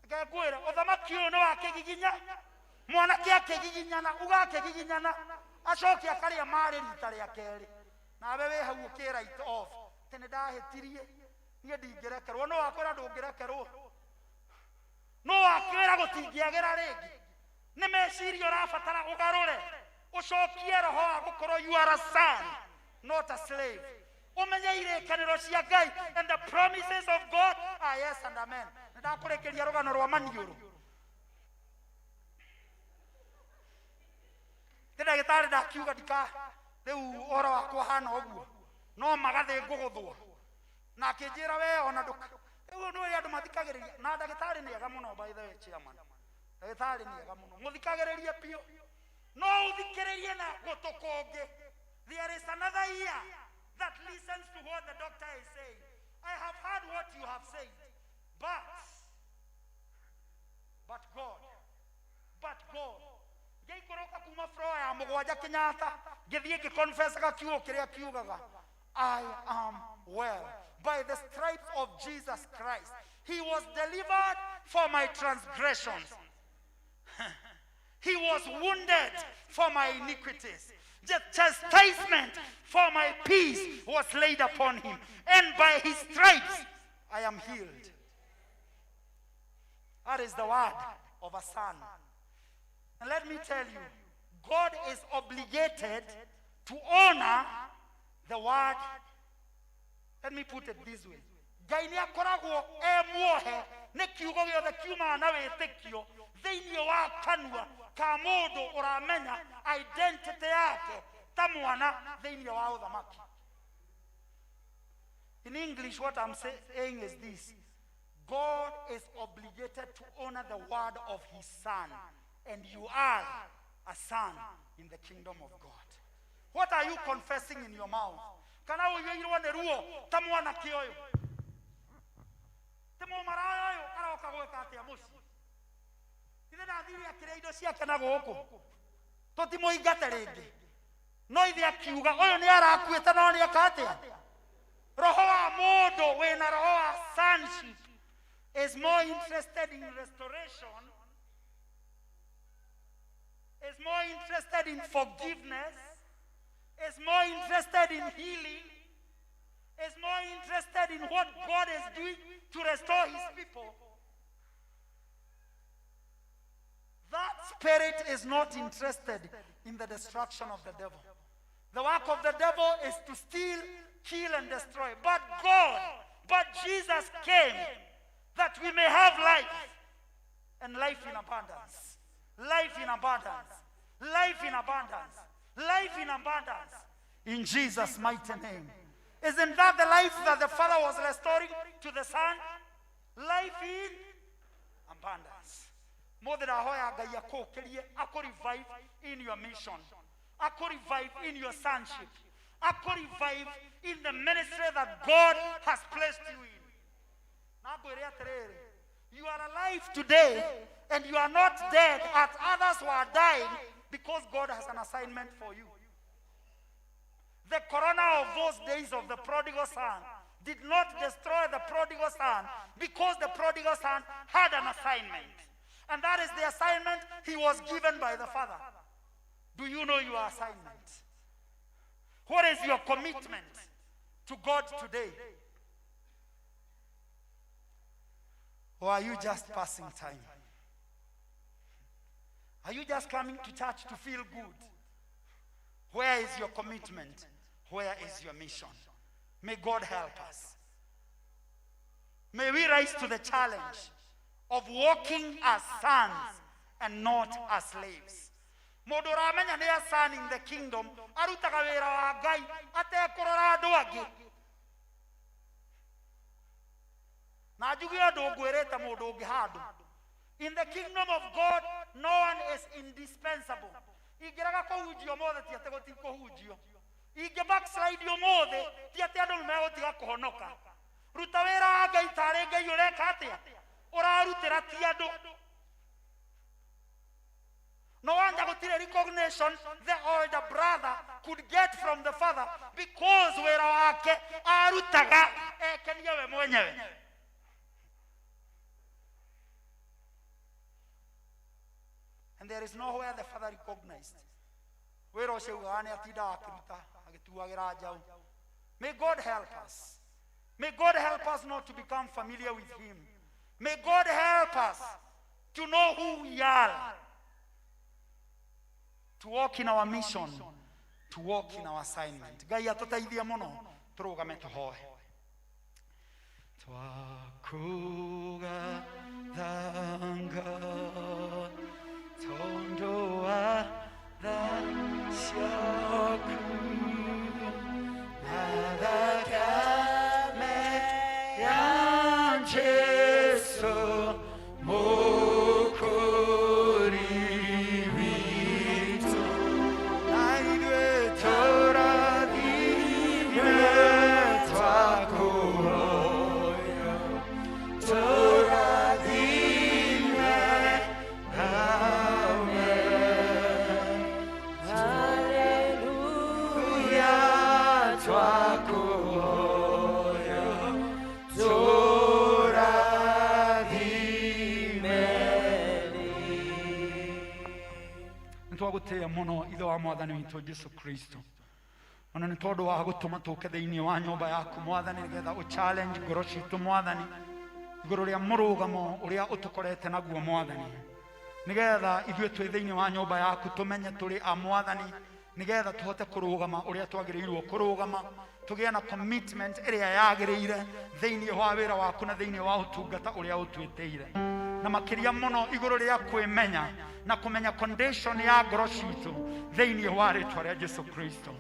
Ngĩkwĩra ũthamaki ũyũ nĩ wa kĩgiginya. mwanake akegiginyana ugakegiginyana acoke akaria mari rita ria keri nawe we hau ukira it off tene ndahetirie nie ndingerekerwo no akwira ndungerekerwo no akwira gutingiagera ringi ni meciria urabatara ugarure ucokie roho wa gukorwo you are a son not a slave umenye irekaniro cia Ngai and the promises of God are yes and amen ndakurekeria rugano rwa maniuru tena gitari ndakiuga ndika riu oro wakwa hana uguo no magathe nguguthwo na kinjira we ona nduka riu no andu mathikagiriria na ndagitari ni ega muno by the way chairman ndagitari ni ega muno muthikagiririe pio no uthikiririe na gutukonge there is another ear that listens to what the doctor is saying. I have heard what you have said, but God ngeikoroka kuma floor ya mugwanja Kenyatta ngithie ngiconfess gakiugo kiria kiugaga I am well by the stripes of Jesus Christ he was delivered for my transgressions he was wounded for my iniquities the chastisement for my peace was laid upon him and by his stripes I am healed. That is the word of a son. And let me tell you, God is obligated to honor the word. Let me put it this way. Ngai ni akoragwo muohe ni kiugo giothe kiuma na witikio thiini wa kanua ka mundu uramenya identity yake ta mwana thiini wa uthamaki. In English, what I'm saying is this. God is obligated to honor the word of his son. And you are a son in the kingdom of God. What are you confessing in your mouth? Kana uyoirwo ne ruo ta mwana kioyo. Temo marayo aroka gweka atia muci. Ithe na thiri akiria indo ciake na guku. Totimo ingate ringi. No ithe akiuga uyu ni arakuite no ni akatia. Roho wa mundu wina roho wa sonship is more interested in restoration, is more interested in forgiveness, is more interested in healing, is more interested in what God is doing to restore his people. That spirit is not interested in the destruction of the devil. The work of the devil is to steal, kill, and destroy. But Jesus came that we may have life, and life in abundance. Life in abundance. Life in abundance. Life in abundance. In Jesus' mighty name. Isn't that the life that the Father was restoring to the Son? Life in abundance. More than a hoya ako revive in your mission. Ako revive in your sonship. Ako revive in the ministry that God has placed you in. You are alive today and you are not dead as others were dying because God has an assignment for you. The corona of those days of the prodigal son did not destroy the prodigal son because the prodigal son had an assignment. And that is the assignment he was given by the Father. Do you know your assignment? What is your commitment to God today? Or are you just passing time? Are you just coming to church to feel good? Where is your commitment? Where is your mission? May God help us. May we rise to the challenge of walking as sons and not as slaves. Mundu uramenya ni a son in the kingdom arutaga wira wa Ngai atekurora andu angi. Na njugi andu ngwirite mundu ungi handu. In the kingdom of God, no one is indispensable. Ingiraga kuhunjio mothe ti ate guti kuhunjio. Inge backslide yo mothe ti ate andu megutiga kuhonoka. Ruta wira wa Ngai tare Ngai ureka atia. Urarutira ti andu. No wonder gutire recognition the older brother could get from the father because wira wake arutaga ekenia we mwenyewe. and there is nowhere the father recognized. Where was you gane atinda akiruta agituagira njau. May God help us. May God help us not to become familiar with him. May God help us to know who we are, to walk in our mission, to walk in our assignment. Gai atutaithia muno turugame tuhoe. Twakuga thanga tondoa shaku nadakame ya Jesu mukuri vitu naidwe toradime twakuhoya toradime amen hallelujah twakuhoya twaguteya muno ithe wa mwathani witũ Jesu Kristo ona nĩ tondũ wa gũtũma tũke thĩinĩ wa nyũmba yaku mwathani nĩgetha ũchallenge ngoro citũ mwathani igũrũ rĩa mũrũgamo ũrĩa ũtũkorete naguo mwathani nĩgetha ithuĩ twĩ thĩinĩ wa nyũmba yaku tũmenye tũrĩ a mwathani nĩgetha tũhote kũrũgama ũrĩa twagĩrĩirwo kũrũgama tũgĩe na commitment ĩrĩa yagĩrĩire thĩinĩ wa wĩra waku na thĩinĩ wa ũtungata ũrĩa ũtwĩtĩire na makĩria mũno igũrũ rĩa kwĩmenya na kũmenya condition ya ngoro citũ thĩinĩ wa rĩĩtwa rĩa Jesu Kristo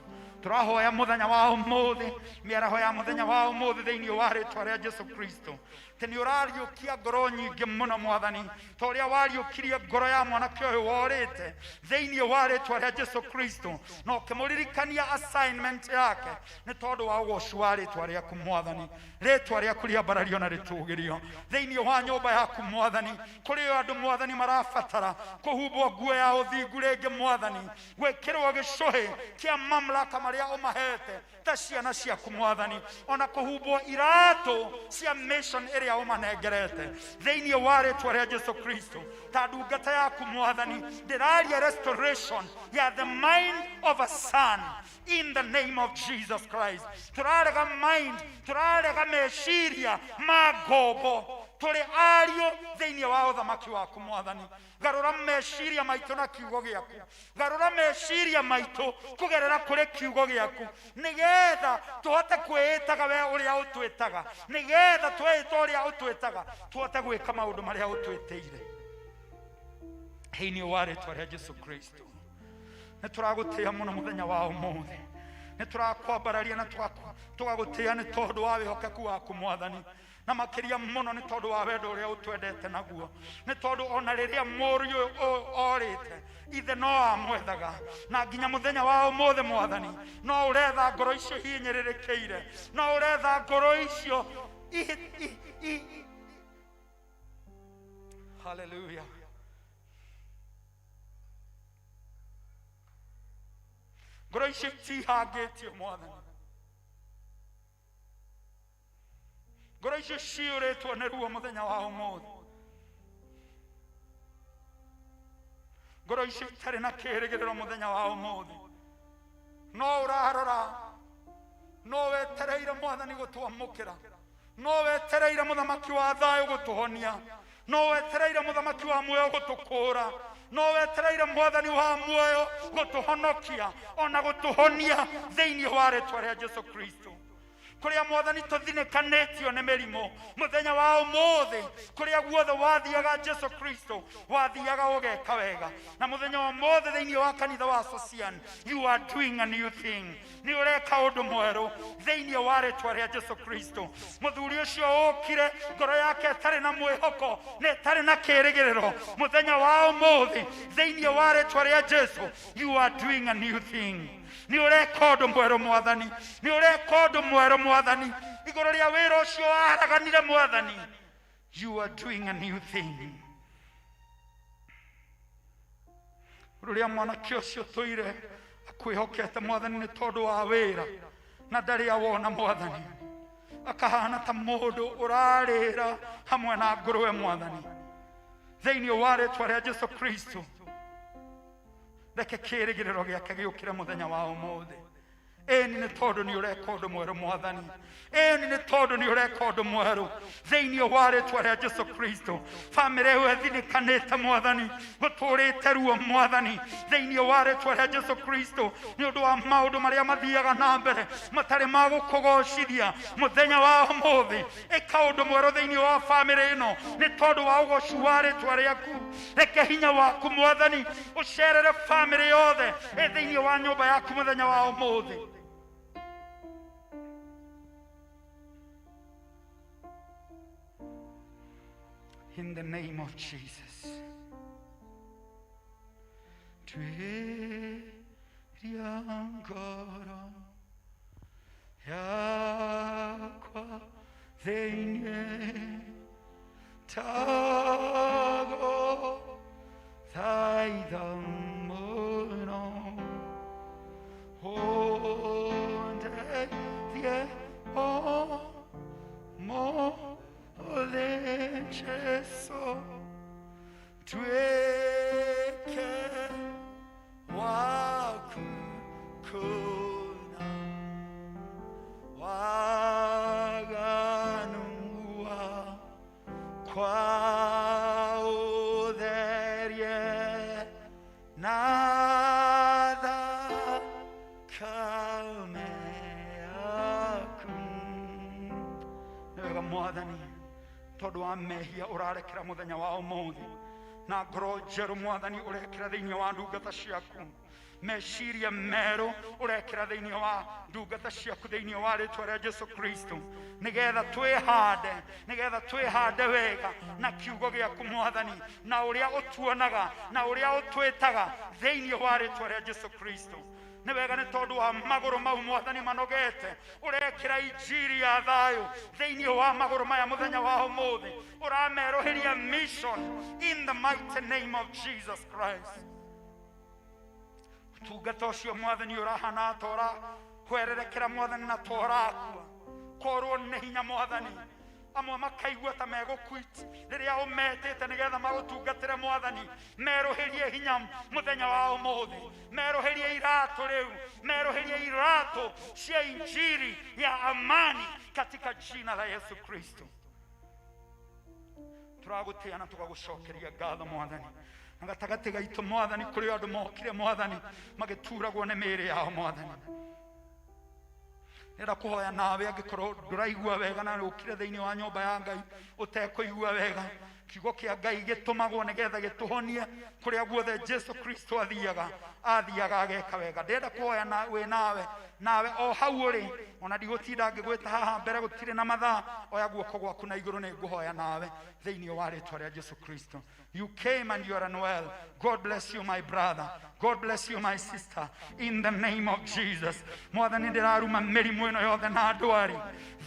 tũrahoya mũthenya wa ũmũthĩ mĩaraho ya mũthenya wa ũmũthĩ thĩinĩ wa rĩĩtwa rĩa Jesu Kristo atĩ nĩ ũrariũkia ngoro nyingĩ mũno mwathani ta ũrĩa wariũkirie ngoro ya mwanake ũyũ worĩte thĩinĩ wa rĩĩtwa rĩa Jesu Kristo na ũkĩmũririkania assignment yake nĩ tondũ wa ũgocu wa rĩĩtwa rĩaku mwathani rĩĩtwa rĩaku rĩambarario na rĩtũgĩrio thĩinĩ wa nyũmba yaku mwathani kũrĩ andũ mwathani marabatara kũhumbwo nguo ya ũthingu rĩngĩ mwathani gwĩkĩrwo gĩcũhĩ kĩa mamlaka marĩa ũmahete ta ciana ciaku mwathani ona kũhumbwo iratũ cia mission ĩrĩa ũmanengerete thĩinĩ wa rĩĩtwa rĩa Jesu Kristo ta ndungata yaku mwathani ndĩraria restoration ya the mind of a son in the name of Jesus Christ tũrarega mind tũrarega meciria ma ngombo tũrĩ ariũ thĩinĩ wa ũthamaki waku mwathani garũra meciria maitũ na kiugo gĩaku garũra meciria maitũ kũgerera kũrĩ kiugo gĩaku nĩgetha tũhote kwĩĩtaga we ũrĩa ũtwĩtaga nĩgetha twĩĩta ũrĩa ũtwĩtaga tũhote gwĩka maũndũ marĩa ũtwĩtĩire thĩinĩ wa rĩĩtwa rĩa Jesu Kristo nĩ tũragũtĩĩa mũno mũthenya wa ũmũthĩ nĩ tũrakwambararia na tũgagũtĩĩa nĩ tondũ wa wĩhokeku waku mwathani na makĩria mũno nĩ tondũ wa wendo ũrĩa ũtwendete naguo nĩ tondũ ona rĩrĩa mũriũ orĩte ithe no amwethaga na nginya mũthenya wa ũmũthĩ mwathani no ũretha ngoro icio hinyĩrĩrĩkĩire no ũretha ngoro icio hallelujah ngoro icio itihangĩtio mwathani ngoro icio ciũrĩtwo nĩ ruo mũthenya wa ũmũthĩ ngoro icio itarĩ na kĩĩrĩgĩrĩro mũthenya wa ũmũthĩ no ũrarora no wetereire mwathani gũtwamũkĩra no wetereire mũthamaki wa thayũ gũtũhonia no wetereire mũthamaki wa muoyo gũtũkũũra no wetereire mwathani wa muoyo gũtũhonokia ona gũtũhonia thĩinĩ wa rĩĩtwa rĩa Jesu Kristo kũrĩa mwathani tũthinĩkanĩtio nĩ mĩrimũ mũthenya wa ũmũthĩ kũrĩa guothe wathiaga Jesu Kristo wathiaga ũgeka wega na mũthenya wa ũmũthĩ thĩinĩ wa kanitha wa Socian you are doing a new thing nĩ ũreka ũndũ mwerũ thĩinĩ wa rĩĩtwa rĩa Jesu Kristo mũthuri ũcio ũkire ngoro yake ĩtarĩ na mwĩhoko na ĩtarĩ na kĩĩrĩgĩrĩro mũthenya wa ũmũthĩ thĩinĩ wa rĩĩtwa rĩa Jesu you are doing a new thing nĩ ũreka ũndũ mwerũ mwathani nĩ ũreka ũndũ mwerũ mwathani igũrũ rĩa wĩra ũcio waraganire mwathani you are doing a new thing rũrĩa mwanake ũcio tũire akwĩhokete mwathani nĩ tondũ wa wĩra na ndarĩ awona mwathani akahana ta mũndũ ũrarĩra hamwe na ngũrwe mwathani thĩinĩ wa rĩĩtwa rĩa Jesu Kristo reke kĩrĩgĩrĩro gĩake gĩũkĩre mũthenya wa ũmũthĩ. Ĩni nĩ tondũ nĩ ũreka ũndũ mwerũ Mwathani. Ĩni nĩ tondũ nĩ ũreka ũndũ mwerũ thĩinĩ wa rĩĩtwa rĩa Jesũ Kristo. Bamĩrĩ ĩyo ĩthinĩkanĩte Mwathani, gũtũrĩte ruo Mwathani thĩinĩ wa rĩĩtwa rĩa Jesũ Kristo nĩ ũndũ wa maũndũ marĩa mathiaga na mbere matarĩ ma gũkũgocithia mũthenya wa ũmũthĩ. Ĩka ũndũ mwerũ thĩinĩ wa bamĩrĩ ĩno nĩ tondũ wa ũgocu wa rĩĩtwa rĩaku. Reke hinya waku Mwathani ũcerere bamĩrĩ yothe ĩ thĩinĩ wa nyũmba yaku mũthenya wa ũmũthĩ. In the name of Jesus. Tweria ngoro yakwa thĩinĩ tago thaitha mũno ũndeithie de Jesu tueke waku kuna waganua kwa utherie nada kame aku nĩwega Mwathani tondũ wa mehia ũrarekera mũthenya wa ũmũthĩ na ngoro njerũ Mwathani ũrekera thĩinĩ wa ndungata ciaku. Meciria merũ ũrekera thĩinĩ wa ndungata ciaku thĩinĩ wa rĩĩtwa rĩa Jesũ Kristo nĩgetha twĩhande wega na kiugo gĩaku Mwathani na ũrĩa ũtuonaga na ũrĩa ũtwĩtaga thĩinĩ wa rĩĩtwa rĩa Jesũ Kristo. Nĩ wega nĩ tondũ wa magũrũ mau Mwathani manogete ũrekĩra injiri ya thayũ thĩinĩ wa magũrũ maya mũthenya wa ũmũthĩ. Ũramerũhĩria mission in the mighty name of Jesus Christ. Ũtungata ũcio Mwathani ũrahana ta ũrakwererekera Mwathani na ta ũrakua korwo nĩ hinya Mwathani. Amwe makaigua ta megũkwiti rĩrĩa ũmetĩte nĩgetha magũtungatĩre Mwathani. Merũhĩrie hinya mũthenya wa ũmũthĩ, merũhĩrie iratũ rĩu, merũhĩrie iratũ cia injiri ya amani katika jina la Yesu Kristo. Turagũtĩa na tũgagũcokeria ngatho Mwathani na gatagatĩ gaitũ Mwathani kũrĩ andũ mokire Mwathani magĩturagwo nĩ mĩĩrĩ yao Mwathani. Nĩra kũhoya nawe angĩkorwo ndũraigua wega na ũkire thĩinĩ wa nyũmba ya Ngai ũtekũigua wega, kiugo kĩa Ngai gĩtũmagwo nĩgetha gĩtũhonie kũrĩa guothe Jesũ Kristo athiaga ageka wega. Ndĩrenda kũhoya nawe o hau ũrĩ, ona ndigũtinda ngĩgwĩta haha mbere gũtirĩ na mathaa. Oya guoko gwaku na igũrũ nĩ ngũhoya nawe thĩinĩ wa rĩĩtwa rĩa Jesũ Kristo. You came and you are unwell. God bless you my brother. God bless you my sister. In the name of Jesus. Mwathani ndĩraruma mĩrimũ ĩno yothe na ndwari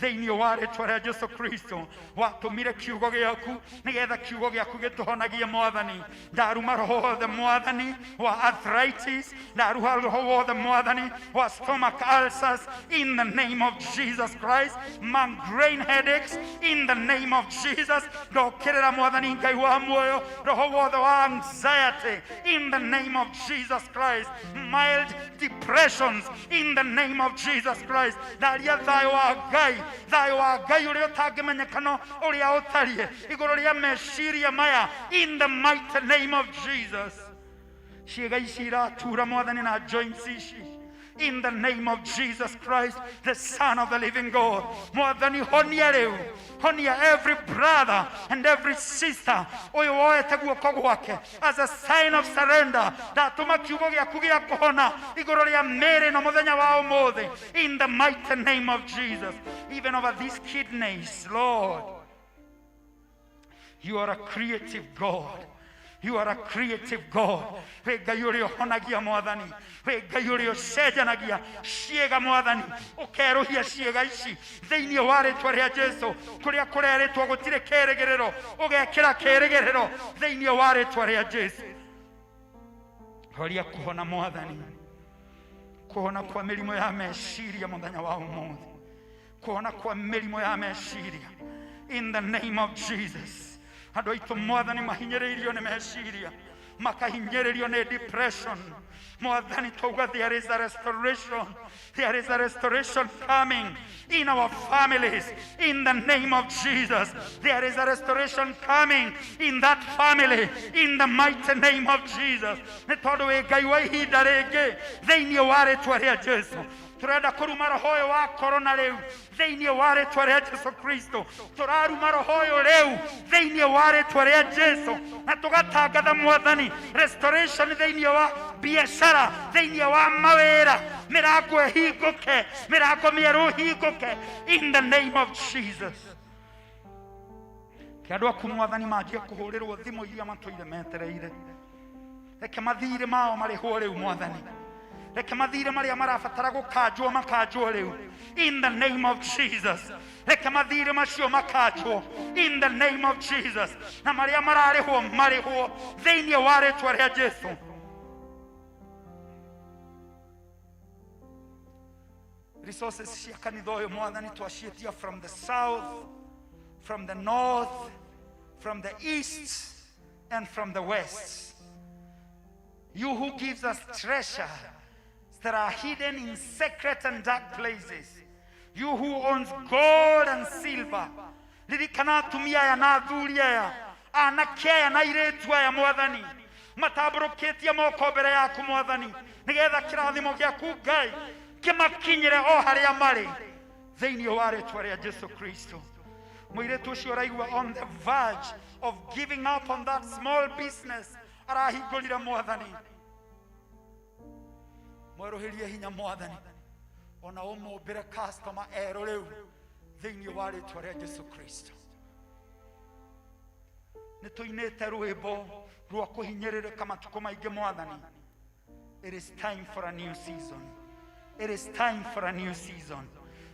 thĩinĩ wa rĩĩtwa rĩa Jesũ Kristo. Watũmire kiugo gĩaku nĩgetha kiugo gĩaku gĩtũhonagie Mwathani. Ndaruma roho wothe Mwathani wa arthritis, ndaruha roho wothe Mwathani wa stomach ulcers in the name of Jesus Christ. Migraine headaches in the name of Jesus. Ndokĩrĩra Mwathani Ngai wa muoyo roho wothe wa anxiety in the name of Jesus Christ. Mild depressions in the name of Jesus Christ. Ndaria thayũ wa Ngai ũrĩa ũtangĩmenyekana ũrĩa ũtariĩ igũrũ rĩa meciria maya in the mighty name of Jesus. Ciĩga ici iratura Mwathani na joints ici in the name of Jesus Christ, the Son of the living God. Mwathani honia rĩu, honia every brother and every sister ũyũ woete guoko gwake as a sign of surrender. Ndatũma kiugo gĩaku gĩa kũhona igũrũ rĩa mĩĩrĩ ĩno mũthenya wa ũmũthĩ in the mighty name of Jesus. Even over these kidneys, Lord, you are a creative God. You are a creative God. We Ngai ũrĩa ũhonagia Mwathani, we Ngai ũrĩa ũcenjanagia ciĩga Mwathani, ũkerũhia ciĩga ici thĩinĩ wa rĩĩtwa rĩa Jesũ. Kũrĩa kũrerĩtwo gũtirĩ kĩĩrĩgĩrĩro, ũgekĩra kĩĩrĩgĩrĩro thĩinĩ wa rĩĩtwa rĩa Jesũ. Horia kũhona Mwathani, kũhona kwa mĩrimũ ya meciria mũthenya wa ũmũthĩ, kũhona kwa mĩrimũ ya meciria in the name of Jesus. Andũ aitũ Mwathani mahinyĩrĩirio nĩ meciria, makahinyĩrĩrio nĩ depression, Mwathani twauga there is a restoration. There is a restoration coming in our families in the name of Jesus. There is a restoration coming in that family in the mighty name of Jesus. Nĩ tondũ wĩ Ngai wa ihinda rĩngĩ thĩinĩ wa rĩĩtwa rĩa Jesũ. Turenda kuruma roho ũyũ wa korona rĩu thĩinĩ wa rĩĩtwa rĩa Jesũ Kristo. Tũraruma roho ũyũ rĩu thĩinĩ wa rĩĩtwa rĩa Jesũ, na tũgatangatha Mwathani restoration thĩinĩ wa biashara, thĩinĩ wa mawĩra, mĩrango ĩhingũke, mĩrango mĩerũ ĩhingũke in the name of Jesus. Kĩandũ aku Mwathani manjie kũhũrĩrwo thimũ iria matũire metereire. Reke mathirĩ mao marĩhwo rĩu Mwathani. Reke mathirĩ marĩa marabatara gũkanjwo makanjwo rĩu in the name of Jesus. Reke mathirĩ macio makanjwo in the name of Jesus. Na marĩa mararĩhwo marĩhwo thĩinĩ wa rĩĩtwa rĩa Jesũ. Resources cia kanitha ũyũ Mwathani twaciĩtia from the south, from the north, from the east and from the west. You who gives us treasure that are hidden in secret and dark places. You who owns gold and silver. Ririkana atumia aya na athuri aya, anake aya na airĩtu aya Mwathani, matambũrũkĩtie moko mbere yaku Mwathani, nĩgetha kĩrathimo gĩaku Ngai kĩmakinyĩre o harĩa marĩ thĩinĩ wa rĩĩtwa rĩa Jesũ Kristo. Mũirĩtu ũcio ũraigua on the verge of giving up on that small business arahingũrire Mwathani. Mwerũhĩrie hinya Mwathani, ona ũmũmbĩre customer erũ rĩu thĩinĩ wa rĩĩtwa rĩa Jesũ Kristo. Nĩ tũinĩte rwĩmbo rwa kũhinyĩrĩrĩka matukũ maingĩ Mwathani. It is time for a new season. It is time for a new season.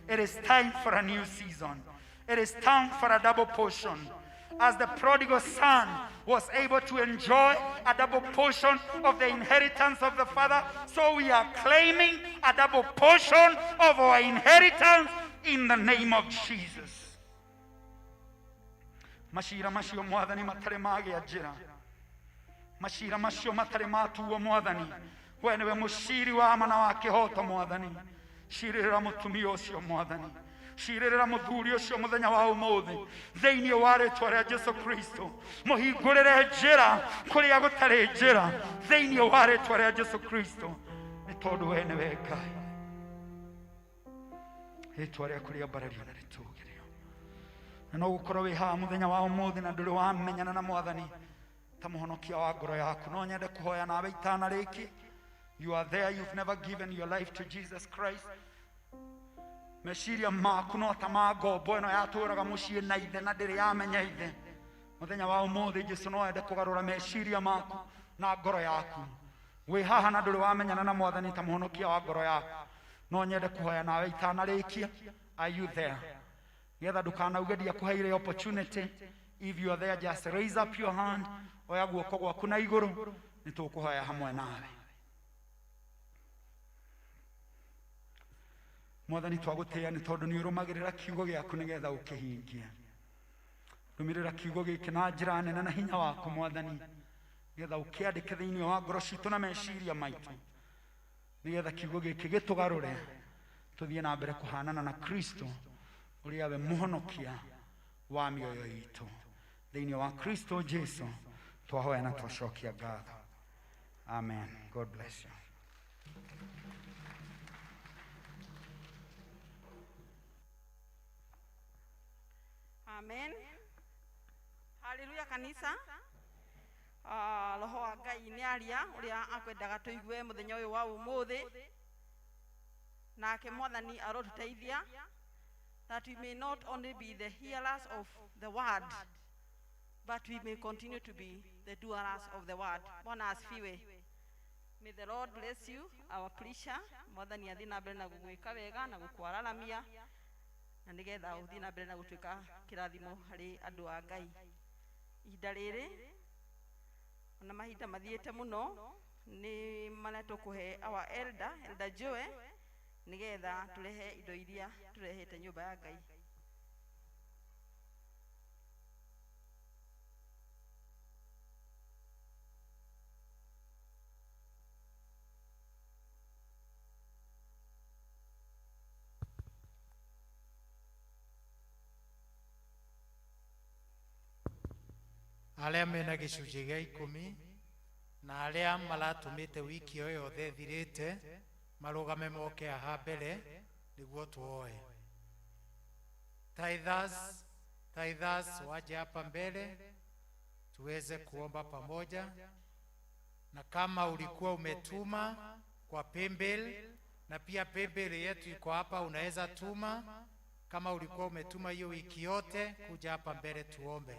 It is time for a new season. It is time for a double portion. As the prodigal son was able to enjoy a double portion of the inheritance of the father, so we are claiming a double portion of our inheritance in the name of Jesus. Mashira macio Mwathani matare magĩa njĩra. Mashira macio matare matuo Mwathani. We nĩwe mũciri wa ama na wa kĩhoto Mwathani. Cirĩrĩra mũtumia ũcio Mwathani. Cirĩrĩra mũthuri ũcio mũthenya wa ũmũthĩ thĩinĩ wa rĩĩtwa rĩa Jesũ Kristo. Mũhingũrĩre njĩra kũrĩa gũtarĩ njĩra thĩinĩ wa rĩĩtwa rĩa Jesũ Kristo, nĩ tondũ we nĩwe Ngai. Rĩĩtwa rĩaku rĩambarĩrio na rĩtũũgĩrio. Na no gũkorwo wĩ haha mũthenya wa ũmũthĩ na ndũrĩ wamenyana na Mwathani ta mũhonokia wa ngoro yaku, no nyende kũhoya nawe itana rĩkĩ. You are there, you've never given your life to Jesus Christ. Meciria maku no ta ma ngombo ĩno yatũũraga mũciĩ na ithe na ndĩrĩ yamenya ithe. Mũthenya wa ũmũthĩ Jesũ no ende kũgarũra meciria maku na ngoro yaku. Wĩ haha na ndũrĩ wamenyana na Mwathani ta mũhonokia wa ngoro yaku, no nyende kũhoya nawe itana rĩkia. Are you there? Nĩgetha ndũkanauge ndiakũheire opportunity. If you are there, just raise up your hand. Oya guoko gwaku na igũrũ, nĩ tũkũhoya hamwe nawe. Mwathani twagũtĩĩa nĩ tondũ nĩ ũrũmagĩrĩra kiugo gĩaku nĩgetha ũkĩhingie. Rũmĩrĩra kiugo gĩkĩ na njĩra nene na hinya waku Mwathani, nĩgetha ũkĩandĩke thĩinĩ wa ngoro citũ na meciria maitũ, nĩgetha kiugo gĩkĩ gĩtũgarũre tũthiĩ na mbere kũhanana na Kristo ũrĩa we mũhonokia wa mĩoyo itũ. Thĩinĩ wa Kristo Jesũ twahoya na twacokia ngatho. Amen. God bless you. Amen. Hallelujah kanisa. Roho wa Ngai nĩ aria ũrĩa akwendaga tũigue mũthenya ũyũ wa ũmũthĩ. Nake Mwathani arotũteithia that we may not only be the hearers of the word, but we may continue to be the doers of the word. Bwana asifiwe. May the Lord bless you, our preacher. Mwathani athiĩ na mbere na gũgwĩka wega na gũkwararamia, na nĩgetha ũthiĩ na mbere na gũtuĩka kĩrathimo harĩ andũ a Ngai. Ihinda rĩrĩ ona mahinda mathiĩte mũno nĩ maretwo kũhe our elder Joe nĩgetha tũrehe indo iria tũrehete nyũmba ya Ngai. arĩa mena gĩcunjĩ gĩa 10 na arĩa maratũmĩte wiki ĩyo yothe thirĩte marũgame moke haha mbere nĩguo tuoe. Tithers waje hapa mbele tuweze kuomba pamoja, na kama ulikuwa umetuma kwa paybill, na pia paybill yetu iko hapa, unaweza tuma. Kama ulikuwa umetuma hiyo wiki yote, kuja hapa mbele tuombe.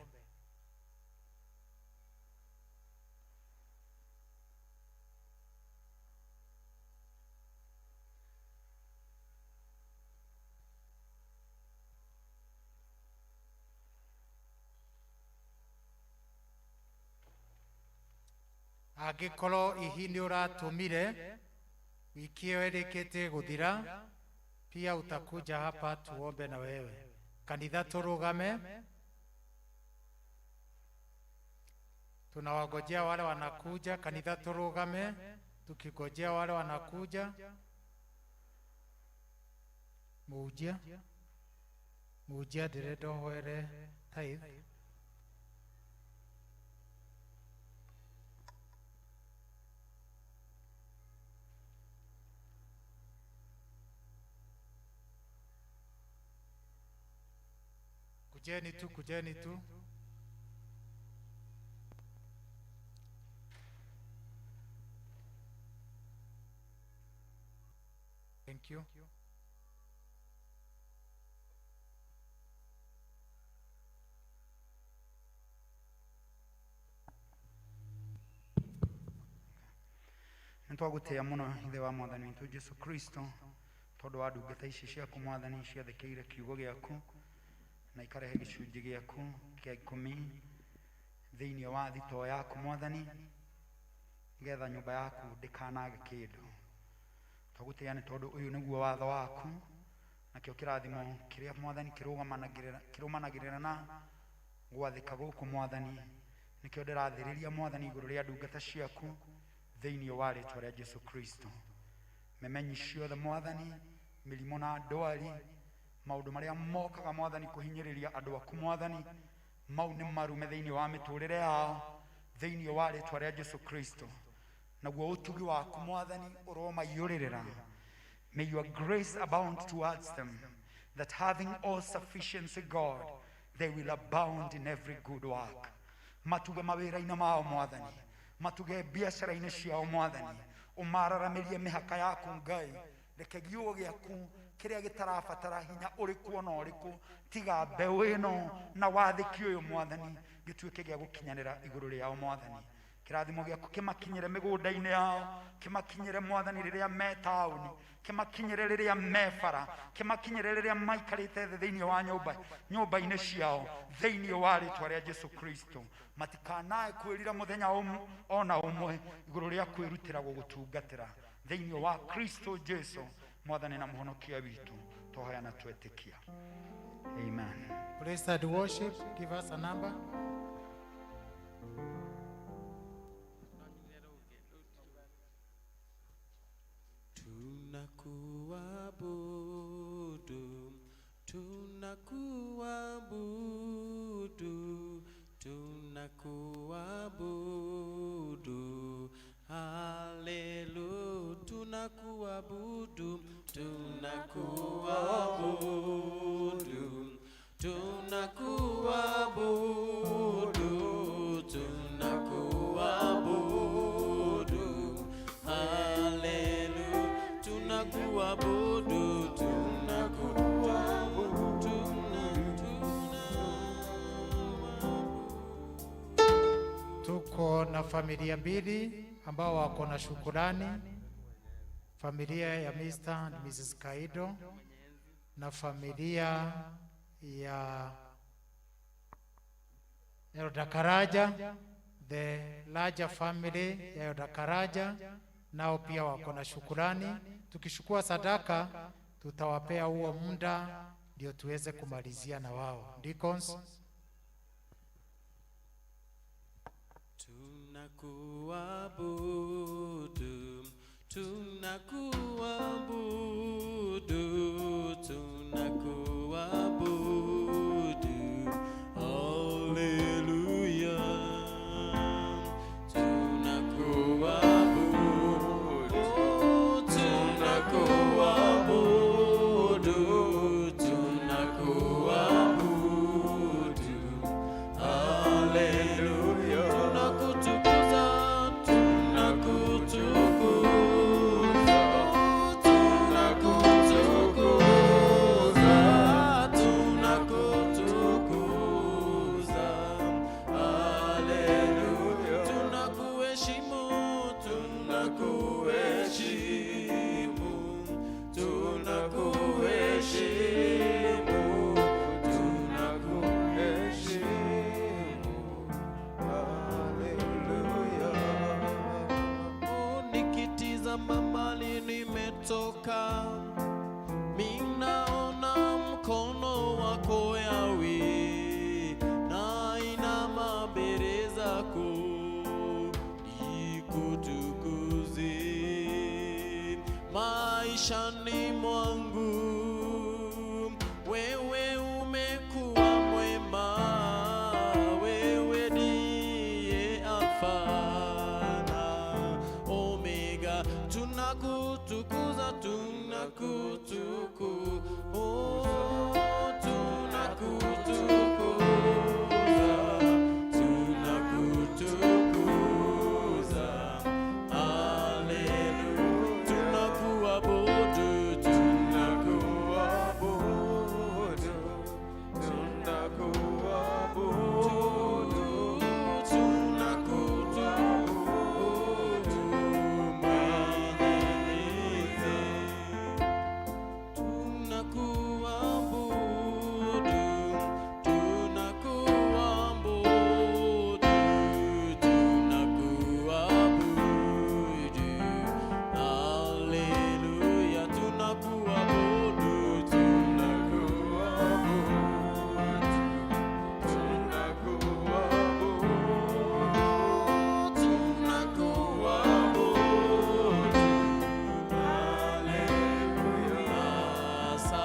Angĩkorwo ihini ũratũmire wiki ĩyo ĩrĩkĩtie gũthira, pia utakuja hapa tuombe na wewe. Kanitha turugame, tunawagojea wale wanakuja. Kanitha turugame, tukigojea wale wanakuja. Mujia ndiredo hoere tithe. Kujeni tu. Thank you. Nitwagutia muno ithe wa mwathani witu Jesu Kristo tondu wa ndungata ici ciaku mwathani ciathekeire kiugo giaku na ikarehe gicunji giaku kia 10 thiini wa thito yaku mwathani, getha nyumba yaku ndikanage kindu. Twagutia ni tondu uyu niguo watho waku na kio kirathimo kiria mwathani kirumanagirira na gwathika guku mwathani, nikio ndirathiriria mwathani iguru ria ndungata ciaku thiini wa ritwa ria Jesu Kristo. Memenyi ciothe mwathani, mirimo na ndwari, maundu maria mokaga mwathani kuhinyiriria andu aku mwathani, mau ni marume thiini wa miturire yao thiini wa ritwa ria Jesu Kristo. Naguo utugi waku mwathani uromaiyuririra. May your grace abound towards them, that having all sufficiency God, they will abound in every good work. Matuge mawira-ini mao mwathani, matuge biashara-ini ciao mwathani, umararamirie mihaka yaku Ngai. Reke kiugo giaku kiria gitarabatara hinya uriku na uriku tiga mbeu ino na wathiki uyu mwathani gituike gia gukinyanira iguru riao mwathani. Kirathimo giaku kimakinyire migunda-ini yao, kimakinyire mwathani riria me tauni, kimakinyire riria me bara, kimakinyire riria maikarite thiini wa nyumba-ini ciao thiini wa ritwa ria Jesu Kristo. Matikanae kwirira muthenya ona umwe iguru ria kwirutira gugutungatira thiini wa Kristo Jesu mwathani na muhonokia witu tohaya na twetikia. Amen. Praise and worship. Give us a number. Tunakuabudu, haleluya, tunakuabudu, haleluya, tunakuabudu, Tuko na familia mbili ambao wako na shukurani. Familia ya Mr. and Mrs. Kaido na familia ya Dakaraja, the larger family ya Dakaraja, nao pia wako na shukurani. Tukishukua sadaka tutawapea huo muda ndio tuweze kumalizia na wao. Deacons, tunakuabudu, tunakuabudu, tunakuabudu, haleluya. tunakutukuza, tunakutukuza, tunakutukuza, tunakutukuza, haleluya, tunakuheshimu, tunakuheshimu, tunakuheshimu, tunakuheshimu, haleluya. Nikitizama mali nimetoka, minaona mkono wako Yawe, nainama mbele zako nikutukuze. Maishani mwangu wewe umekuwa mwema, wewe ndiye Alfa na Omega. Tunakutukuza, tunakutukuza, haleluya, tunakuabudu, tunakuabudu, tunakuabudu, tunakuabudu, Mwenyezi. Tunakuabudu, tunakuabudu, tunakuabudu, haleluya, tunakuabudu,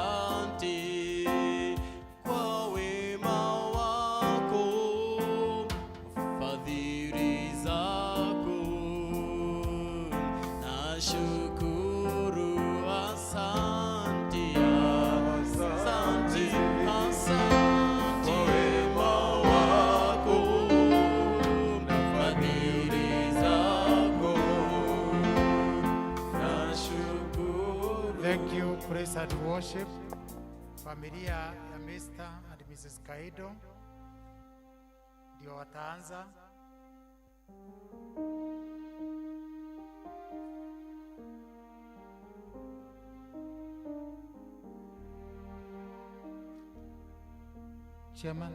asante kwa wema wako, fadhili zako, nashukuru, asante, asante, asante, wema wako na fadhili zako, nashukuru. Thank you, praise and worship. Familia ya Mr. and Mrs. Kaido ndio wataanza. Chairman,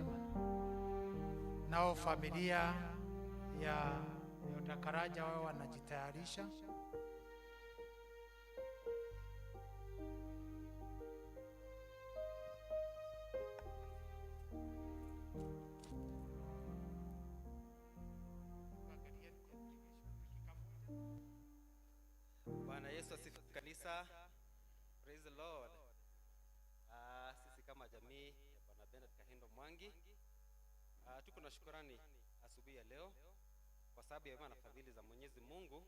nao familia ya Dakaraja wao wanajitayarisha. Bwana Yesu asifiwe kanisa. Praise the Lord. Sisi kama jamii ya Bwana Bernard Kahindo Mwangi tuko na shukrani asubuhi ya leo kwa sababu ya wema na fadhili za Mwenyezi Mungu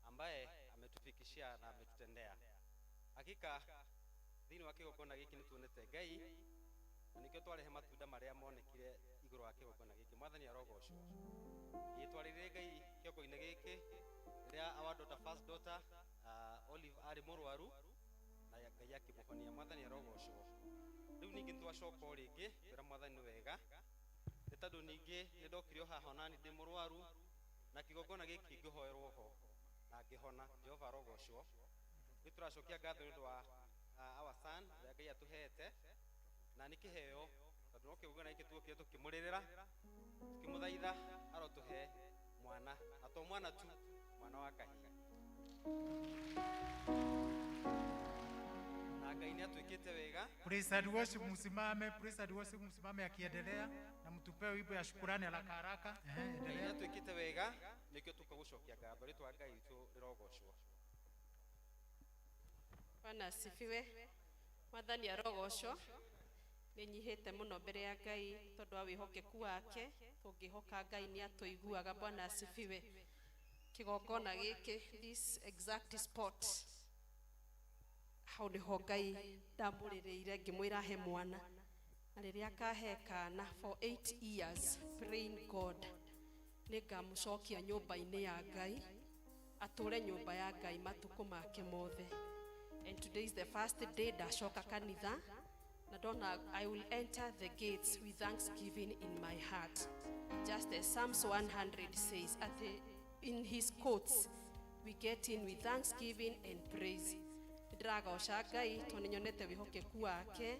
ambaye ametufikishia na ametutendea. Hakika thini wake gukona giki nituonete Ngai na nikyo twarehe matunda maria monekire iguru wake gukona giki. Mwathani arogocwo. Gitwarire Ngai kioko-ine giki ria our daughter, first daughter Olive ari murwaru na Ngai akimuhonia. Mwathani arogocwo. Riu ningi twacoka ringi twira Mwathani ni wega ni tondu ningi nindokire haha nani ndi murwaru na kigongona giki ngihoerwo ho na ngihona. Jehova arogocwo. Ni turacokia ngatho ni wa our son ria Ngai atuhete na nikiheo tondu no kigongona giki twokire tukimuririra tukimuthaitha arotuhe mwana na to mwana tu, mwana wa kahii. Na Ngai ni atuikite wega. Praise and worship msimame, praise and worship msimame akiendelea na mtupe wimbo ya shukrani haraka haraka. Ngai ni atuikite wega nikyo tukagucokia ngatho ritwa Ngai itu rirogocwo. Bwana asifiwe. Mwathani arogocwo. Ninyihite muno mbere ya Ngai tondu wa wihokeku wake. Tungihoka Ngai ni atuiguaga. Bwana asifiwe. Kigongona giki, this exact spot, hau niho Ngai ndamuririire ngimwira he mwana na rĩrĩa akahekana for 8 years praying God nĩngamũcokia nyũmba-inĩ ya Ngai atũre nyũmba ya Ngai matukũ make mothe. And today is the first day ndacoka kanitha na ndona I will enter the gates with thanksgiving in my heart, just as Psalms 100 says, in his courts we get in with thanksgiving and praise. Ndĩragoca Ngai tondũ nĩnyonete wĩhokeku wake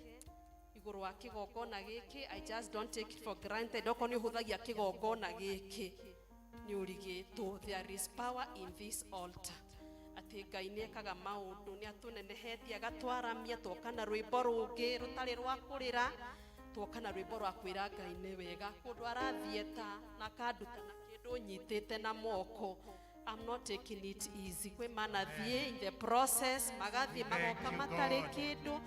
igũrũ wa kĩgongona gĩkĩ. I just don't take it for granted. Okorwo nĩ ũhũthagia kĩgongona gĩkĩ nĩ ũrigĩtwo. There is power in this altar. Atĩ Ngai nĩekaga maũndũ, nĩ atũnenehetie agatwaramia, tuoka na rwĩmbo rũngĩ rũtarĩ rwa kũrĩra, tuoka na rwĩmbo rwa kwĩra Ngai nĩ wega. Kũndũ arathieta na kanduta na kĩndũ nyitĩte na moko. I'm not taking it easy. Kwe manathiĩ in the process, magathiĩ magoka matarĩ kĩndũ.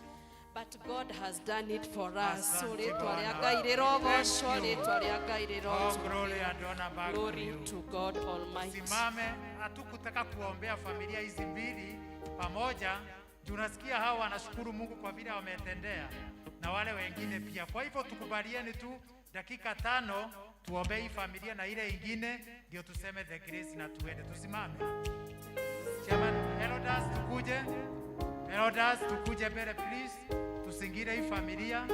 But God has done it for us. So rĩtwa rĩa Ngai rĩrogocwo, rĩtwa rĩa Ngai rĩrogocwo. Glory to God Almighty. Simame, hatukutaka kuombea familia hizi mbili pamoja. Tunasikia hawa wanashukuru Mungu kwa vile wametendea na wale wengine pia. Kwa hivyo tukubalieni tu dakika 5 tuombee hii familia na ile ingine ndio tuseme the grace na tuende. Tusimame. Chairman, elders tukuje. Elders tukuje mbele please. Tusingire hii familia.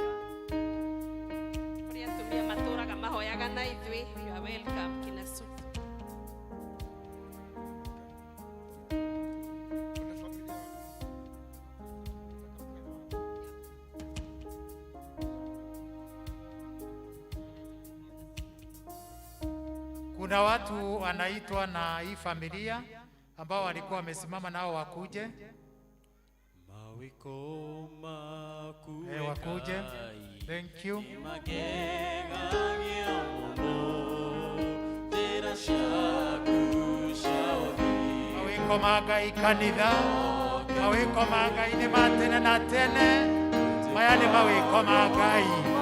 Kuria tumia matũraga mahoyaga na ithuĩ. You are welcome Kinasu. Kuna watu wanaitwa na hii familia ambao walikuwa wamesimama nao wakuje. Wakuje. Thank you. Mawiko magai kanitha, mawiko magai ni matene na tene, maya ni mawiko magai.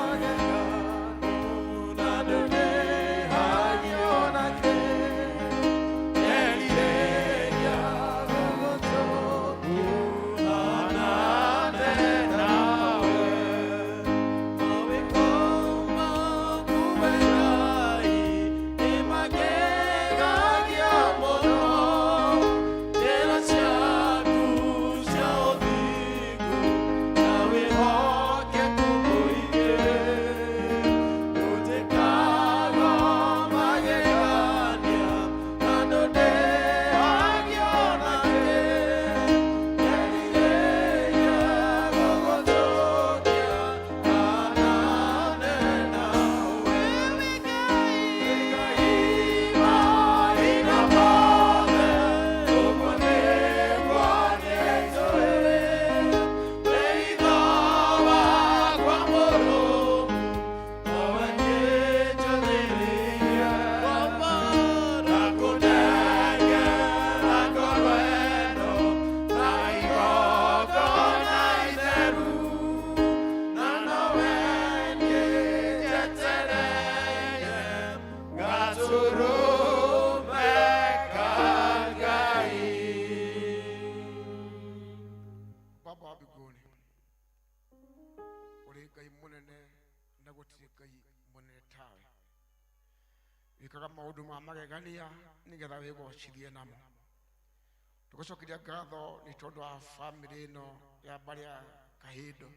Tukucokeria ngatho ni tondu wa family ino ya baria kahindo,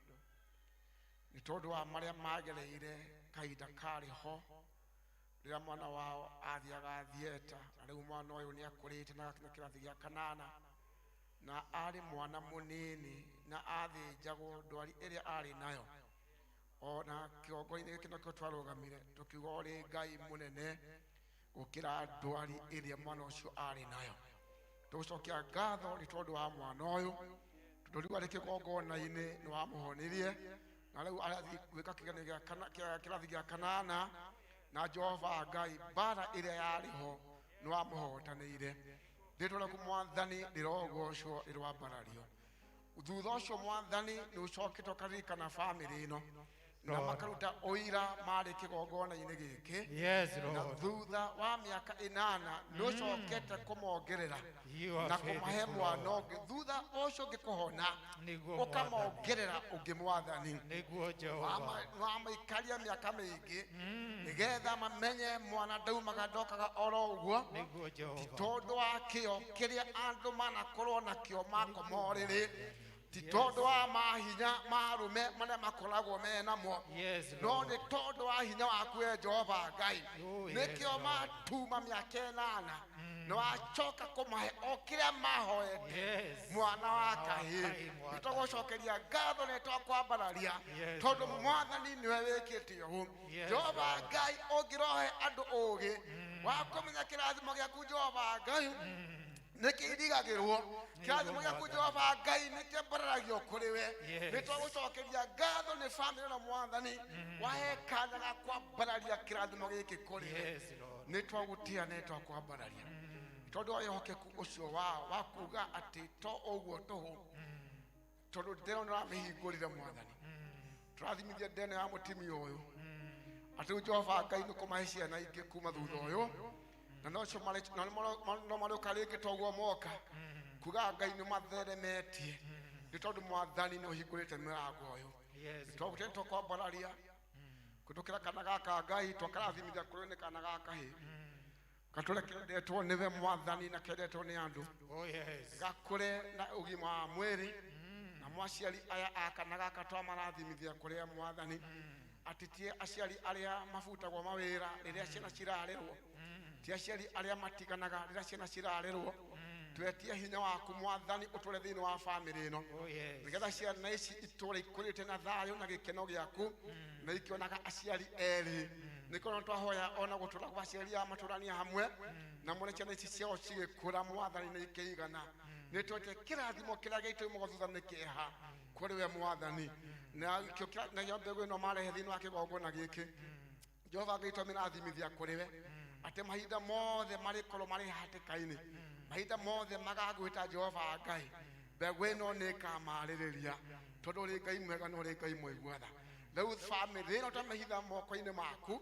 ni tondu wa maria magereire kahinda kari ho rĩrĩa mwana wao athiaga thieta, na rĩu mwana ũyũ nĩ akũrĩte na agakinya kĩrathi gĩa 8 na arĩ mwana mũnini na athĩnjagwo ndwari ĩrĩa arĩ nayo. Ona kĩongo-inĩ gĩkĩ nakĩo twarũgamire tũkiuga ũrĩ Ngai mũnene gũkĩra ndwari ĩrĩa mwana ũcio arĩ nayo. Tucokia ngatho ni tondu wa mwana ũyũ, tondũ rĩu arĩ kĩgongona-inĩ nĩ wamũhonirie, na rĩu arathiĩ gwĩka kĩrathi gĩa 8 na Jehova Ngai mbara ĩrĩa yarĩ ho nĩ wamũhotanĩire. Rĩtwa rĩaku Mwathani rĩrogocwo rĩrwambarario. Thutha ũcio Mwathani nĩ ũcokete ũkaririkana family ĩno na makaruta oira marĩ kĩgongona-inĩ gĩkĩ. Yes, Na Lord. thutha wa mĩaka 8 nĩũcokete kũmongerera You are na kũmahe faithful, mwana Lord. ũngĩ. Thutha ũcio ũngĩkũhona Nĩguo ũkamongerera ũngĩ Mwathani. Nĩguo Jehova. Wamaikaria mĩaka mĩingĩ nĩgetha mamenye mwana ndaumaga ndokaga oro ũguo, Nĩguo Jehova. tondũ wa kĩo kĩrĩa andũ manakorwo nakĩo makomorĩrĩ, ti tondũ wa mahinya marume marĩa makoragwo menamo, no nĩ tondũ wa hinya waku we Jehova Ngai. Nĩkĩo matuma mĩaka 8 na wacoka kũmahe o kĩrĩa mahoete mwana wa kahĩĩ. Nĩtũgũcokeria ngatho na nĩtwakwambararia tondũ Mwathani nĩwe wĩkĩte ũũ. Jehova Ngai, ũngĩrohe andũ ũũgĩ wa kũmenya kĩrathimo gĩaku Jehova Ngai nĩkĩirigagĩrwo, kĩrathimo gĩaku Jehova Ngai nĩkĩambararagio kũrĩ we. Nĩtwagũcokeria ngatho nĩ bamĩrĩ na Mwathani wahe kanya ga kwambararia kĩrathimo gĩkĩ kũrĩ we. Nĩtwagũtĩa na nĩtwakwambararia tondũ wa wĩhokeku ũcio wao wa kuga atĩ to ũguo tũhũ, tondũ ndĩrona nĩũramĩhingũrire Mwathani. Tũrathimithia ndene ya mũtumia ũyũ atĩ Jehova Ngai nĩkũmahe ciana ingĩ kuma thutha ũyũ, na nocio no marĩũka rĩngĩ toguo moka kuga Ngai nĩmatheremetie, nĩ tondũ Mwathani nĩũhingũrĩte mĩrango ũyũ. Nĩtwagũtĩa nĩtwakwambararia kũtũkĩra kana gaka Ngai, twakarathimithia kũrĩ nĩ kana gaka hĩ gatũre kendetwo nĩwe Mwathani na kendetwo nĩ andũ, gakũre na ũgima wa mwĩrĩ, na mwaciari aya a kana gaka twamarathimithia kũrĩa Mwathani atĩ ti aciari arĩa mabutagwo mawĩra rĩrĩa ciana cirarerwo, ti aciari arĩa matiganaga rĩrĩa ciana cirarerwo. Twetie hinya waku Mwathani ũtũre thĩinĩ wa bamĩrĩ ĩno, nĩgetha ciana ici itũre ikũrĩte na thayũ na gĩkeno gĩaku na ikĩonaga aciari erĩ. Nĩkorwo twahoya ona gũtũra kwa aciari a matũrania hamwe na mũne ciana ici ciao cigĩkũra Mwathani nĩ ikĩigana. Nĩtwete kĩrathimo kĩrĩa gĩitũmwo thutha nĩ kĩeha kũrĩ we Mwathani, na mbegũ ĩno marehe thĩinĩ wa kĩgongona gĩkĩ. Jehova Ngai twamĩrathimithia kũrĩ we atĩ mahinda mothe marĩkorwo marĩ hatĩka-inĩ, mahinda mothe magagwĩta Jehova Ngai, mbegũ ĩno nĩĩkamarĩrĩria tondũ ũrĩ Ngai mwega na ũrĩ Ngai mũigua tha. Rĩu bamĩrĩ ĩno twamĩhitha moko-inĩ maku,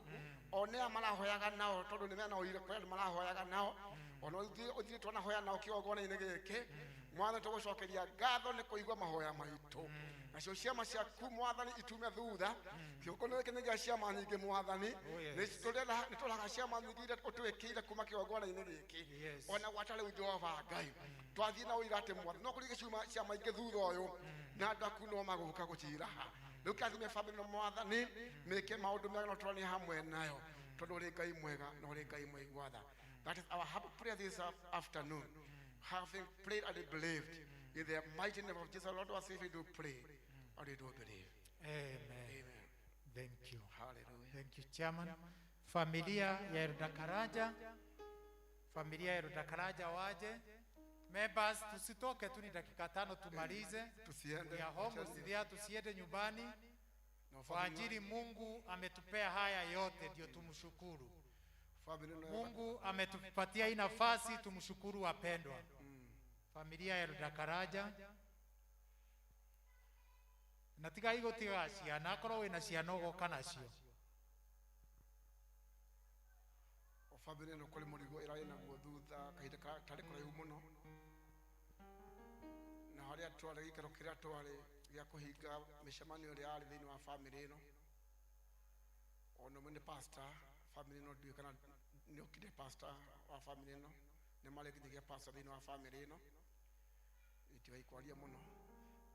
o nĩa marahoyaga nao tondũ nĩmena ũire kũrĩa marahoyaga nao, ona ũthiĩ twanahoya nao kĩgongona-inĩ gĩkĩ. Mwathani tũgũcokeria ngatho nĩ kũigua mahoya maitũ, nacio ciama ciaku Mwathani itume thutha. Kĩgongona gĩkĩ nĩ gĩa ciama nyingĩ Mwathani, nĩtũraga ciama nyingĩ iria ũtwĩkĩire kuma kĩgongona-inĩ gĩkĩ, ona gwata rĩu Jehova Ngai twathiĩ na ũira atĩ Mwathani no kũrĩ ciama ingĩ thutha ũyũ na andũ aku no magũka gũciraha. Rĩu kĩrathime bamĩrĩ na Mwathani, mĩke maũndũ mega na tũranie hamwe nayo tondũ ũrĩ Ngai mwega na ũrĩ Ngai mũigua tha. That is our happy prayer this afternoon. Having prayed and believed in the mighty name of Jesus, Lord, was if we do pray or we do believe. Amen. Thank you. Hallelujah. Thank you, Chairman. Familia ya Erodakaraja, familia ya Erodakaraja waje. Members, tusitoke tu, ni dakika 5 tumalize. We are home, tusiende nyumbani. Kwa ajili Mungu ametupea haya yote, ndio tumshukuru. Mungu ametupatia hii nafasi, tumshukuru wapendwa. Familia ya Erodakaraja natiga igotiga ciana korwo wina ciana ugoka nacio. Bamĩrĩ ĩno kũrĩ mũrigo ĩrarĩ naguo thutha kahinda tarĩ kũraihu mũno, na harĩa twarĩ gĩikaro kĩrĩa twarĩ gĩa kũhinga mĩcemanio ĩrĩa yarĩ thĩinĩ wa bamĩrĩ ĩno. Ona ũmwe nĩ pastor bamĩrĩ ĩno, ndiũĩ kana nĩokire pastor wa bamĩrĩ ĩno, nĩ marĩ nginyagia pastor thĩinĩ wa bamĩrĩ ĩno, itigaikwaria mũno.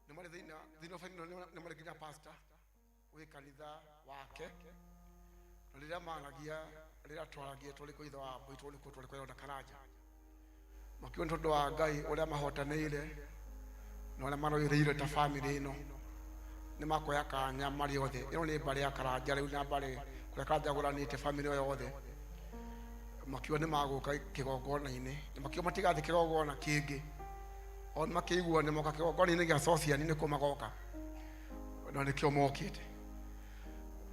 Nĩ marĩ thĩinĩ wa bamĩrĩ ĩno, nĩ marĩ nginya pastor wĩ kanitha wake, na rĩrĩa maragia rĩrĩa twaragia tũrĩ kũ ithe wa mbũi tũrĩ kũ tũrĩ kũ Erodakaraja, makiuga nĩ tondũ wa Ngai ũrĩa mahotanĩire na ũrĩa marũĩrĩire ta bamĩrĩ ĩno, nĩ makoya kanya marĩ othe. Ĩno nĩ mbarĩ ya Karanja rĩu na mbarĩ kũrĩa Karanja agũranĩte bamĩrĩ ĩyo yothe, makiuga nĩ magũka kĩgongona-inĩ, na makiuga matigathiĩ kĩgongona kĩngĩ, o nĩ makĩigua nĩ moka kĩgongona-inĩ gĩa Sociani nĩkuo magoka, na nĩkĩo mokĩte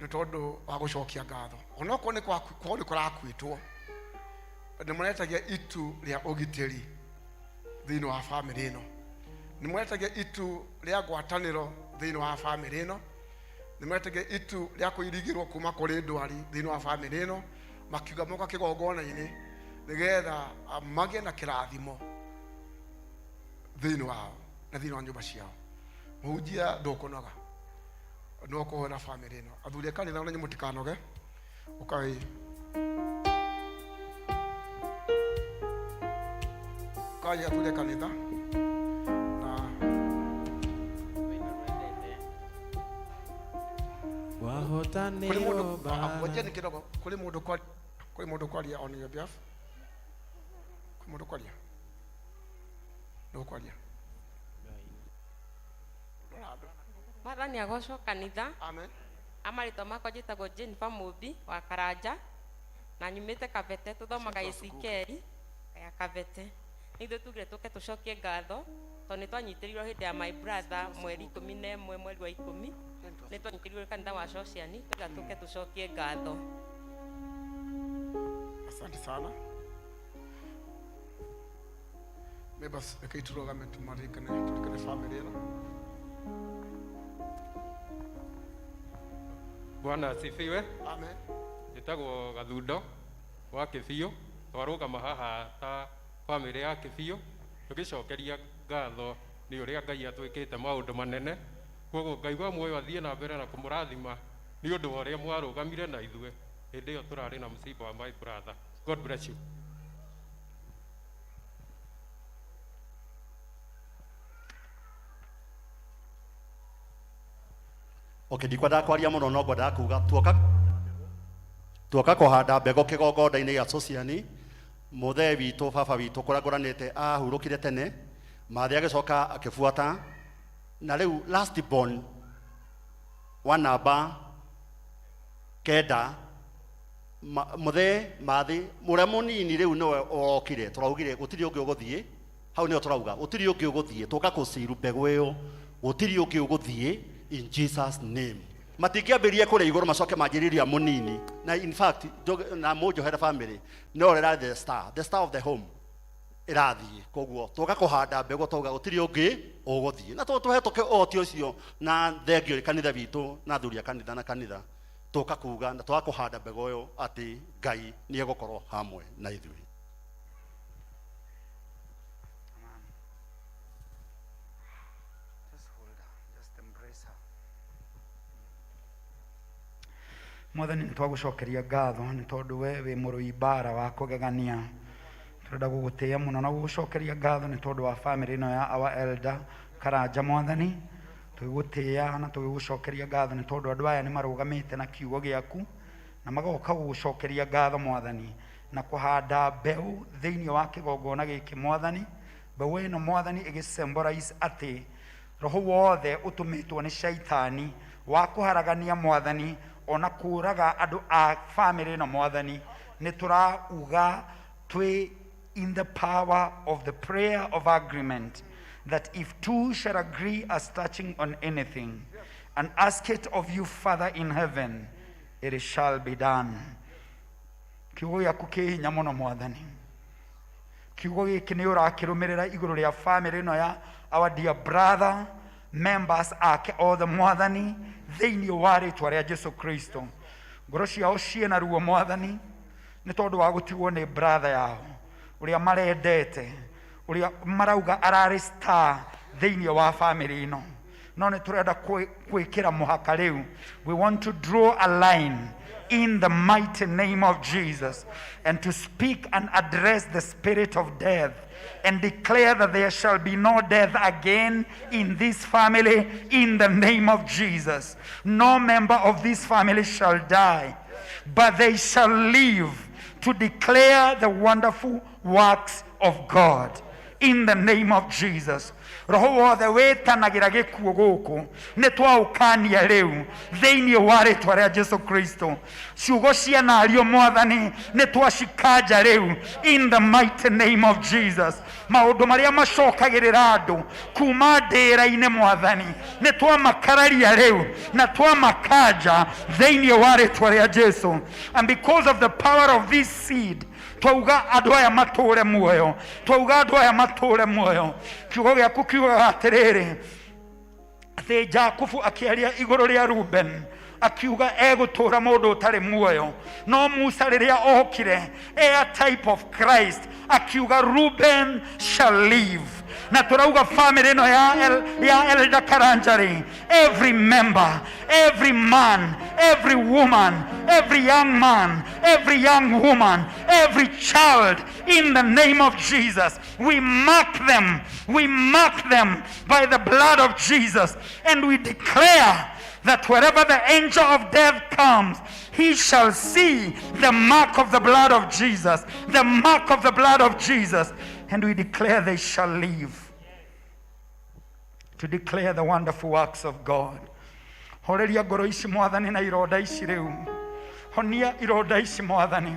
nĩ tondũ wa gũcokia ngatho. Ona okorwo nĩ kũrakuĩtwo, nĩ mũretagia itu rĩa ũgitĩri thĩinĩ wa bamĩrĩ ĩno, nĩ mũretagia itu rĩa ngwatanĩro thĩinĩ wa bamĩrĩ ĩno, nimetege itu rĩa kũirigĩrwo kuma kũrĩ ndwari thĩinĩ wa family ĩno makiuga moka kĩgongona-inĩ nĩgetha magĩe na kĩrathimo thĩinĩ wao na thĩinĩ wa nyũmba ciao. Mũhunjia ndũkũnoga no kũhũra family ĩno. Athuri a kanitha onanye mũtikanoge ũkaĩ kaya athuri a kanitha wahotanĩro wajeni kidogo kuli mundu kwaria on your behalf. Kuli mundu kwaria no kwaria. Mwathani agocwo kanitha. Amen. Amarĩtwa makwa njĩtagwo Jennifer Mũmbi wa Karanja na nyumĩte Kabete, tuthomaga P.C.E.A ya Kabete. Nithuĩ tugire tũke tũcokie ngatho tondũ nĩtwanyitĩrirwo hĩndĩ ya my brother mweri 11 mweri wa 10 nĩtwanyitĩrirwo kanitha wa Sociani, tũga tũke tũcokie ngatho. Asante sana. Mebas ekaiturogame tumarikane family ĩno. Bwana asifiwe. Amen. Njĩtagwo Gathundo wa Kĩbiũ, twarũgama haha ta family ya Kĩbiũ tũgĩcokeria ngatho nĩ ũrĩa Ngai atwĩkĩte maũndũ manene. Koguo Ngai wa muoyo athiĩ na mbere na kũmũrathima nĩ ũndũ wa ũrĩa mwarũgamire na ithuĩ hĩndĩ ĩyo tũrarĩ na msiba wa my brother. God bless you. Okay, ndikwenda kwaria muno no ngwenda kuga tuoka kũhanda mbegũ kĩgongona-inĩ gĩa Sociani. Mũthee witũ baba witũ kũrĩa ngũranĩte ahurũkire tene, mathĩ agĩcoka akĩbuata, na rĩu last born wa namba kenda mũthee mathĩ mũrĩa mũnini rĩu nĩwe okire. Tũraugire gũtirĩ ũngĩ ũgũthiĩ hau, nĩyo tũrauga gũtirĩ ũngĩ ũgũthiĩ, tũka kũciru mbegũ ĩyo, gũtirĩ ũngĩ ũgũthiĩ in Jesus name. Matingĩambĩrĩria kũrĩa igũrũ macoke manjĩrĩria mũnini. Na in fact na mũnjohere family no rera the star of the home irathiĩ. Koguo tũka kũhanda mbegũ tũga gũtirĩ ũngĩ ũgũthiĩ, na tũhetũke ũhoti ũcio na thengio kanitha witũ na athuri a kanitha na kanitha tũka kuga na tũka kũhanda mbegũ ĩyo atĩ Ngai nĩ egũkorwo hamwe na ithuĩ. Mwathani nĩtwagũcokeria ngatho nĩ tondũ we wĩ mũrũi mbara wa kũgegania. Tũrenda gũgũtĩĩa mũno na gũgũcokeria ngatho nĩ tondũ wa family ĩno ya our elder Karanja. Mwathani tũgũtĩĩa na tũgũcokeria ngatho nĩ tondũ andũ aya nĩ marũgamĩte na kiugo gĩaku na magoka gũgũcokeria ngatho Mwathani na kũhanda mbeũ thĩinĩ wa kĩgongona gĩkĩ Mwathani. Mbeũ ĩno Mwathani ĩgĩsymbolize atĩ roho wothe ũtũmĩtwo nĩ shaitani wa kũharagania Mwathani ona kũraga andũ a family ĩno Mwathani, nĩ tũrauga twĩ in the power of the prayer of agreement that if two shall agree as touching on anything and ask it of you Father in heaven, it shall be done. Kiugo gĩaku kĩ hinya mũno Mwathani. Kiugo gĩkĩ nĩ ũrakĩrũmĩrĩra igũrũ rĩa family ĩno ya our dear brother members ake othe Mwathani thĩinĩ wa rĩtwa rĩa Jesu Kristo. Ngoro ciao ciĩna ruo Mwathani nĩ tondũ wa gũtigwo nĩ brother yao ũrĩa marendete, ũrĩa marauga ararĩ star thĩinĩ wa family ĩno, no nĩ tũrenda gwĩkĩra mũhaka rĩu. We want to draw a line in the mighty name of Jesus and to speak and address the spirit of death and declare that there shall be no death again in this family in the name of Jesus. No member of this family shall die, but they shall live to declare the wonderful works of God in the name of Jesus. Roho wothe wĩtanagĩra gĩkuũ gũkũ nĩ twaũkania rĩu thĩinĩ wa rĩtwa rĩa Jesu Kristo. Ciugo cia nario Mwathani nĩ twacikanja rĩu in the mighty name of Jesus. Maũndũ marĩa macokagĩrĩra andũ kuma ndĩra-inĩ Mwathani nĩ twamakararia rĩu na twamakanja thĩinĩ wa rĩtwa rĩa Jesu. And because of the power of this seed, twauga andũ aya matũre muoyo, twauga andũ aya matũre muoyo. Kiugo gĩaku kiugaga atĩrĩrĩ atĩ Jakubu akĩaria igũrũ rĩa Ruben akiuga egutura mundu utari muoyo. No Musa riria okire a type of Christ akiuga Reuben shall live. Na turauga family no ya Elder Karanjari, every member, every man, every woman, every young man, every young woman, every child, in the name of Jesus, we mark them by the blood of Jesus, and we declare that wherever the angel of death comes, he shall see the mark of the blood of Jesus, the mark of the blood of Jesus, and we declare they shall live to declare the wonderful works of God. Horeria ngoro ici mwathani na ironda ici riu. Honia ironda ici mwathani.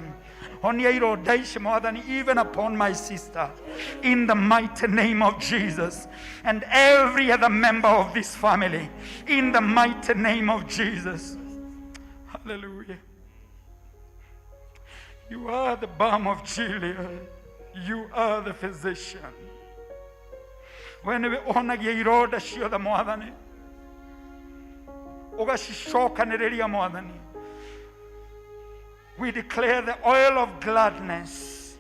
Honia ironda ici mwathani, even upon my sister, in the mighty name of Jesus, and every other member of this family, in the mighty name of Jesus. Hallelujah. You are the balm of Gilead. You are the physician. When we onagia iroda ciothe mwathani, ugacicokanĩrĩria mwathani, we declare the oil of gladness,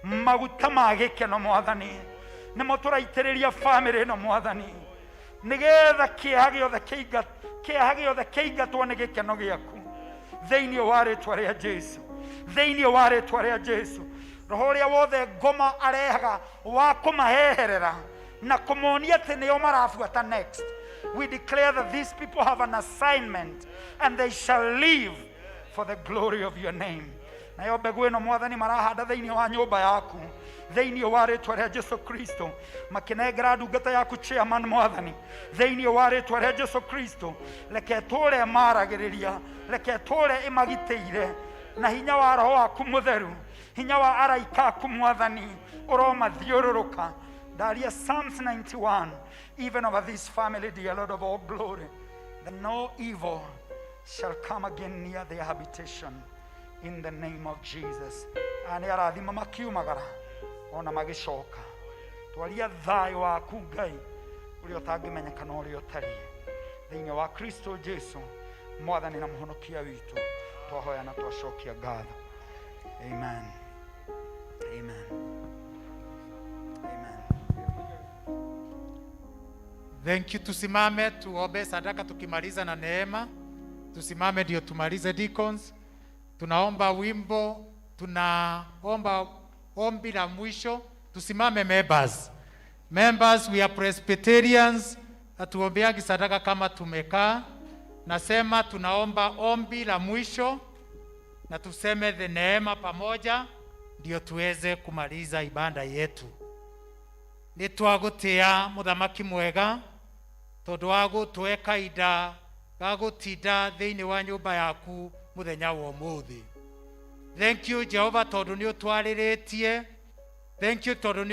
maguta ma gĩkeno mwathani, nĩmo tũraitĩrĩria family ĩno mwathani, nĩgetha kĩeha gĩothe kĩingatwo nĩ gĩkeno gĩaku thĩinĩ wa rĩĩtwa rĩa Jesũ, thĩinĩ wa rĩĩtwa rĩa Jesũ. Roho ũrĩa wothe ngoma arehaga wa kũmaheherera na kũmonia atĩ nĩo marabuata next, we declare that these people have an assignment and they shall live for the glory of your name. Nayo mbegũ ĩno mwathani marahanda thĩinĩ wa nyũmba yaku, thĩinĩ wa rĩĩtwa rĩa Jesũ Kristo, makĩnengera ndungata yaku chairman mwathani, thĩinĩ wa rĩĩtwa rĩa Jesũ Kristo, reke tũre maragĩrĩria, reke tũre ĩmagitĩire na hinya wa Roho waku mũtheru, hinya wa araika aku mwathani ũromathiũrũrũka. Daria Psalms 91, even over this family, dear Lord of all glory, that no evil shall come again near their habitation, in the name of Jesus. Ani arathima makiumagara ona magicoka, twaria thayo waku Ngai ũrĩa ũtangĩmenyeka na ũrĩa ũtariĩ, thĩinĩ wa Kristo Jesu mwathani na mũhonokia witũ, twahoya na twacokia ngatho. Amen. Amen. Thank you. Tusimame tuombe sadaka tukimaliza na neema. Tusimame ndio tumalize deacons. Tunaomba wimbo, tunaomba ombi la mwisho. Tusimame members. Members, we are Presbyterians. Hatuombeagi sadaka kama tumekaa. Nasema tunaomba ombi la mwisho na tuseme the neema pamoja ndio tuweze kumaliza ibada yetu. Nitwagutia muthamaki mwega tondu wa gutweka ida gagutinda thiini wa nyumba yaku muthenya wa umuthi. Thank you Jehova tondu ni utwariritie. Thank you tondu